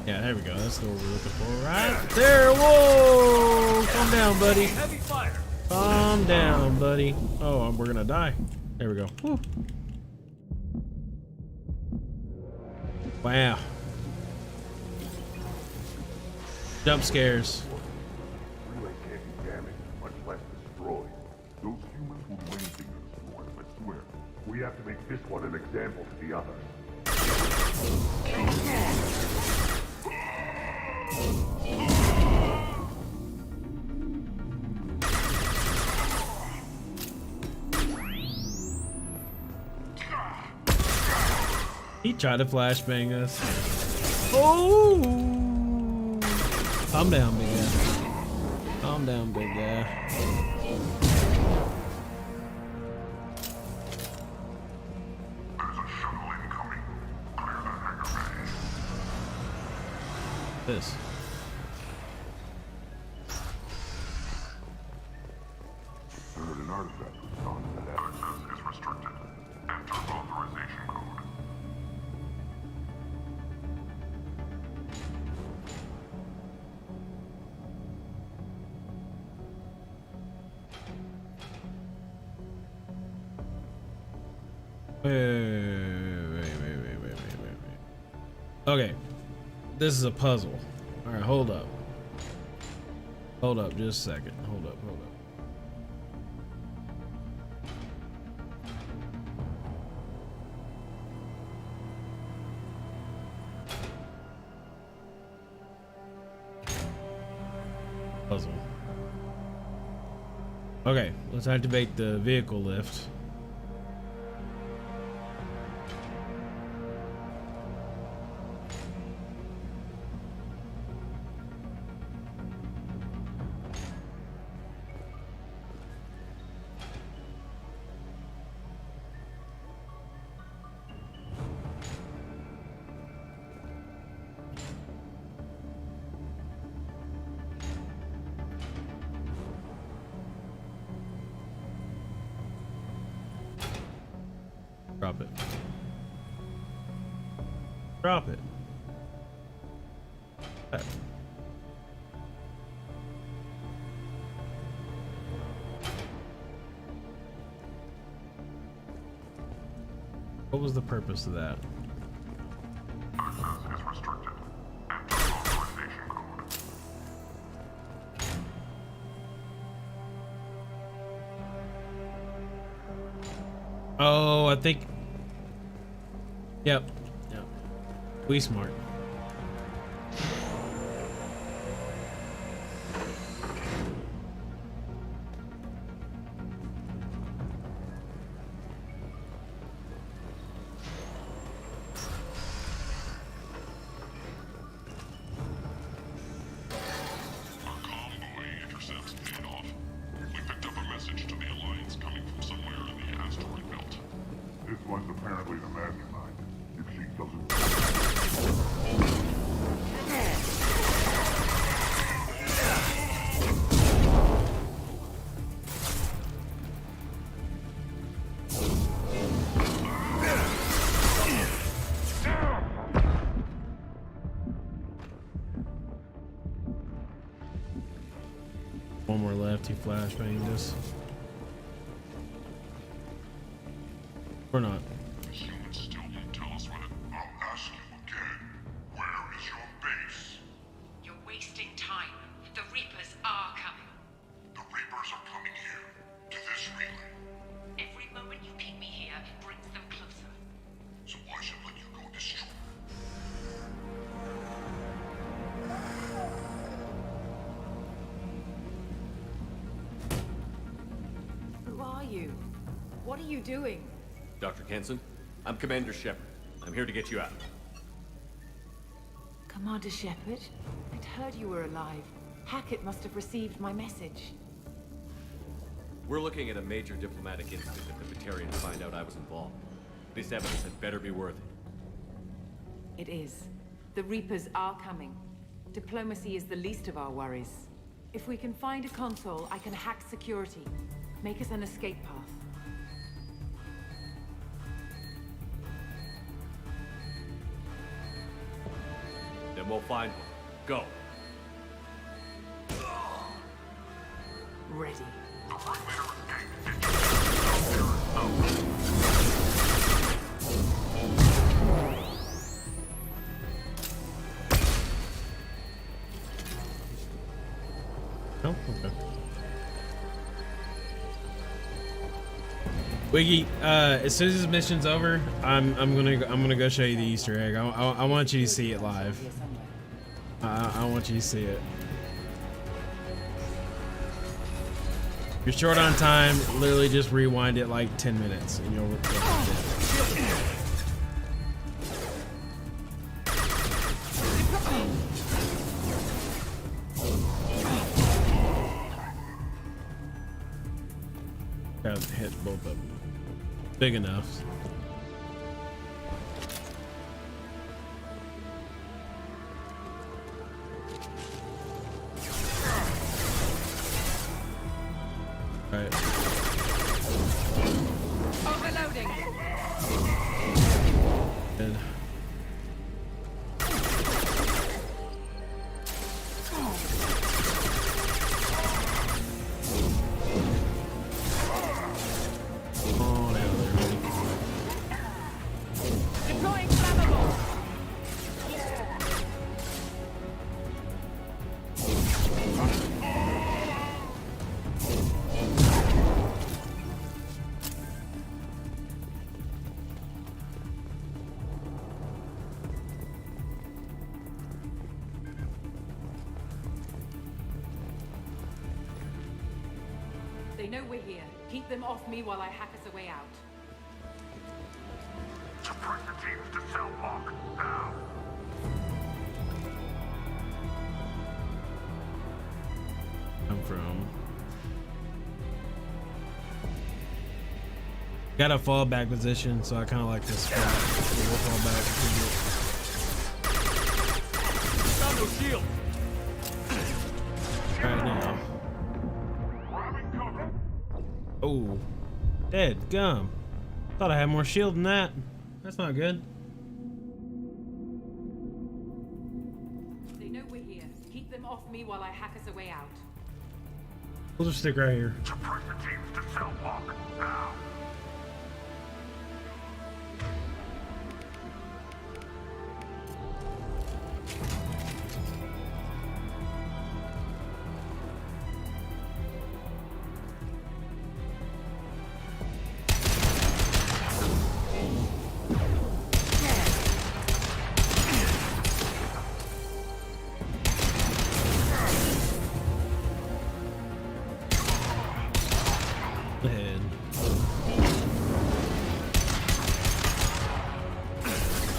Yeah, there we go. That's the one we're looking for. Right there. Whoa! Calm down, buddy. Heavy fire. Calm down, buddy. Oh, we're gonna die. There we go. Whew. Wow. Jump scares. Relay can't be damaged, much less destroyed. Those humans will do anything to destroy them, I swear. We have to make this one an example to the others. He tried to flashbang us. Oh! Calm down, big guy. Calm down, big guy. This. Heard an artifact was found in that. Access is restricted. Enter authorization code. Wait. Okay. This is a puzzle. Alright, hold up. Hold up just a second. Hold up. Puzzle. Okay, let's activate the vehicle lift. Drop it. Drop it. What was the purpose of that? Access is restricted. Enter authorization code. Oh, I think. Yep. We smart. One more left. He flashbanged us. Or not. Humans still won't tell us whether. I'll ask you again. Where is your base? You're wasting time. The Reapers are coming. The Reapers are coming here. To this relay. Every moment you keep me here brings them closer. So why should I let you go destroy? Who are you? What are you doing? Dr. Kenson, I'm Commander Shepard. I'm here to get you out. Commander Shepard? I'd heard you were alive. Hackett must have received my message. We're looking at a major diplomatic incident if the Batarians find out I was involved. This evidence had better be worth it. It is. The Reapers are coming. Diplomacy is the least of our worries. If we can find a console, I can hack security. Make us an escape path. Then we'll find one. Go. Ready. Oh, okay. Wiggy, as soon as this mission's over, I'm gonna go show you the Easter egg. I want you to see it live. I want you to see it. If you're short on time, literally just rewind it like 10 minutes and you'll gotta hit both of them. Big enough. Right. Overloading. Good. Oh, now they're ready. Deploying flammable. They know we're here. Keep them off me while I hack us a way out. Suppress the teams to cell block. Now. Come from. Got a fallback position, so I kind of like this spot. So we'll fall back. Found no shield. Right now. Oh, dead gum. Thought I had more shield than that. That's not good. They know we're here. Keep them off me while I hack us a way out. We'll just stick right here. Suppress the teams to cell block. Now. Ahead.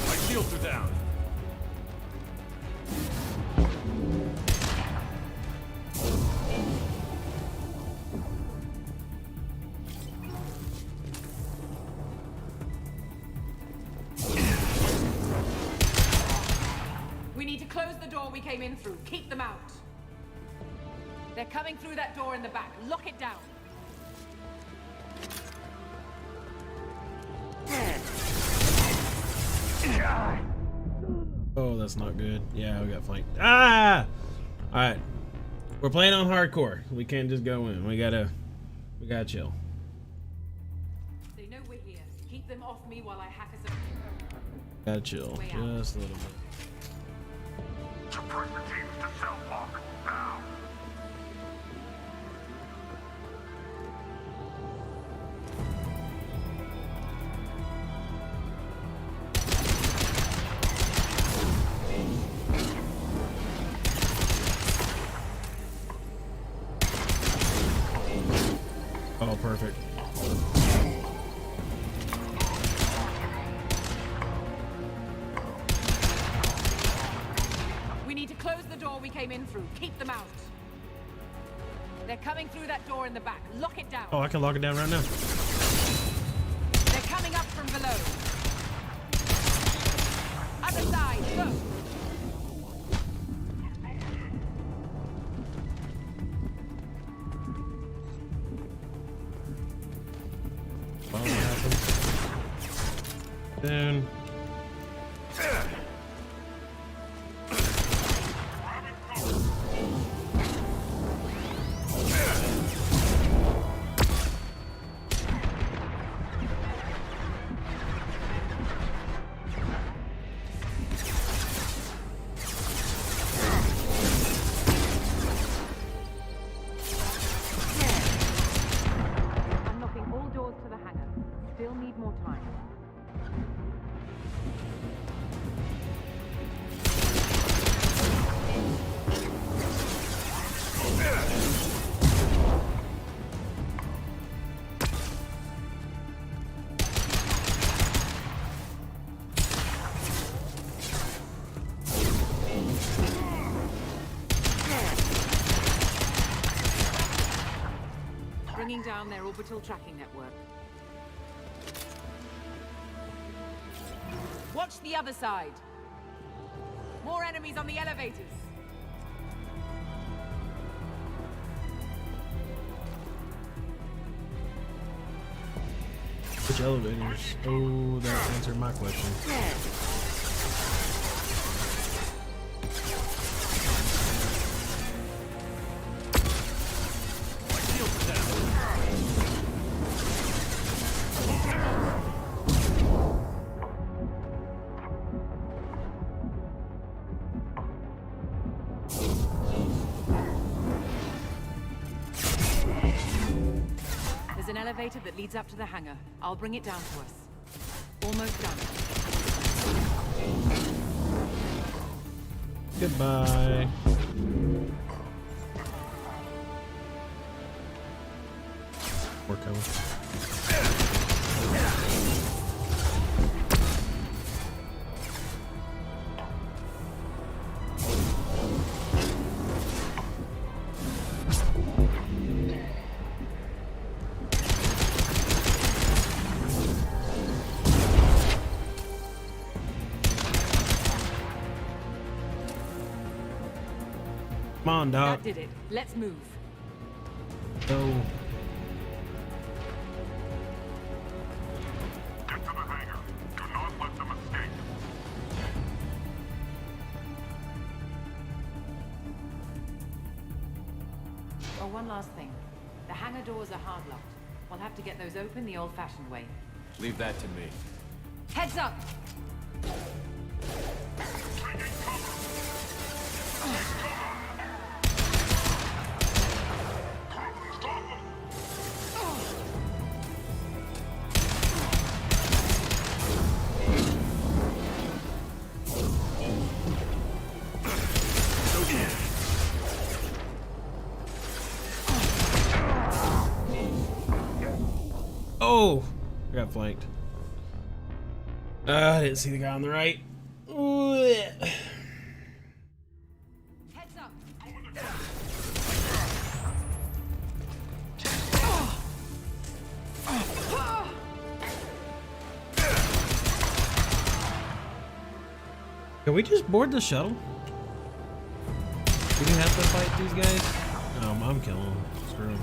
My shields are down. We need to close the door we came in through. Keep them out. They're coming through that door in the back. Lock it down. Oh, that's not good. Yeah, we got flanked. Ah! Alright. We're playing on hardcore. We can't just go in. We gotta chill. They know we're here. Keep them off me while I hack us up. Gotta chill. Just a little bit. Suppress the teams to cell block. Now. Oh, perfect. We need to close the door we came in through. Keep them out. They're coming through that door in the back. Lock it down. Oh, I can lock it down right now. They're coming up from below. Other side, go. Well, what happens? Then. Unlocking all doors to the hangar. Still need more time. Bringing down their orbital tracking network. Watch the other side. More enemies on the elevators. Which elevators? Oh, that answered my question. There's an elevator that leads up to the hangar. I'll bring it down to us. Almost done. Goodbye. More coming. Come on, dog. That did it. Let's move. Go. Get to the hangar. Do not let them escape. Oh, one last thing. The hangar doors are hard locked. We'll have to get those open the old-fashioned way. Leave that to me. Heads up! Oh, I got flanked. I didn't see the guy on the right. Ooh, yeah. Heads up! Can we just board the shuttle? Do we have to fight these guys? No, I'm killing them. Screw them.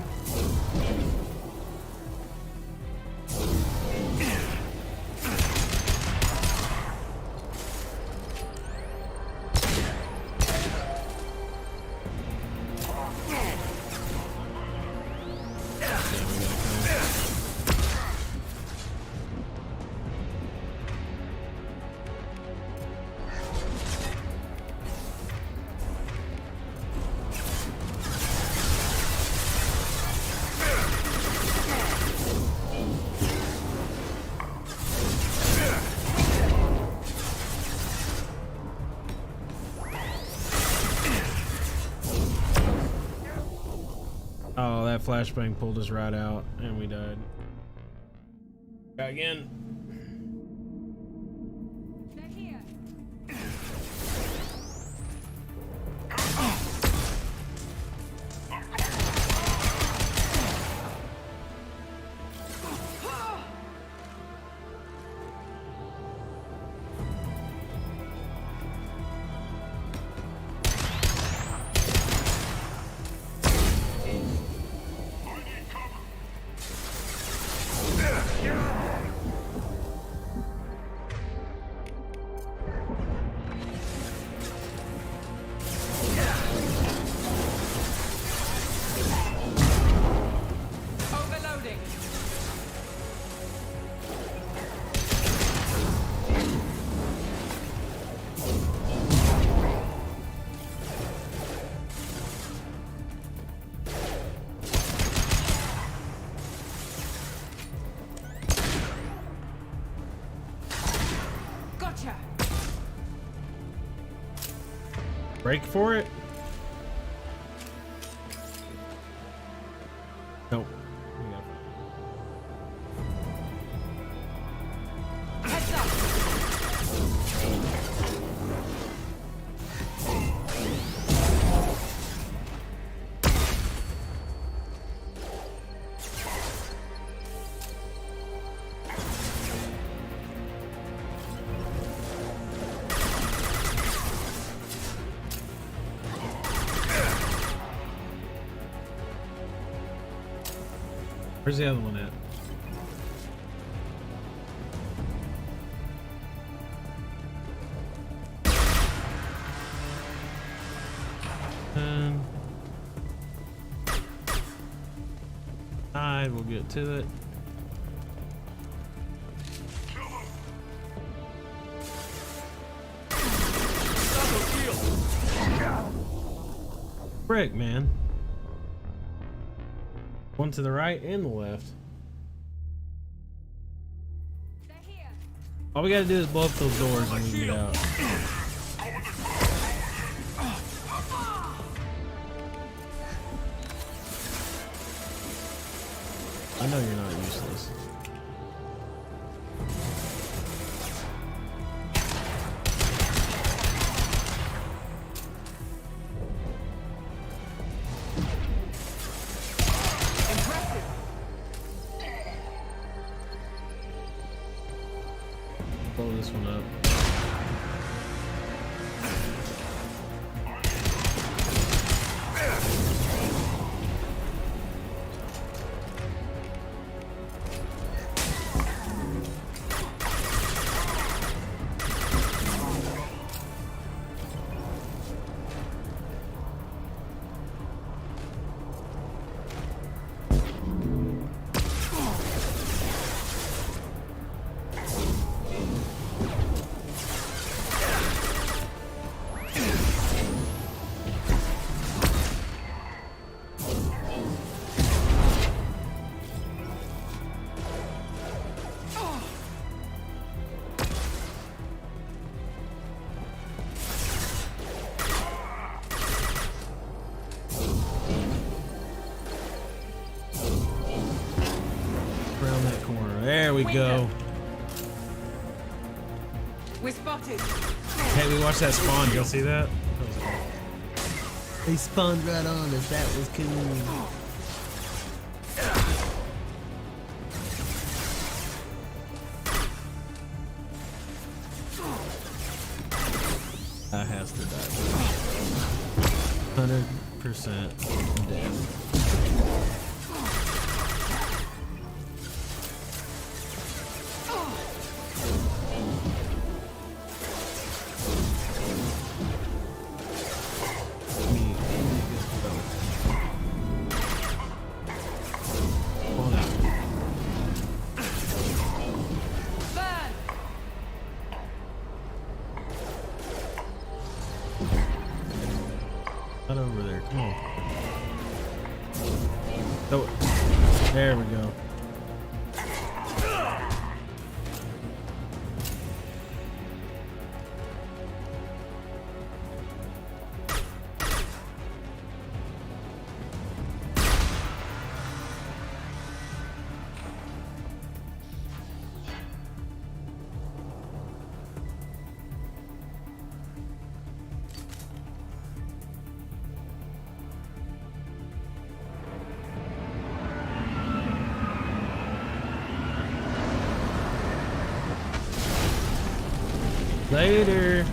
Oh, that flashbang pulled us right out, and we died. Try again. Break for it? Nope. Heads up. Where's the other one at? Alright, we'll get to it. Frick, man. One to the right and the left. All we gotta do is blow up those doors and we can get out. I know you're not useless. Blow this one up. There we go. We're spotted. Hey, we watched that spawn. Y'all see that? They spawned right on us. That was cool. I has to die. 100% dead. Oh, there we go. Later.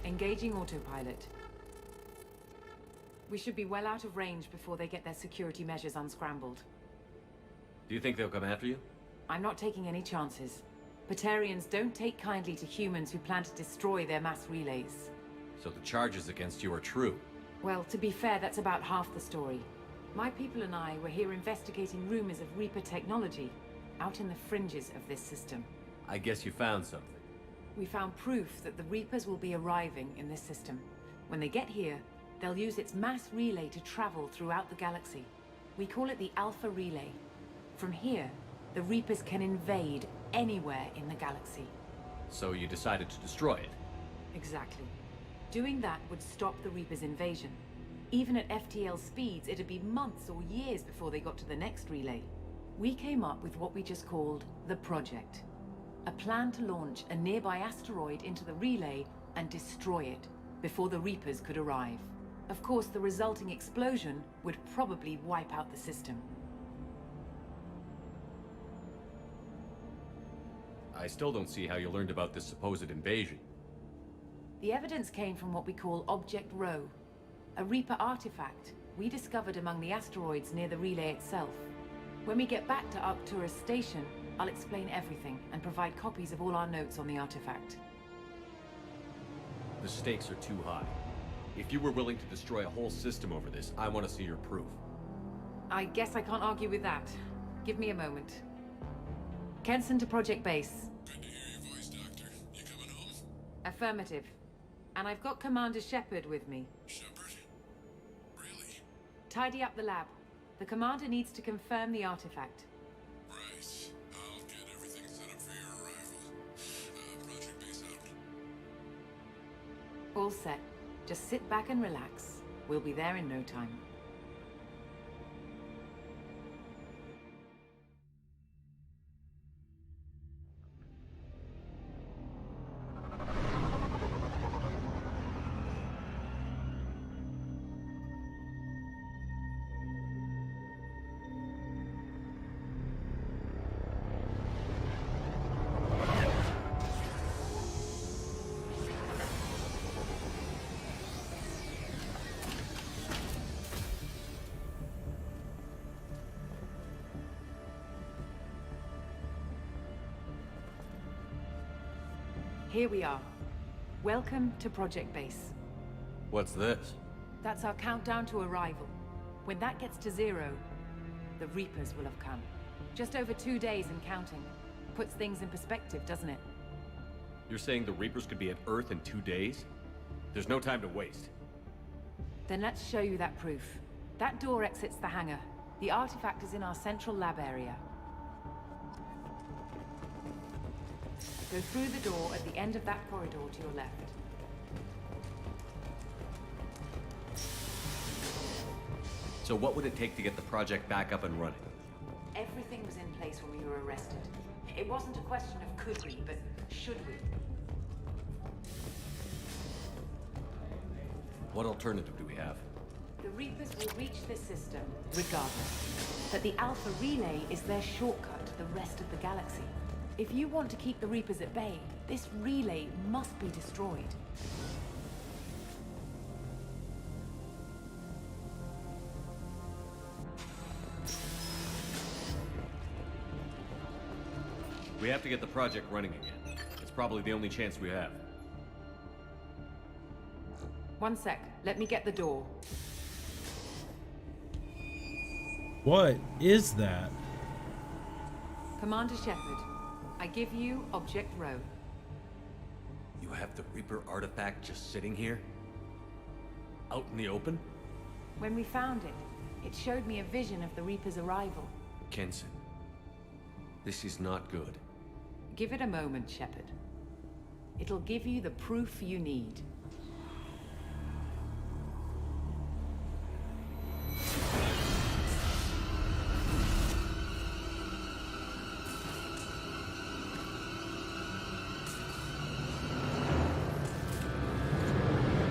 Engaging autopilot. We should be well out of range before they get their security measures unscrambled. Do you think they'll come after you? I'm not taking any chances. Batarians don't take kindly to humans who plan to destroy their mass relays. So the charges against you are true? Well, to be fair, that's about half the story. My people and I were here investigating rumors of Reaper technology, out in the fringes of this system. I guess you found something. We found proof that the Reapers will be arriving in this system. When they get here, they'll use its mass relay to travel throughout the galaxy. We call it the Alpha Relay. From here, the Reapers can invade anywhere in the galaxy. So you decided to destroy it? Exactly. Doing that would stop the Reapers' invasion. Even at FTL speeds, it'd be months or years before they got to the next relay. We came up with what we just called the Project. A plan to launch a nearby asteroid into the relay and destroy it before the Reapers could arrive. Of course, the resulting explosion would probably wipe out the system. I still don't see how you learned about this supposed invasion. The evidence came from what we call Object Rho, a Reaper artifact we discovered among the asteroids near the relay itself. When we get back to Arcturus Station, I'll explain everything and provide copies of all our notes on the artifact. The stakes are too high. If you were willing to destroy a whole system over this, I want to see your proof. I guess I can't argue with that. Give me a moment. Kenson to Project Base. Good to hear your voice, Doctor. You coming home? Affirmative. And I've got Commander Shepard with me. Shepard? Really? Tidy up the lab. The Commander needs to confirm the artifact. Right. I'll get everything set up for your arrival. Project Base out. All set. Just sit back and relax. We'll be there in no time. Here we are. Welcome to Project Base. What's this? That's our countdown to arrival. When that gets to 0, the Reapers will have come. Just over 2 days and counting. Puts things in perspective, doesn't it? You're saying the Reapers could be at Earth in 2 days? There's no time to waste. Then let's show you that proof. That door exits the hangar. The artifact is in our central lab area. Go through the door at the end of that corridor to your left. So what would it take to get the project back up and running? Everything was in place when we were arrested. It wasn't a question of could we, but should we. What alternative do we have? The Reapers will reach this system regardless. But the Alpha Relay is their shortcut to the rest of the galaxy. If you want to keep the Reapers at bay, this relay must be destroyed. We have to get the project running again. It's probably the only chance we have. One sec. Let me get the door. What is that? Commander Shepard, I give you Object Rho. You have the Reaper artifact just sitting here? Out in the open? When we found it, it showed me a vision of the Reaper's arrival. Kenson, this is not good. Give it a moment, Shepard. It'll give you the proof you need.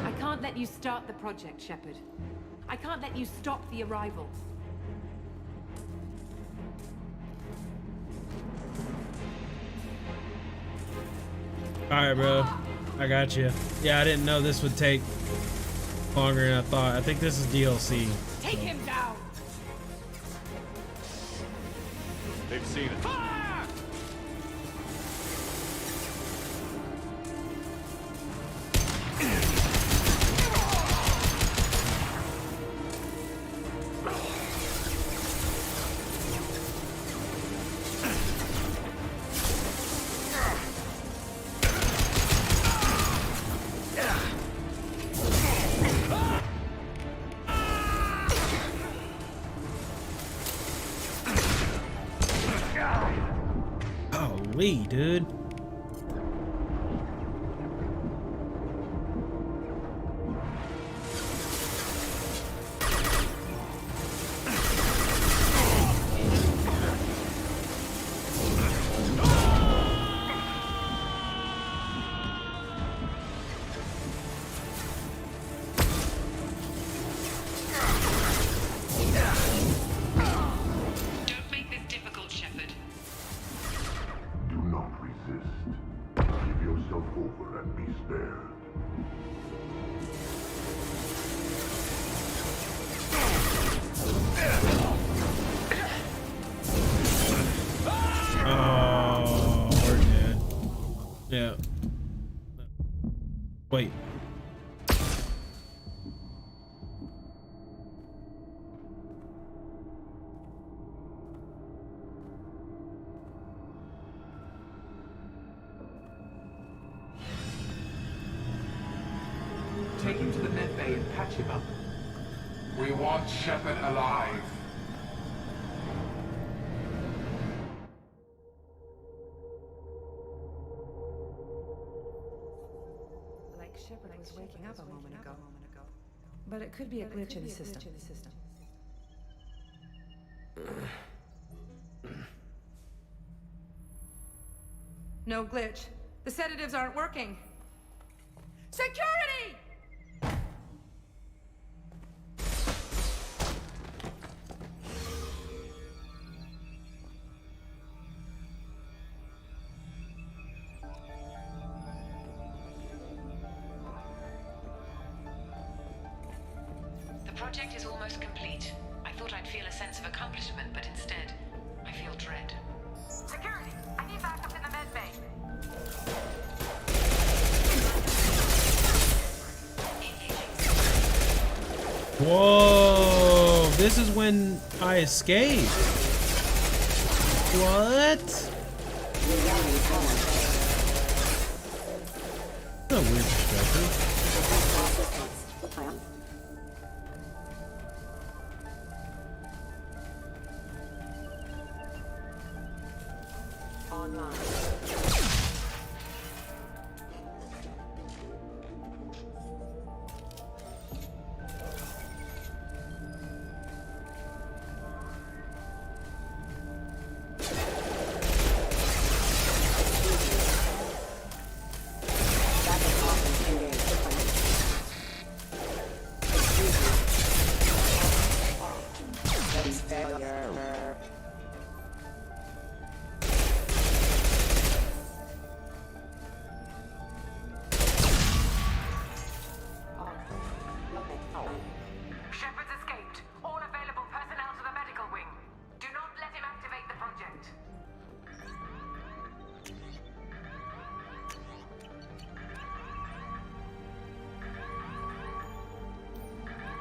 I can't let you start the project, Shepard. I can't let you stop the arrival. Alright, bro. I got you. Yeah, I didn't know this would take longer than I thought. I think this is DLC. Take him down! They've seen it. Holy, dude. Don't make this difficult, Shepard. Do not resist. Give yourself over and be spared. Oh, we're dead. Yeah. Wait. Take him to the med bay and patch him up. We want Shepard alive. Like Shepard was waking up a moment ago. But it could be a glitch in the system. No glitch. The sedatives aren't working. Security! The project is almost complete. I thought I'd feel a sense of accomplishment, but instead, I feel dread. Security! I need backup in the med bay. Whoa! This is when I escaped. What? That's a weird perspective. Shepard's escaped. All available personnel to the medical wing. Do not let him activate the project.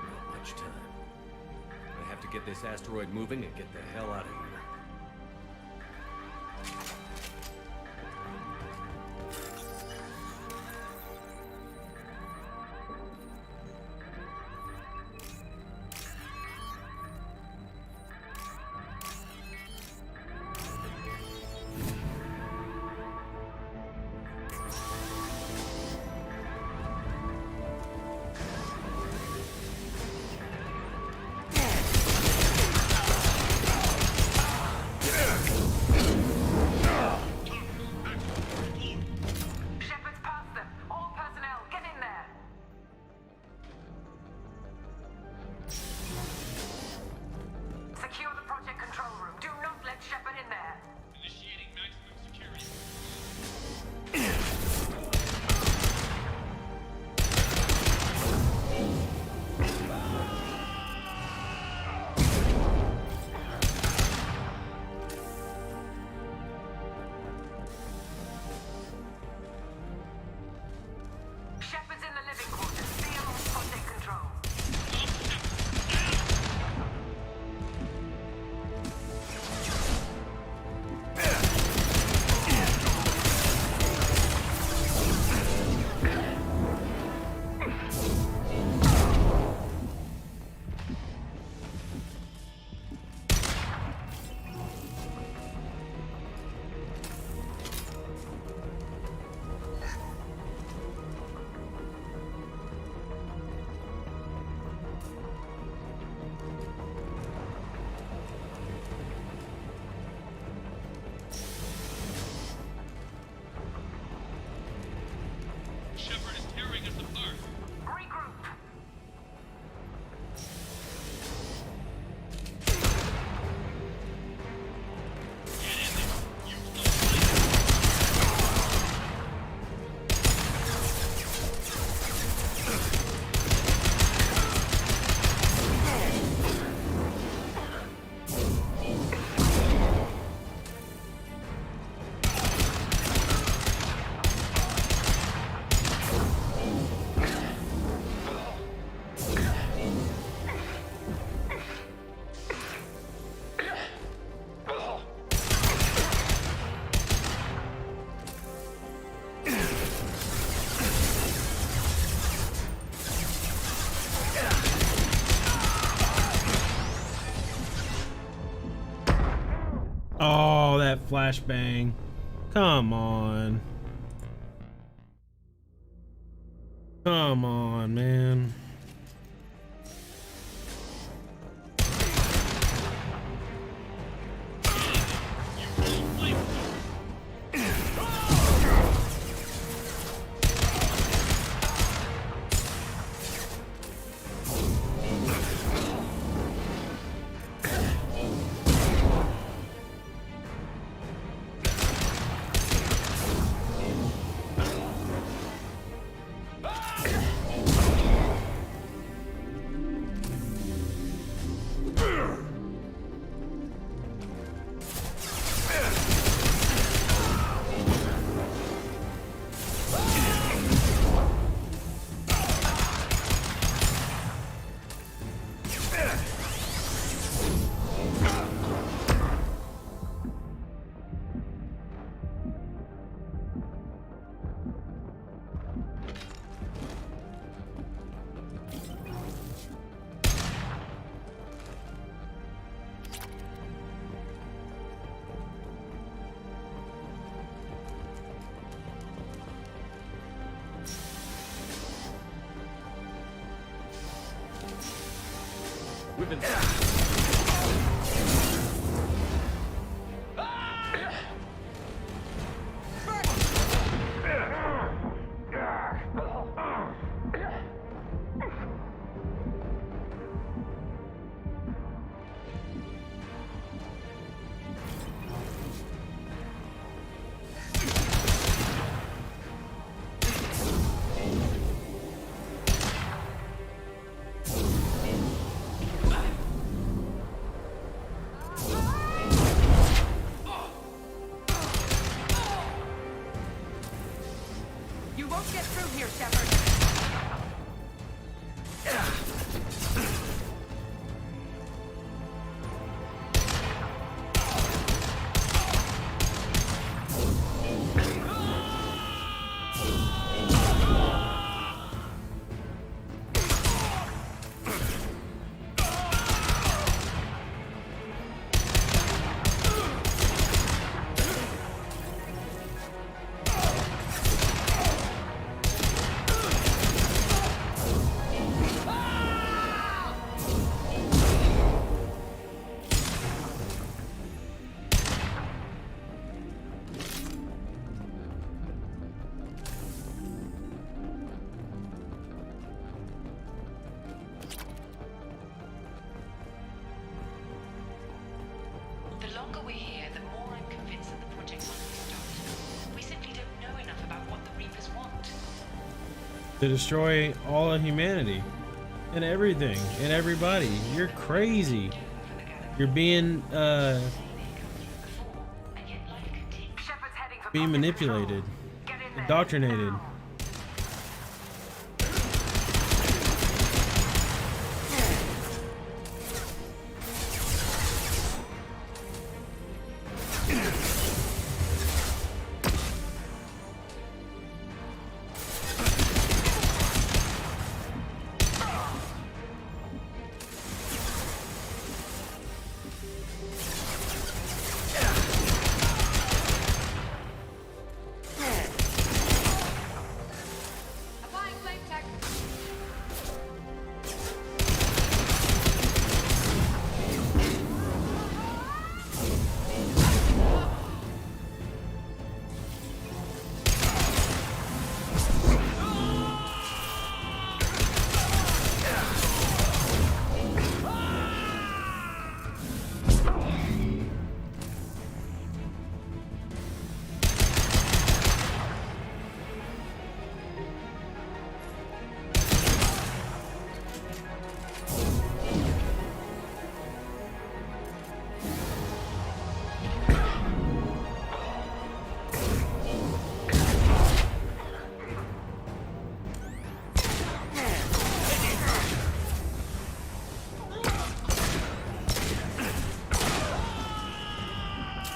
Not much time. I have to get this asteroid moving and get the hell out of here. Oh, that flashbang. Come on. Come on, man. We've been... You won't get through here, Shepard. The longer we're here, the more I'm convinced that the project's on restart. We simply don't know enough about what the Reapers want. To destroy all of humanity and everything and everybody. You're crazy. You're being manipulated, indoctrinated.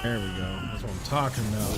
There we go. That's what I'm talking about.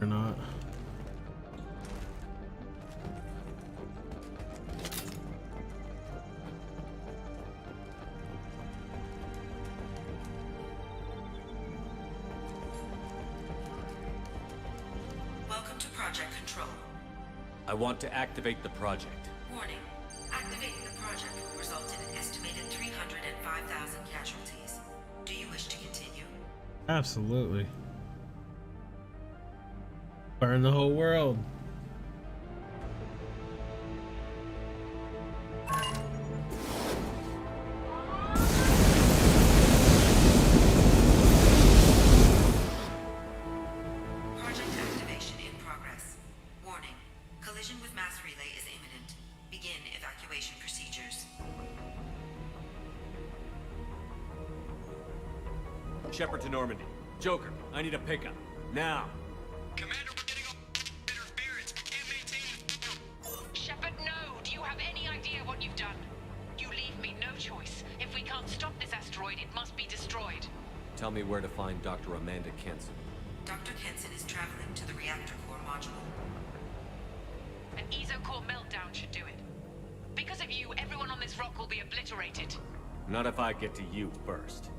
Or not. Welcome to Project Control. I want to activate the project. Warning. Activating the project will result in an estimated 305,000 casualties. Do you wish to continue? Absolutely. Burn the whole world. Project activation in progress. Warning. Collision with mass relay is imminent. Begin evacuation procedures. Shepard to Normandy. Joker, I need a pickup. Now. Shepard, no! Do you have any idea what you've done? You leave me no choice. If we can't stop this asteroid, it must be destroyed. Tell me where to find Dr. Amanda Kenson. Dr. Kenson is traveling to the reactor core module. An ESO-core meltdown should do it. Because of you, everyone on this rock will be obliterated. Not if I get to you first.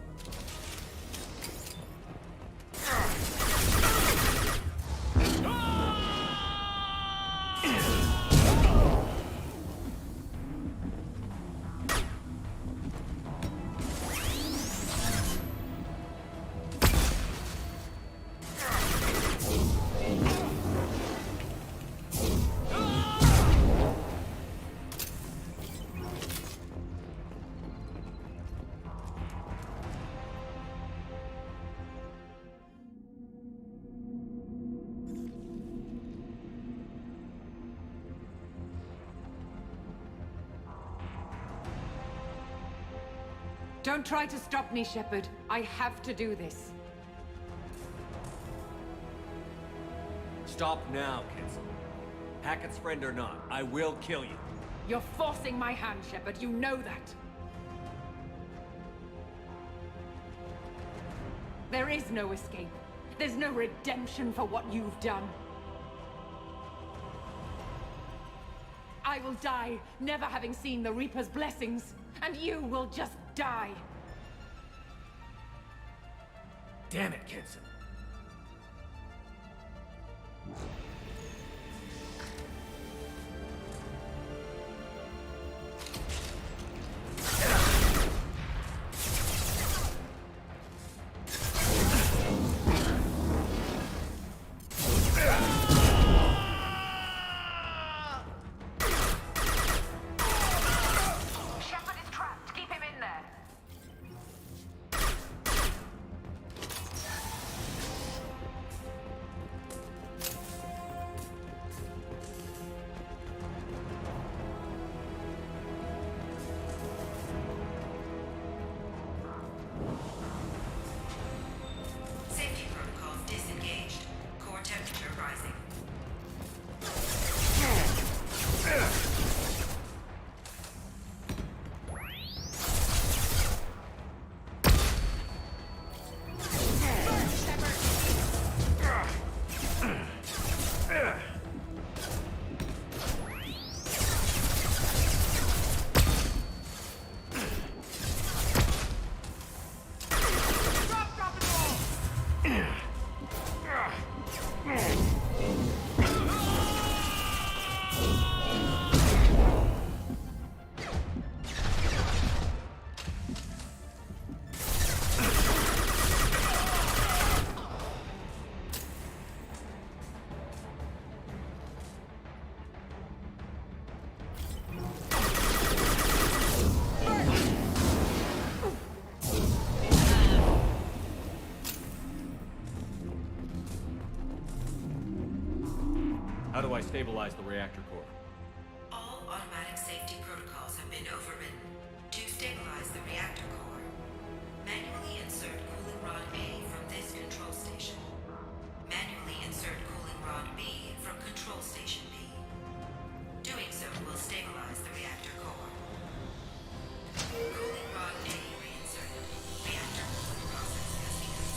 Don't try to stop me, Shepard. I have to do this. Stop now, Kenson. Hackett's friend or not, I will kill you. You're forcing my hand, Shepard. You know that. There is no escape. There's no redemption for what you've done. I will die, never having seen the Reaper's blessings, and you will just die. Damn it, Kenson. Safety protocols disengaged. Core temperature rising. How do I stabilize the reactor core? All automatic safety protocols have been overridden. To stabilize the reactor core, manually insert cooling rod A from this control station. Manually insert cooling rod B from control station B. Doing so will stabilize the reactor core. Cooling rod A reinserted. Reactor cooling process has begun.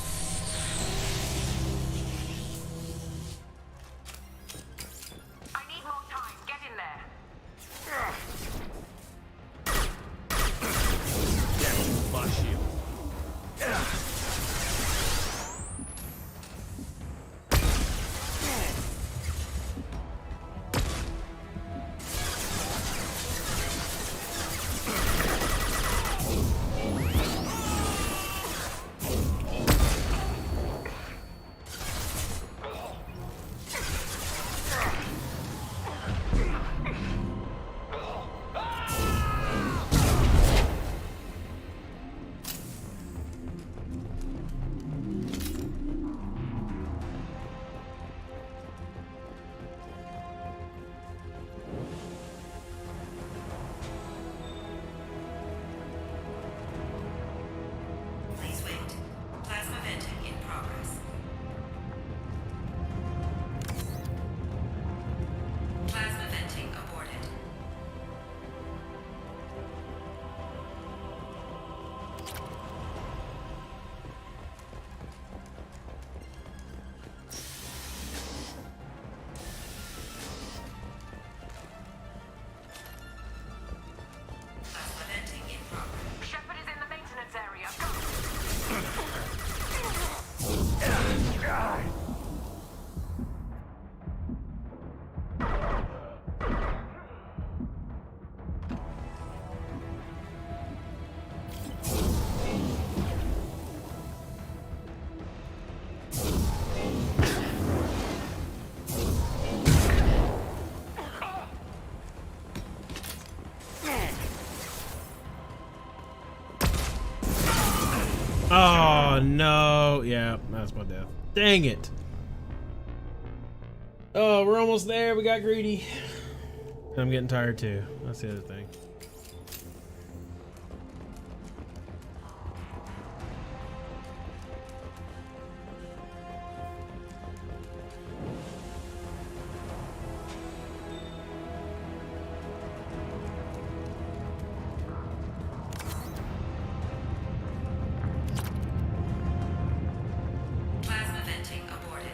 Oh, no. Yeah, that's my death. Dang it. Oh, we're almost there. We got greedy. I'm getting tired too. That's the other thing. Plasma venting aborted.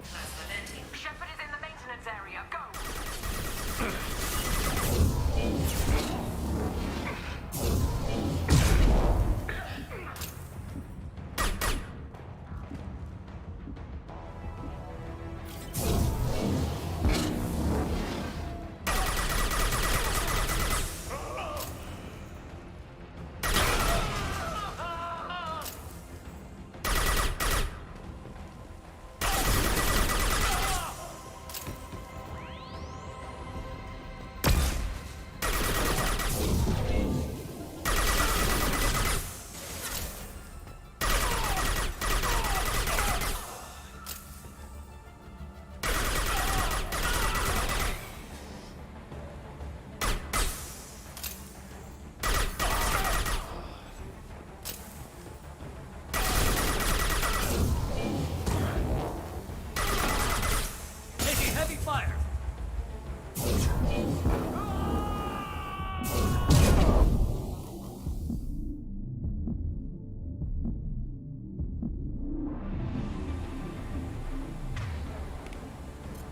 Plasma venting. Shepard is in the maintenance area. Go! Taking heavy fire.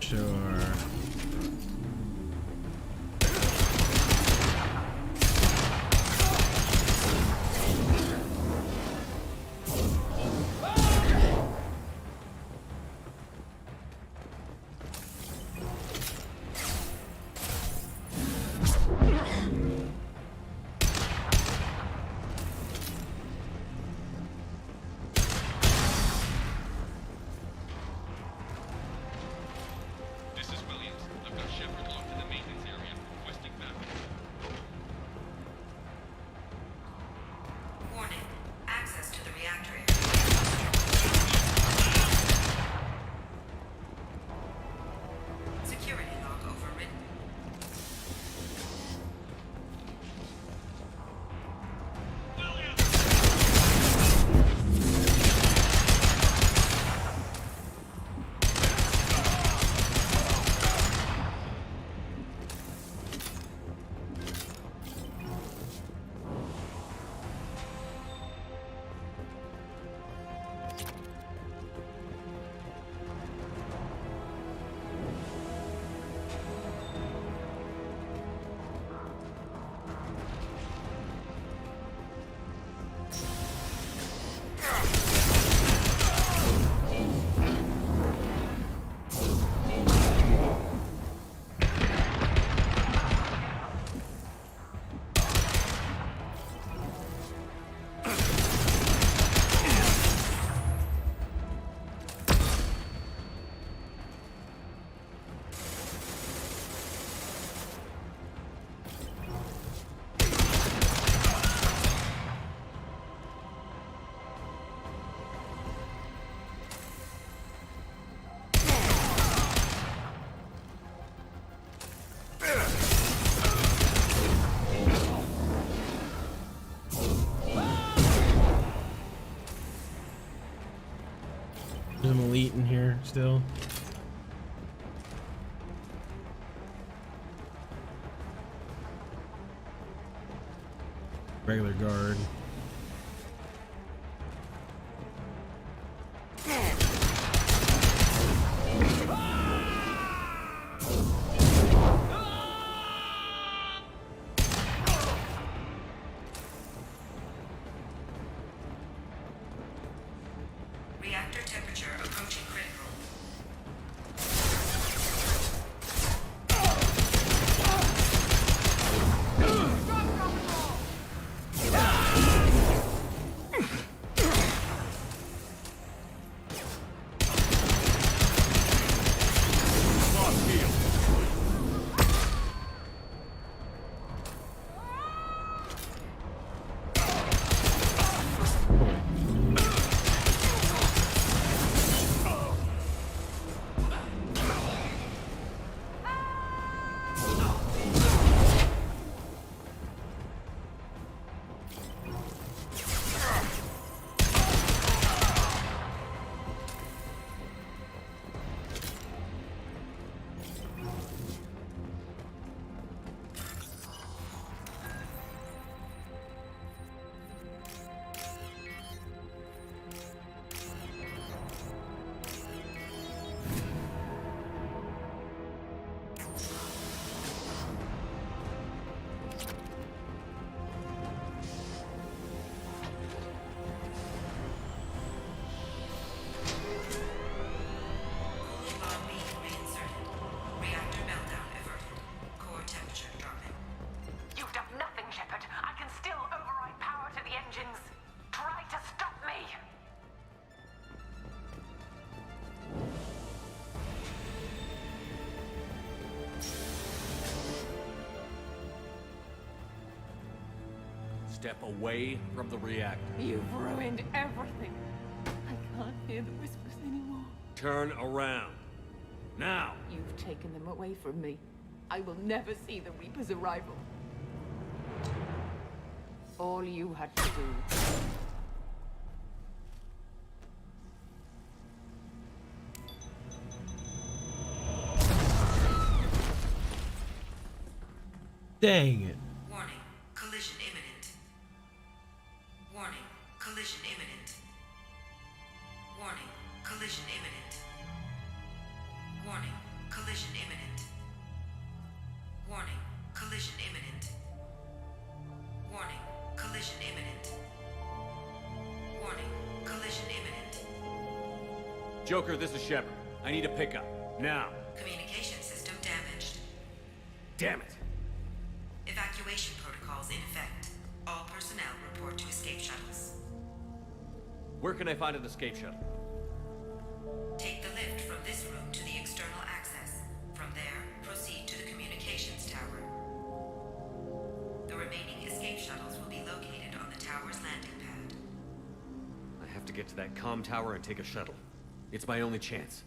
Sure. This is Williams. I've got Shepard locked in the maintenance area. Requesting backup. Warning. Access to the reactor area. Security log overridden. There's an elite in here still. Regular guard. Reactor temperature approaching critical. step away from the reactor. You've ruined everything. I can't hear the whispers anymore. Turn around. Now! You've taken them away from me. I will never see the Reaper's arrival. All you had to do. Dang it. Warning, collision imminent. Warning, collision imminent. Warning, collision imminent. Warning, collision imminent. Warning, collision imminent. Warning, collision imminent. Warning, collision imminent. Joker, this is Shepard. I need a pickup. Now. Communication system damaged. Damn it. Evacuation protocols in effect. All personnel report to escape shuttles. Where can I find an escape shuttle? Take the lift from this room to the external access. From there, proceed to the communications tower. The remaining escape shuttles will be located on the tower's landing pad. I have to get to that comm tower and take a shuttle. It's my only chance.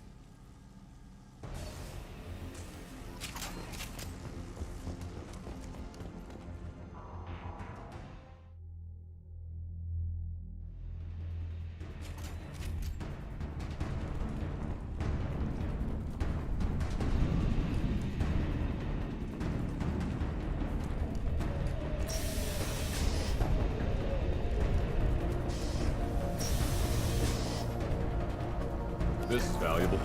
This is valuable.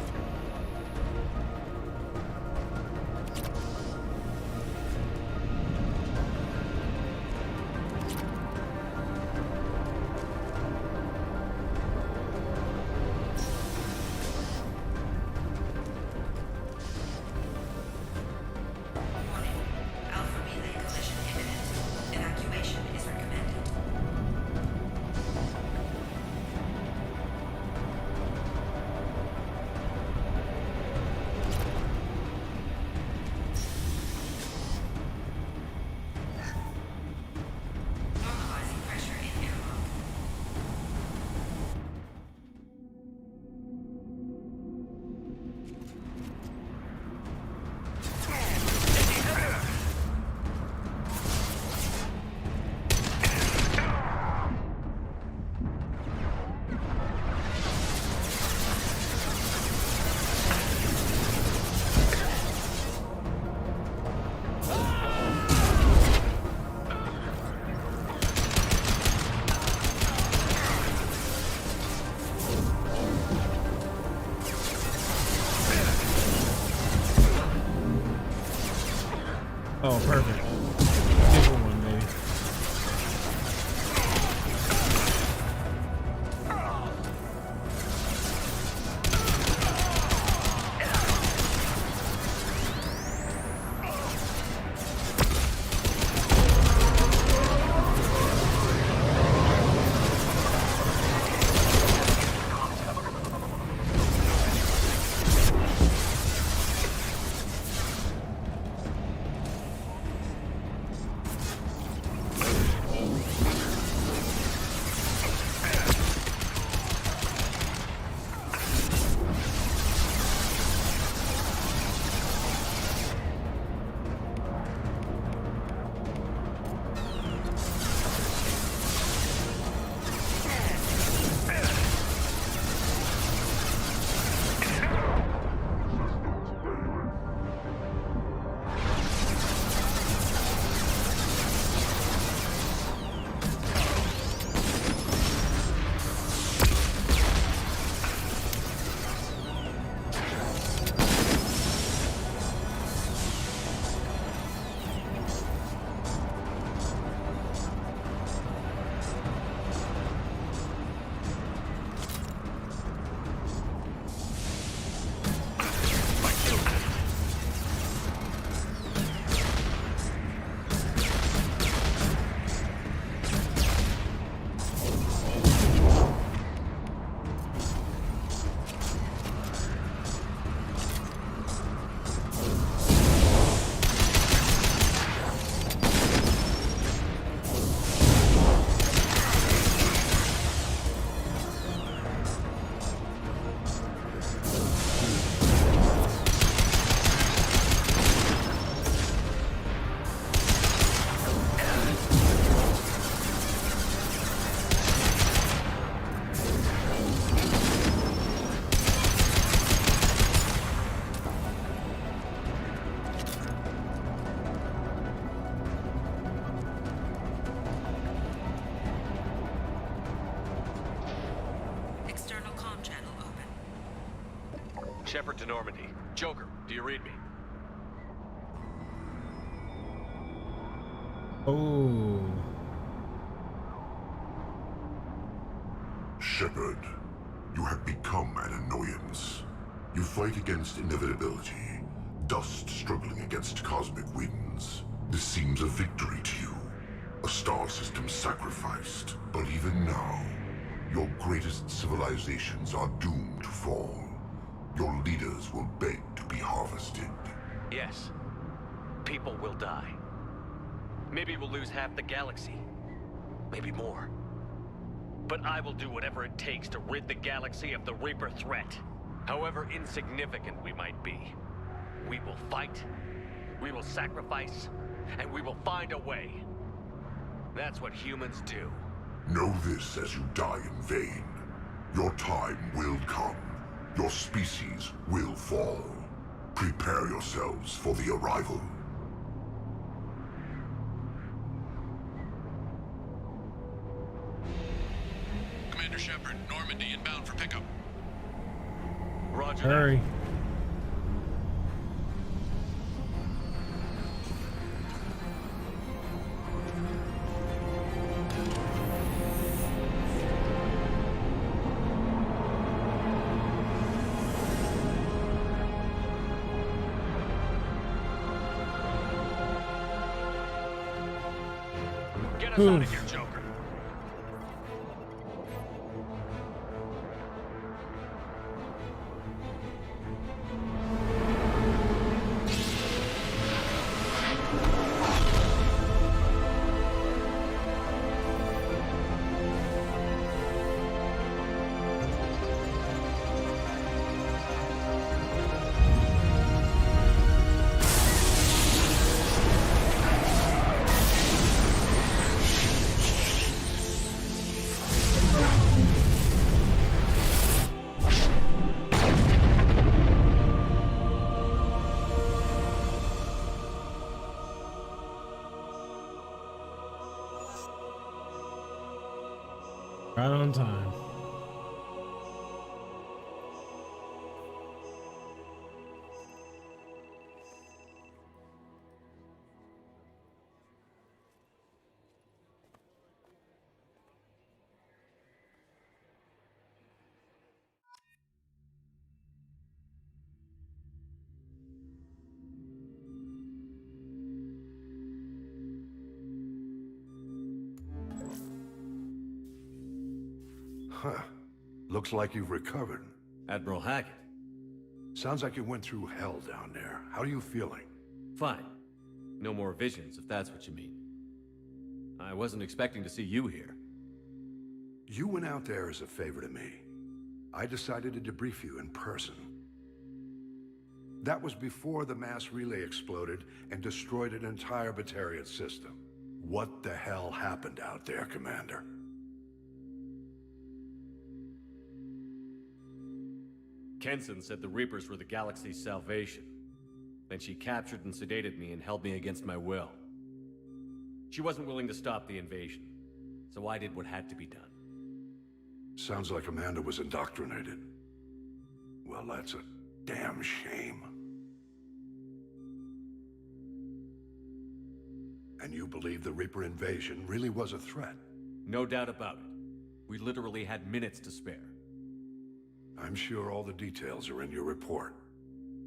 Alpha relay collision imminent. Evacuation is recommended. Normalizing pressure in airlock. Oh, perfect. Super one, maybe. Shepard to Normandy. Joker, do you read me? Oh. Shepard, you have become an annoyance. You fight against inevitability, dust struggling against cosmic winds. This seems a victory to you, a star system sacrificed. But even now, your greatest civilizations are doomed to fall. Your leaders will beg to be harvested. Yes. People will die. Maybe we'll lose half the galaxy. Maybe more. But I will do whatever it takes to rid the galaxy of the Reaper threat. However insignificant we might be. We will fight, we will sacrifice, and we will find a way. That's what humans do. Know this as you die in vain. Your time will come. Your species will fall. Prepare yourselves for the arrival. Commander Shepard, Normandy inbound for pickup. Roger. Hurry. Get us out of here, Joker. Right on time. Huh. Looks like you've recovered. Admiral Hackett. Sounds like you went through hell down there. How are you feeling? Fine. No more visions, if that's what you mean. I wasn't expecting to see you here. You went out there as a favor to me. I decided to debrief you in person. That was before the mass relay exploded and destroyed an entire Batarian system. What the hell happened out there, Commander? Kenson said the Reapers were the galaxy's salvation. Then she captured and sedated me and held me against my will. She wasn't willing to stop the invasion, so I did what had to be done. Sounds like Amanda was indoctrinated. Well, that's a damn shame. And you believe the Reaper invasion really was a threat? No doubt about it. We literally had minutes to spare. I'm sure all the details are in your report.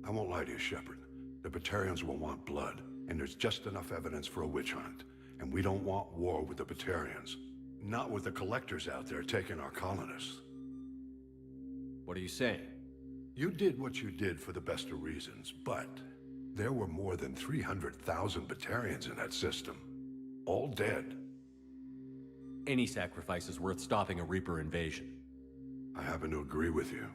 I won't lie to you, Shepard. The Batarians will want blood, and there's just enough evidence for a witch hunt. And we don't want war with the Batarians. Not with the collectors out there taking our colonists. What are you saying? You did what you did for the best of reasons, but there were more than 300,000 Batarians in that system. All dead. Any sacrifice is worth stopping a Reaper invasion. I happen to agree with you.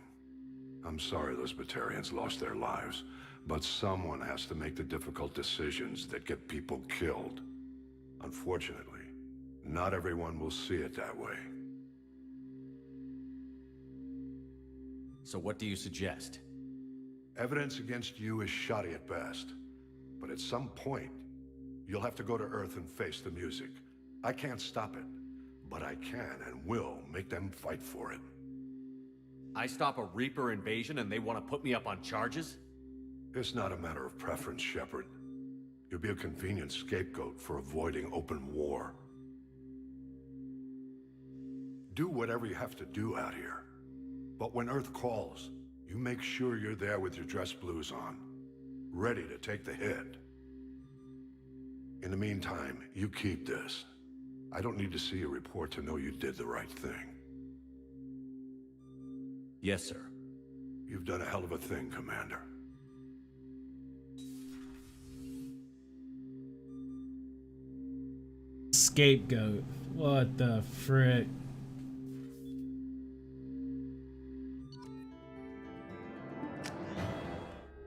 I'm sorry those Batarians lost their lives, but someone has to make the difficult decisions that get people killed. Unfortunately, not everyone will see it that way. So what do you suggest? Evidence against you is shoddy at best, but at some point, you'll have to go to Earth and face the music. I can't stop it, but I can and will make them fight for it. I stop a Reaper invasion and they want to put me up on charges? It's not a matter of preference, Shepard. You'll be a convenient scapegoat for avoiding open war. Do whatever you have to do out here. But when Earth calls, you make sure you're there with your dress blues on, ready to take the hit. In the meantime, you keep this. I don't need to see a report to know you did the right thing. Yes, sir. You've done a hell of a thing, Commander. Scapegoat. What the frick?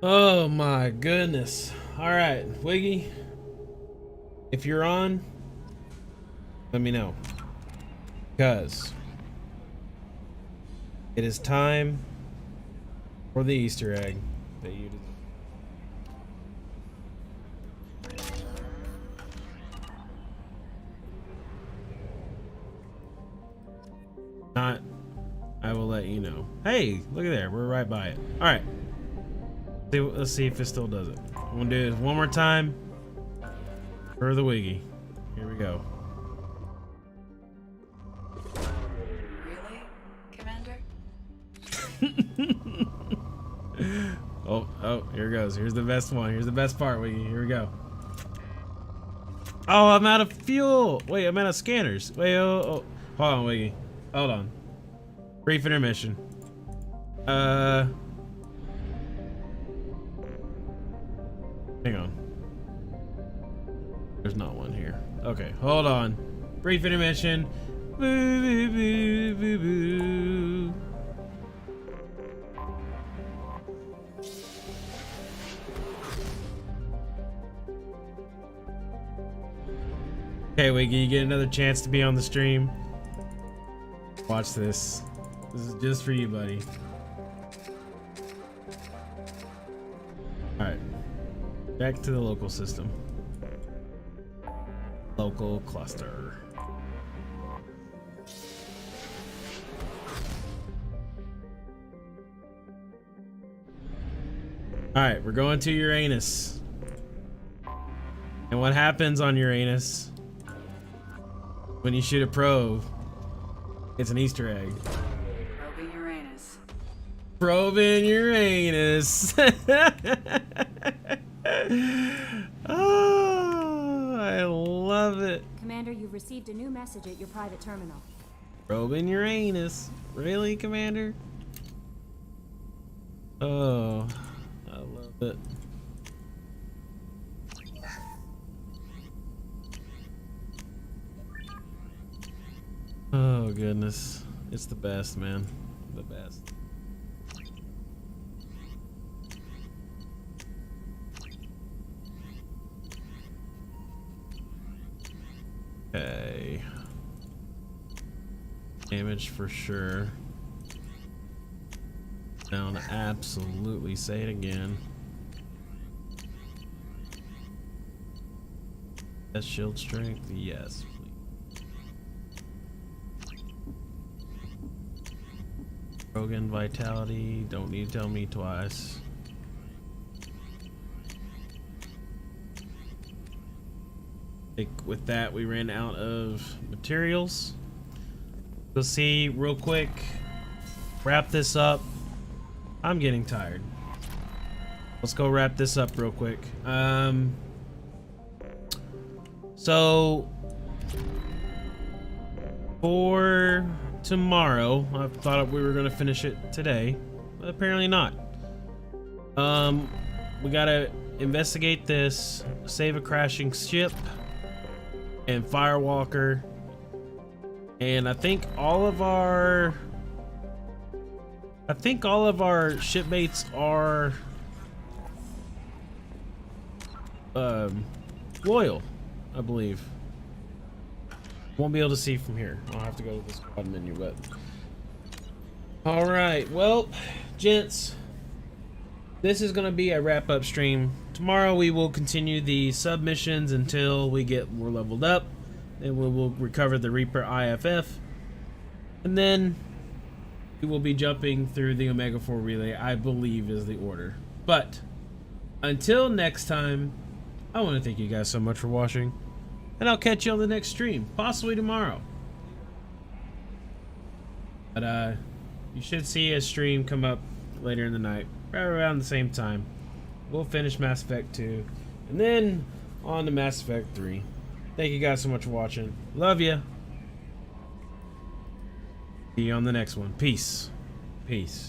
Oh my goodness. Alright, Wiggy. If you're on, let me know. Because it is time for the Easter egg that you deserve. Not, I will let you know. Hey, look at there. We're right by it. Alright. Let's see if it still does it. I'm gonna do this one more time for the Wiggy. Here we go. Really, Commander? Oh, here it goes. Here's the best one. Here's the best part, Wiggy. Here we go. Oh, I'm out of fuel. Wait, I'm out of scanners. Wait, oh. Hold on, Wiggy. Hold on. Brief intermission. Hang on. There's not one here. Okay, hold on. Brief intermission. Boo, boo, boo, boo, boo. Okay, Wiggy, you get another chance to be on the stream. Watch this. This is just for you, buddy. Alright. Back to the local system. Local cluster. Alright, we're going to Uranus. And what happens on Uranus when you shoot a probe? It's an Easter egg. Probing Uranus. Probing Uranus. Oh, I love it. Commander, you've received a new message at your private terminal. Probing Uranus. Really, Commander? Oh, I love it. Oh, goodness. It's the best, man. The best. Okay. Damage for sure. Down, absolutely. Say it again. Best shield strength? Yes, please. Rogan vitality. Don't need to tell me twice. With that, we ran out of materials. We'll see real quick. Wrap this up. I'm getting tired. Let's go wrap this up real quick. So for tomorrow, I thought we were gonna finish it today, but apparently not. We gotta investigate this, save a crashing ship, and Firewalker, and I think all of our shipmates are loyal, I believe. Won't be able to see from here. I'll have to go to the squad menu, but all right. Well, gents, this is gonna be a wrap-up stream. Tomorrow we will continue the submissions until we get more leveled up, and we will recover the Reaper IFF, and then we will be jumping through the Omega 4 relay, I believe is the order. But until next time, I want to thank you guys so much for watching, and I'll catch you on the next stream, possibly tomorrow. But you should see a stream come up later in the night, right around the same time. We'll finish Mass Effect 2, and then on to Mass Effect 3. Thank you guys so much for watching. Love ya. See you on the next one. Peace. Peace.